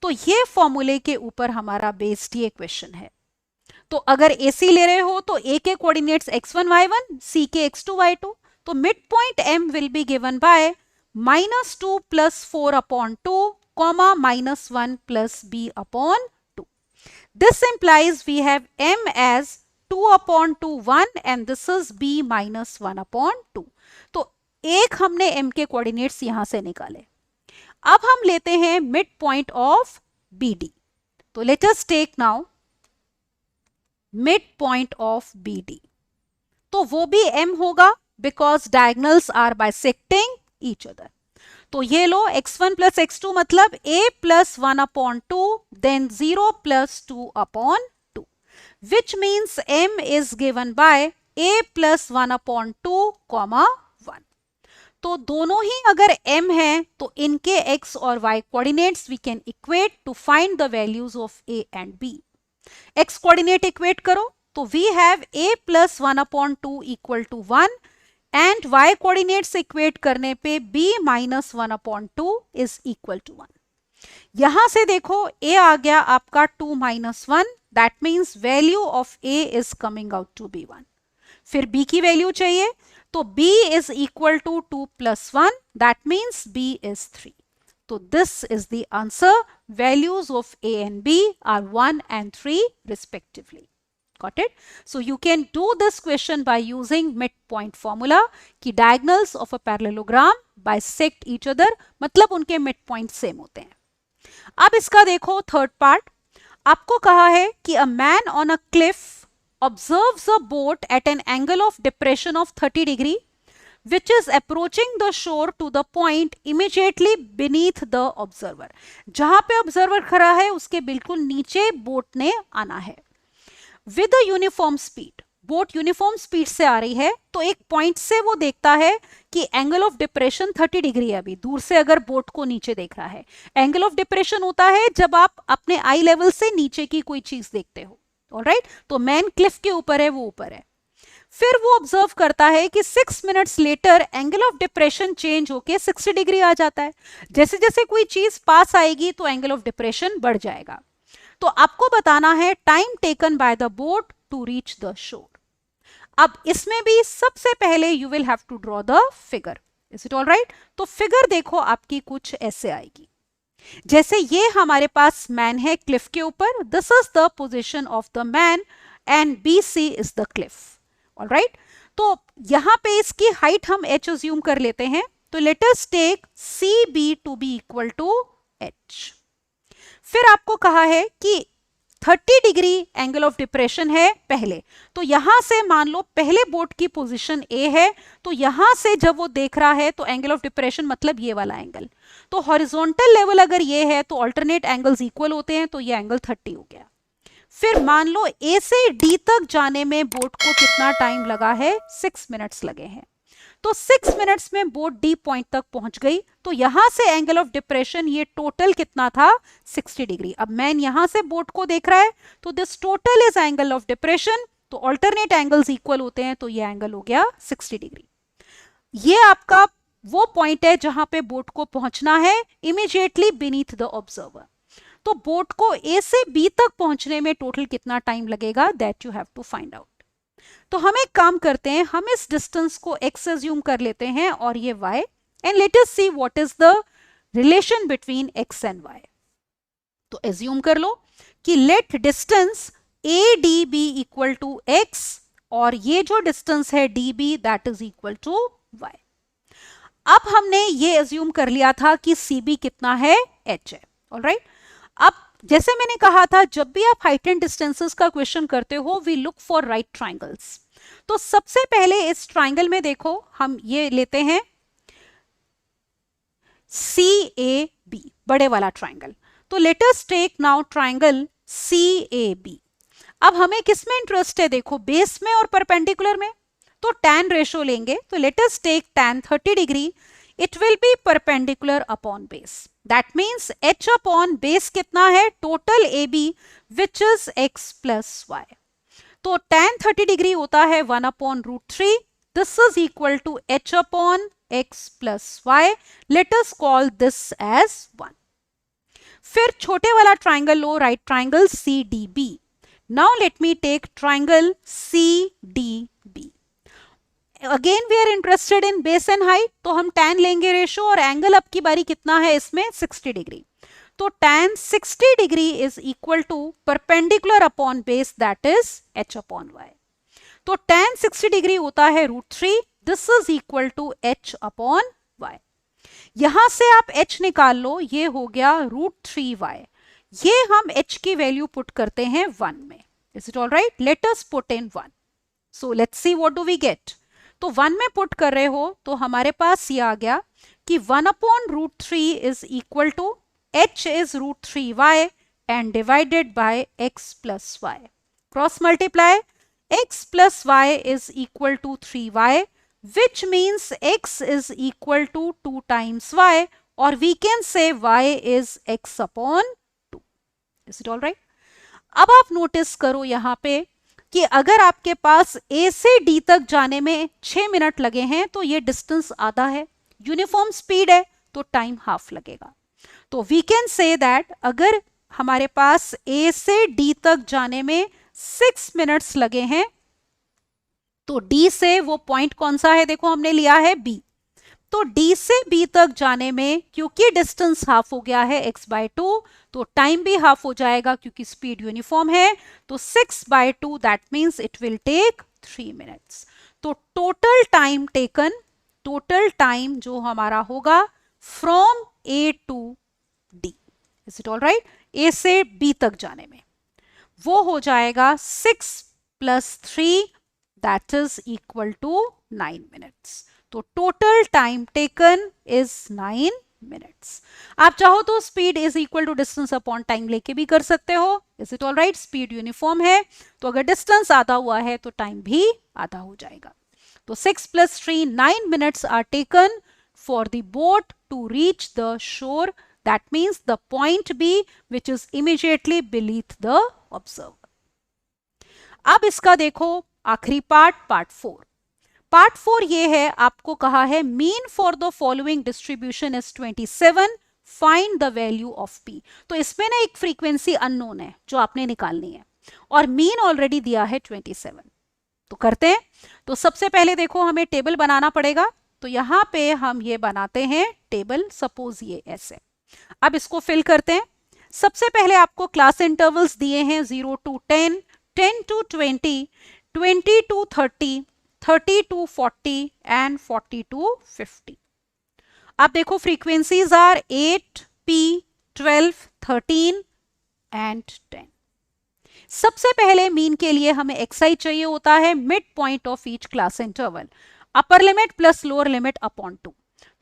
तो ये फॉर्मूले के ऊपर हमारा बेस्ड ये क्वेश्चन है. तो अगर AC ले रहे हो तो A के कोऑर्डिनेट्स x1 y1, C के x2 y2. तो mid point M will be given by -2 plus 4 upon 2 comma -1 plus B upon 2. This implies we have M as 2 upon 2, 1 and this is B minus 1 upon 2. तो एक हमने M के coordinates यहां से निकाले. अब हम लेते हैं मिड पॉइंट ऑफ BD. तो let us take now mid point of BD. तो वो भी M होगा because diagonals are bisecting each other. तो ये लो x1 प्लस x2 मतलब a plus 1 upon 2 then 0 plus 2 upon 2 which means m is given by a plus 1 upon 2 comma 1. तो दोनों ही अगर m हैं तो इनके x और y coordinates we can equate to find the values of a and b. x coordinate equate करो तो we have a plus 1 upon 2 equal to 1 and y coordinates equate करने पे b minus 1 upon 2 is equal to 1. यहां से देखो a आ गया आपका 2 minus 1, that means value of a is coming out to be 1. फिर b की वैल्यू चाहिए तो b is equal to 2 plus 1, that means b is 3. तो this is the answer. Values of a and b are 1 and 3 respectively. Got it? So you can do this question by using midpoint formula कि diagonals of a parallelogram bisect each other, मतलब उनके midpoint same होते हैं. अब इसका देखो third part. आपको कहा है कि a man on a cliff observes a boat at an angle of depression of 30 degree which is approaching the shore to the point immediately beneath the observer. जहां पे observer खड़ा है उसके बिल्कुल नीचे बोट ने आना है. With a uniform speed, boat uniform speed से आ रही है तो एक पॉइंट से वो देखता है कि एंगल ऑफ डिप्रेशन 30 डिग्री है. अभी दूर से अगर बोट को नीचे देख रहा है, एंगल ऑफ डिप्रेशन होता है जब आप अपने आई लेवल से नीचे की कोई चीज देखते हो. ऑलराइट, तो मैन क्लिफ के ऊपर है, वो ऊपर है. फिर वो ऑब्जर्व करता है कि 6 minutes later angle of depression change होके 60 डिग्री आ जाता है. जैसे जैसे कोई चीज पास आएगी तो एंगल ऑफ डिप्रेशन बढ़ जाएगा. तो आपको बताना है time taken by the boat to reach the shore. अब इसमें भी सबसे पहले you will have to draw the figure. Is it all right? तो फिगर देखो आपकी कुछ ऐसे आएगी. जैसे ये हमारे पास मैन है क्लिफ के ऊपर. This is the position of the man and BC is the cliff. All right? तो यहां पे इसकी हाइट हम h अज्यूम कर लेते हैं. तो let us take CB to be equal to h. फिर आपको कहा है कि 30 डिग्री एंगल ऑफ डिप्रेशन है पहले. तो यहां से मान लो पहले बोट की पोजीशन A है, तो यहां से जब वो देख रहा है तो एंगल ऑफ डिप्रेशन मतलब ये वाला एंगल. तो हॉरिजॉन्टल लेवल अगर ये है तो अल्टरनेट एंगल्स इक्वल होते हैं, तो ये एंगल 30 हो गया. फिर मान लो A से D तक जाने में बोट को कितना टाइम लगा है, 6 मिनट्स लगे हैं. तो 6 मिनट्स में बोट D पॉइंट तक पहुंच गई. तो यहां से एंगल ऑफ डिप्रेशन ये टोटल कितना था, 60 डिग्री. अब मैन यहां से बोट को देख रहा है, तो this total is angle of depression. तो अल्टरनेट एंगल्स इक्वल होते हैं, तो ये एंगल हो गया 60 डिग्री. ये आपका वो पॉइंट है जहां पे बोट को पहुंचना है इमीडिएटली बीनीथ द ऑब्जर्वर. तो बोट को A से B तक पहुंचने में टोटल कितना टाइम लगेगा, that you have to find out. तो हम एक काम करते हैं, हम इस डिस्टेंस को x अज्यूम कर लेते हैं और ये y, and let us see what is the relation between x and y. तो अज्यूम कर लो कि let distance AD be equal to x और ये जो डिस्टेंस है DB that is equal to y. अब हमने ये अज्यूम कर लिया था कि CB कितना है, h है. ऑलराइट. अब जैसे मैंने कहा था, जब भी आप हाइट एंड डिस्टेंसेस का क्वेश्चन करते हो, we look for right triangles. तो सबसे पहले इस ट्राइंगल में देखो, हम ये लेते हैं CAB, बड़े वाला ट्राइंगल. तो let us take now triangle CAB. अब हमें किस में इंटरेस्ट है, देखो बेस में और परपेंडिकुलर में. तो tan रेशो लेंगे. तो let us take tan 30 degree. It will be perpendicular upon base. That means h upon base कितना है, total AB which is x plus y. तो tan 30 डिग्री होता है 1 upon root 3. This is equal to h upon x plus y. Let us call this as 1. फिर छोटे वाला triangle लो, right triangle CDB. Now let me take triangle CDB. Again we are interested in base and height. तो हम tan लेंगे ratio, और angle अब की बारी कितना है इसमें, 60 डिग्री. तो tan 60 degree is equal to perpendicular upon base that is h upon y. तो tan 60 डिग्री होता है √3. This is equal to h upon y. यहां से आप h निकाल लो, ये हो गया √3y. ये हम h की वैल्यू पुट करते हैं 1 में. Is it all right? Let us put in 1. So let's see what do we get. तो 1 में पुट कर रहे हो तो हमारे पास ये आ गया कि 1 upon √3 is equal to h is √3y and divided by x plus y. Cross multiply, x plus y is equal to 3y which means x is equal to 2 times y, और we can say y is x upon 2. Is it all right? अब आप notice करो यहाँ पे कि अगर आपके पास A से D तक जाने में 6 मिनट लगे हैं, तो ये डिस्टेंस आधा है. यूनिफॉर्म स्पीड है तो टाइम हाफ लगेगा. तो वी कैन से दैट अगर हमारे पास A से D तक जाने में 6 मिनट्स लगे हैं, तो D से वो पॉइंट कौन सा है, देखो हमने लिया है B. तो D से B तक जाने में क्योंकि डिस्टेंस हाफ हो गया है x/2, तो टाइम भी हाफ हो जाएगा क्योंकि स्पीड यूनिफॉर्म है. तो 6/2 that means it will take 3 minutes. तो total time taken, total time जो हमारा होगा from A to D, is it all right, A से B तक जाने में, वो हो जाएगा 6 + 3 that is equal to 9 minutes. तो total time taken is 9 minutes. आप चाहो तो speed is equal to distance upon time लेके भी कर सकते हो. Is it all right? Speed uniform है, तो अगर डिस्टेंस आधा हुआ है तो टाइम भी आधा हो जाएगा. तो 6 + 3 9 minutes are taken for the boat to reach the shore. That means the point B which is immediately beneath the observer. अब इसका देखो आखिरी पार्ट 4. पार्ट 4 ये है, आपको कहा है mean for the following distribution is 27, find the value of P. तो इसमें ना एक फ्रीक्वेंसी अननोन है जो आपने निकालनी है, और मीन ऑलरेडी दिया है 27. तो करते हैं. तो सबसे पहले देखो हमें टेबल बनाना पड़ेगा. तो यहां पे हम ये बनाते हैं टेबल, सपोज ये ऐसे. अब इसको फिल करते हैं. सबसे पहले आपको क्लास इंटरवल्स दिए हैं 0 to 10, 10 to 20, 20 to 30, 30 to 40 and 40 to 50. अब देखो फ्रीक्वेंसीज आर 8, P, 12, 13 एंड 10. सबसे पहले मीन के लिए हमें xi चाहिए होता है mid point of each class interval, upper limit plus lower limit upon 2.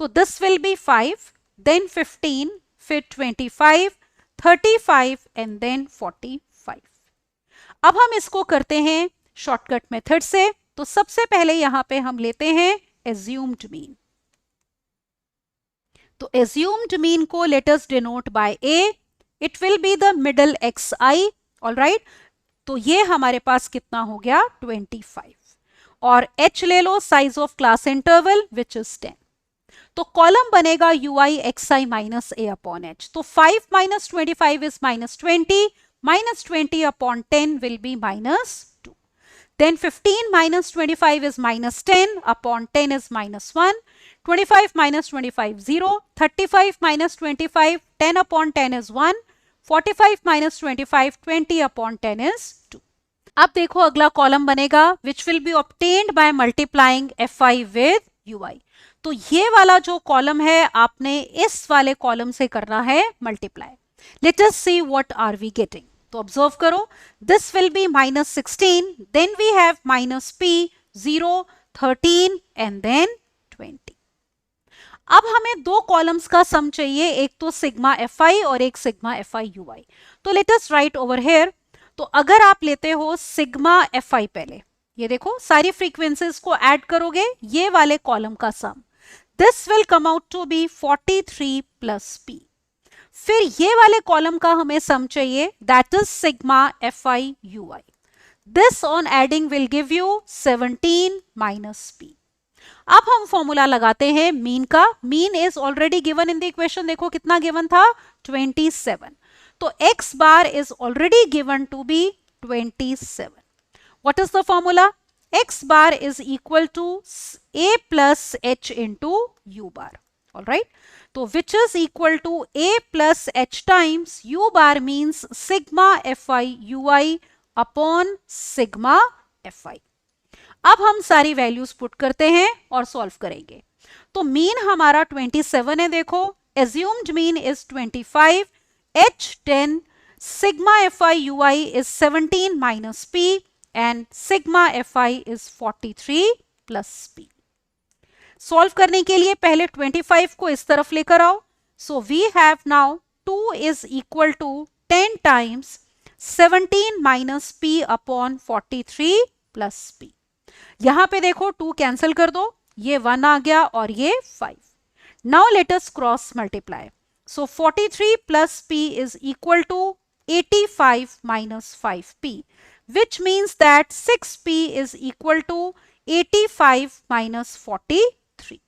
तो दिस विल बी 5, देन 15, फिर 25, 35 एंड देन 45. अब हम इसको करते हैं शॉर्टकट मेथड से. तो सबसे पहले यहां पे हम लेते हैं एज्यूम्ड मीन. तो एज्यूम्ड मीन को let us denote by a. It will be the middle xi. All right, तो ये हमारे पास कितना हो गया 25. और h ले लो, size of class interval which is 10. तो कॉलम बनेगा ui xi minus a upon h. तो 5 minus 25 is minus 20, minus 20 upon 10 will be minus 2. Then 15 minus 25 is minus 10 upon 10 is minus 1. 25 minus 25 0. 35 minus 25 10 upon 10 is 1. 45 minus 25 20 upon 10 is 2. अब देखो अगला column बनेगा which will be obtained by multiplying fi with ui. तो ये वाला जो column है आपने इस वाले कॉलम से करना है multiply. Let us see what are we getting. तो ऑब्जर्व करो, this will be minus 16, then we have minus p, 0, 13 and then 20. अब हमें दो कॉलम्स का सम चाहिए, एक तो सिग्मा fi और एक सिग्मा fi ui. तो let us right over here. तो अगर आप लेते हो सिग्मा fi पहले, ये देखो सारी फ्रीक्वेंसीज को ऐड करोगे, ये वाले कॉलम का sum, this will come out to be 43 plus p. फिर ये वाले कॉलम का हमें सम चाहिए, that is sigma fi ui. This on adding will give you 17 minus p. अब हम फॉर्मूला लगाते हैं मीन का. Mean is already given in the equation. देखो कितना गिवन था 27. तो x bar is already given to be 27. What is the formula? x bar is equal to a plus h into u bar. All right, तो which is equal to a plus h times u bar means sigma fi ui upon sigma fi. अब हम सारी values put करते हैं और solve करेंगे. तो mean हमारा 27 है. देखो assumed mean is 25, h 10, sigma fi ui is 17 minus p and sigma fi is 43 plus p. Solve करने के लिए पहले 25 को इस तरफ लेकर आओ. So we have now 2 is equal to 10 times 17 minus p upon 43 plus p. यहां पे देखो 2 कैंसिल कर दो, ये 1 आ गया और ये 5. Now let us cross multiply. So 43 plus p is equal to 85 minus 5p, which means that 6p is equal to 85 minus 43.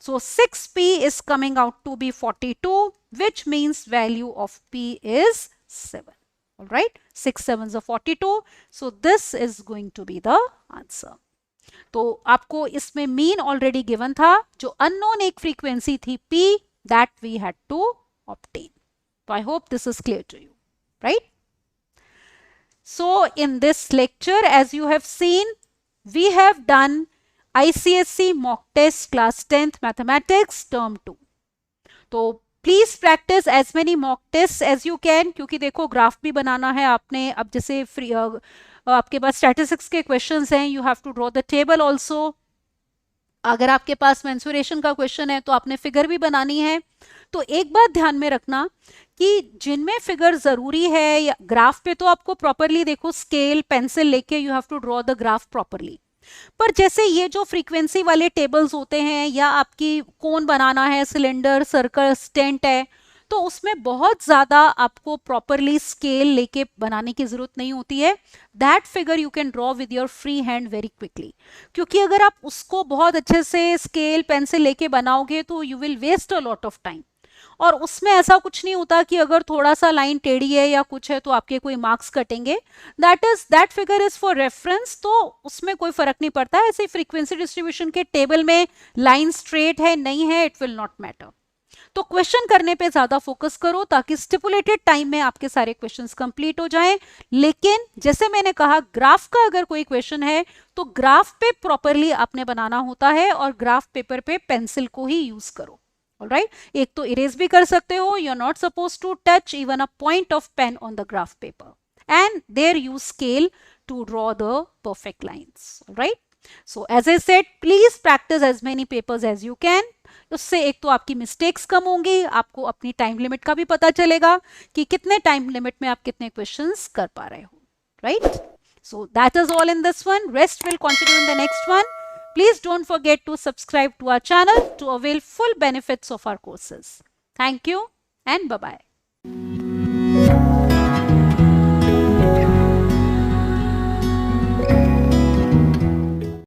So 6p is coming out to be 42, which means value of p is 7. All right, 6 7s are 42. So this is going to be the answer. तो आपको इसमें mean already given था, जो unknown एक frequency थी p, that we had to obtain. So I hope this is clear to you, right? So in this lecture, as you have seen, we have done ICSE mock test class 10th mathematics term 2. तो please practice as many mock test as you can, क्योंकि देखो graph भी बनाना है आपने. अब जैसे free आपके पास स्टैटिस्टिक्स के क्वेश्चंस हैं, you have to draw the table also. अगर आपके पास मेंसुरेशन का क्वेश्चन है तो आपने फिगर भी बनानी है. तो एक बात ध्यान में रखना कि जिनमें फिगर जरूरी है, या ग्राफ पे तो आपको प्रॉपरली देखो स्केल पेंसिल लेके you have to draw the graph properly. पर जैसे ये जो फ्रीक्वेंसी वाले टेबल्स होते हैं, या आपकी कोन बनाना है, सिलेंडर, सर्कल, स्टेंट है, तो उसमें बहुत ज्यादा आपको प्रॉपरली स्केल लेके बनाने की जरूरत नहीं होती है. That figure you can draw with your free hand very quickly. क्योंकि अगर आप उसको बहुत अच्छे से स्केल पेंसिल लेके बनाओगे तो you will waste a lot of time. और उसमें ऐसा कुछ नहीं होता कि अगर थोड़ा सा लाइन टेढ़ी है या कुछ है तो आपके कोई मार्क्स कटेंगे. That figure is for reference, तो उसमें कोई फर्क नहीं पड़ता. ऐसे फ्रीक्वेंसी डिस्ट्रीब्यूशन के टेबल में लाइन स्ट्रेट है नहीं है, इट विल नॉट मैटर. तो क्वेश्चन करने पे ज्यादा फोकस करो ताकि स्टिपुलेटेड टाइम में आपके सारे क्वेश्चंस कंप्लीट हो जाएं। लेकिन जैसे मैंने कहा, ग्राफ का अगर कोई क्वेश्चन है तो ग्राफ पे प्रॉपरली आपने बनाना होता है और ग्राफ पेपर पे पेंसिल को ही यूज करो। ऑलराइट, एक तो इरेज भी कर सकते हो, you are not suppose to touch even a point of pen on the graph paper, and there you scale to draw the perfect lines. All right, so as I said, please practice as many papers as you can. उससे एक तो आपकी mistakes कम होंगी, आपको अपनी time limit का भी पता चलेगा कि कितने टाइम लिमिट में आप कितने क्वेश्चंस कर पा रहे हो, right? So that is all in this one. Rest will continue in the next one. Please don't forget to subscribe to our channel to avail full benefits of our courses. Thank you and bye-bye.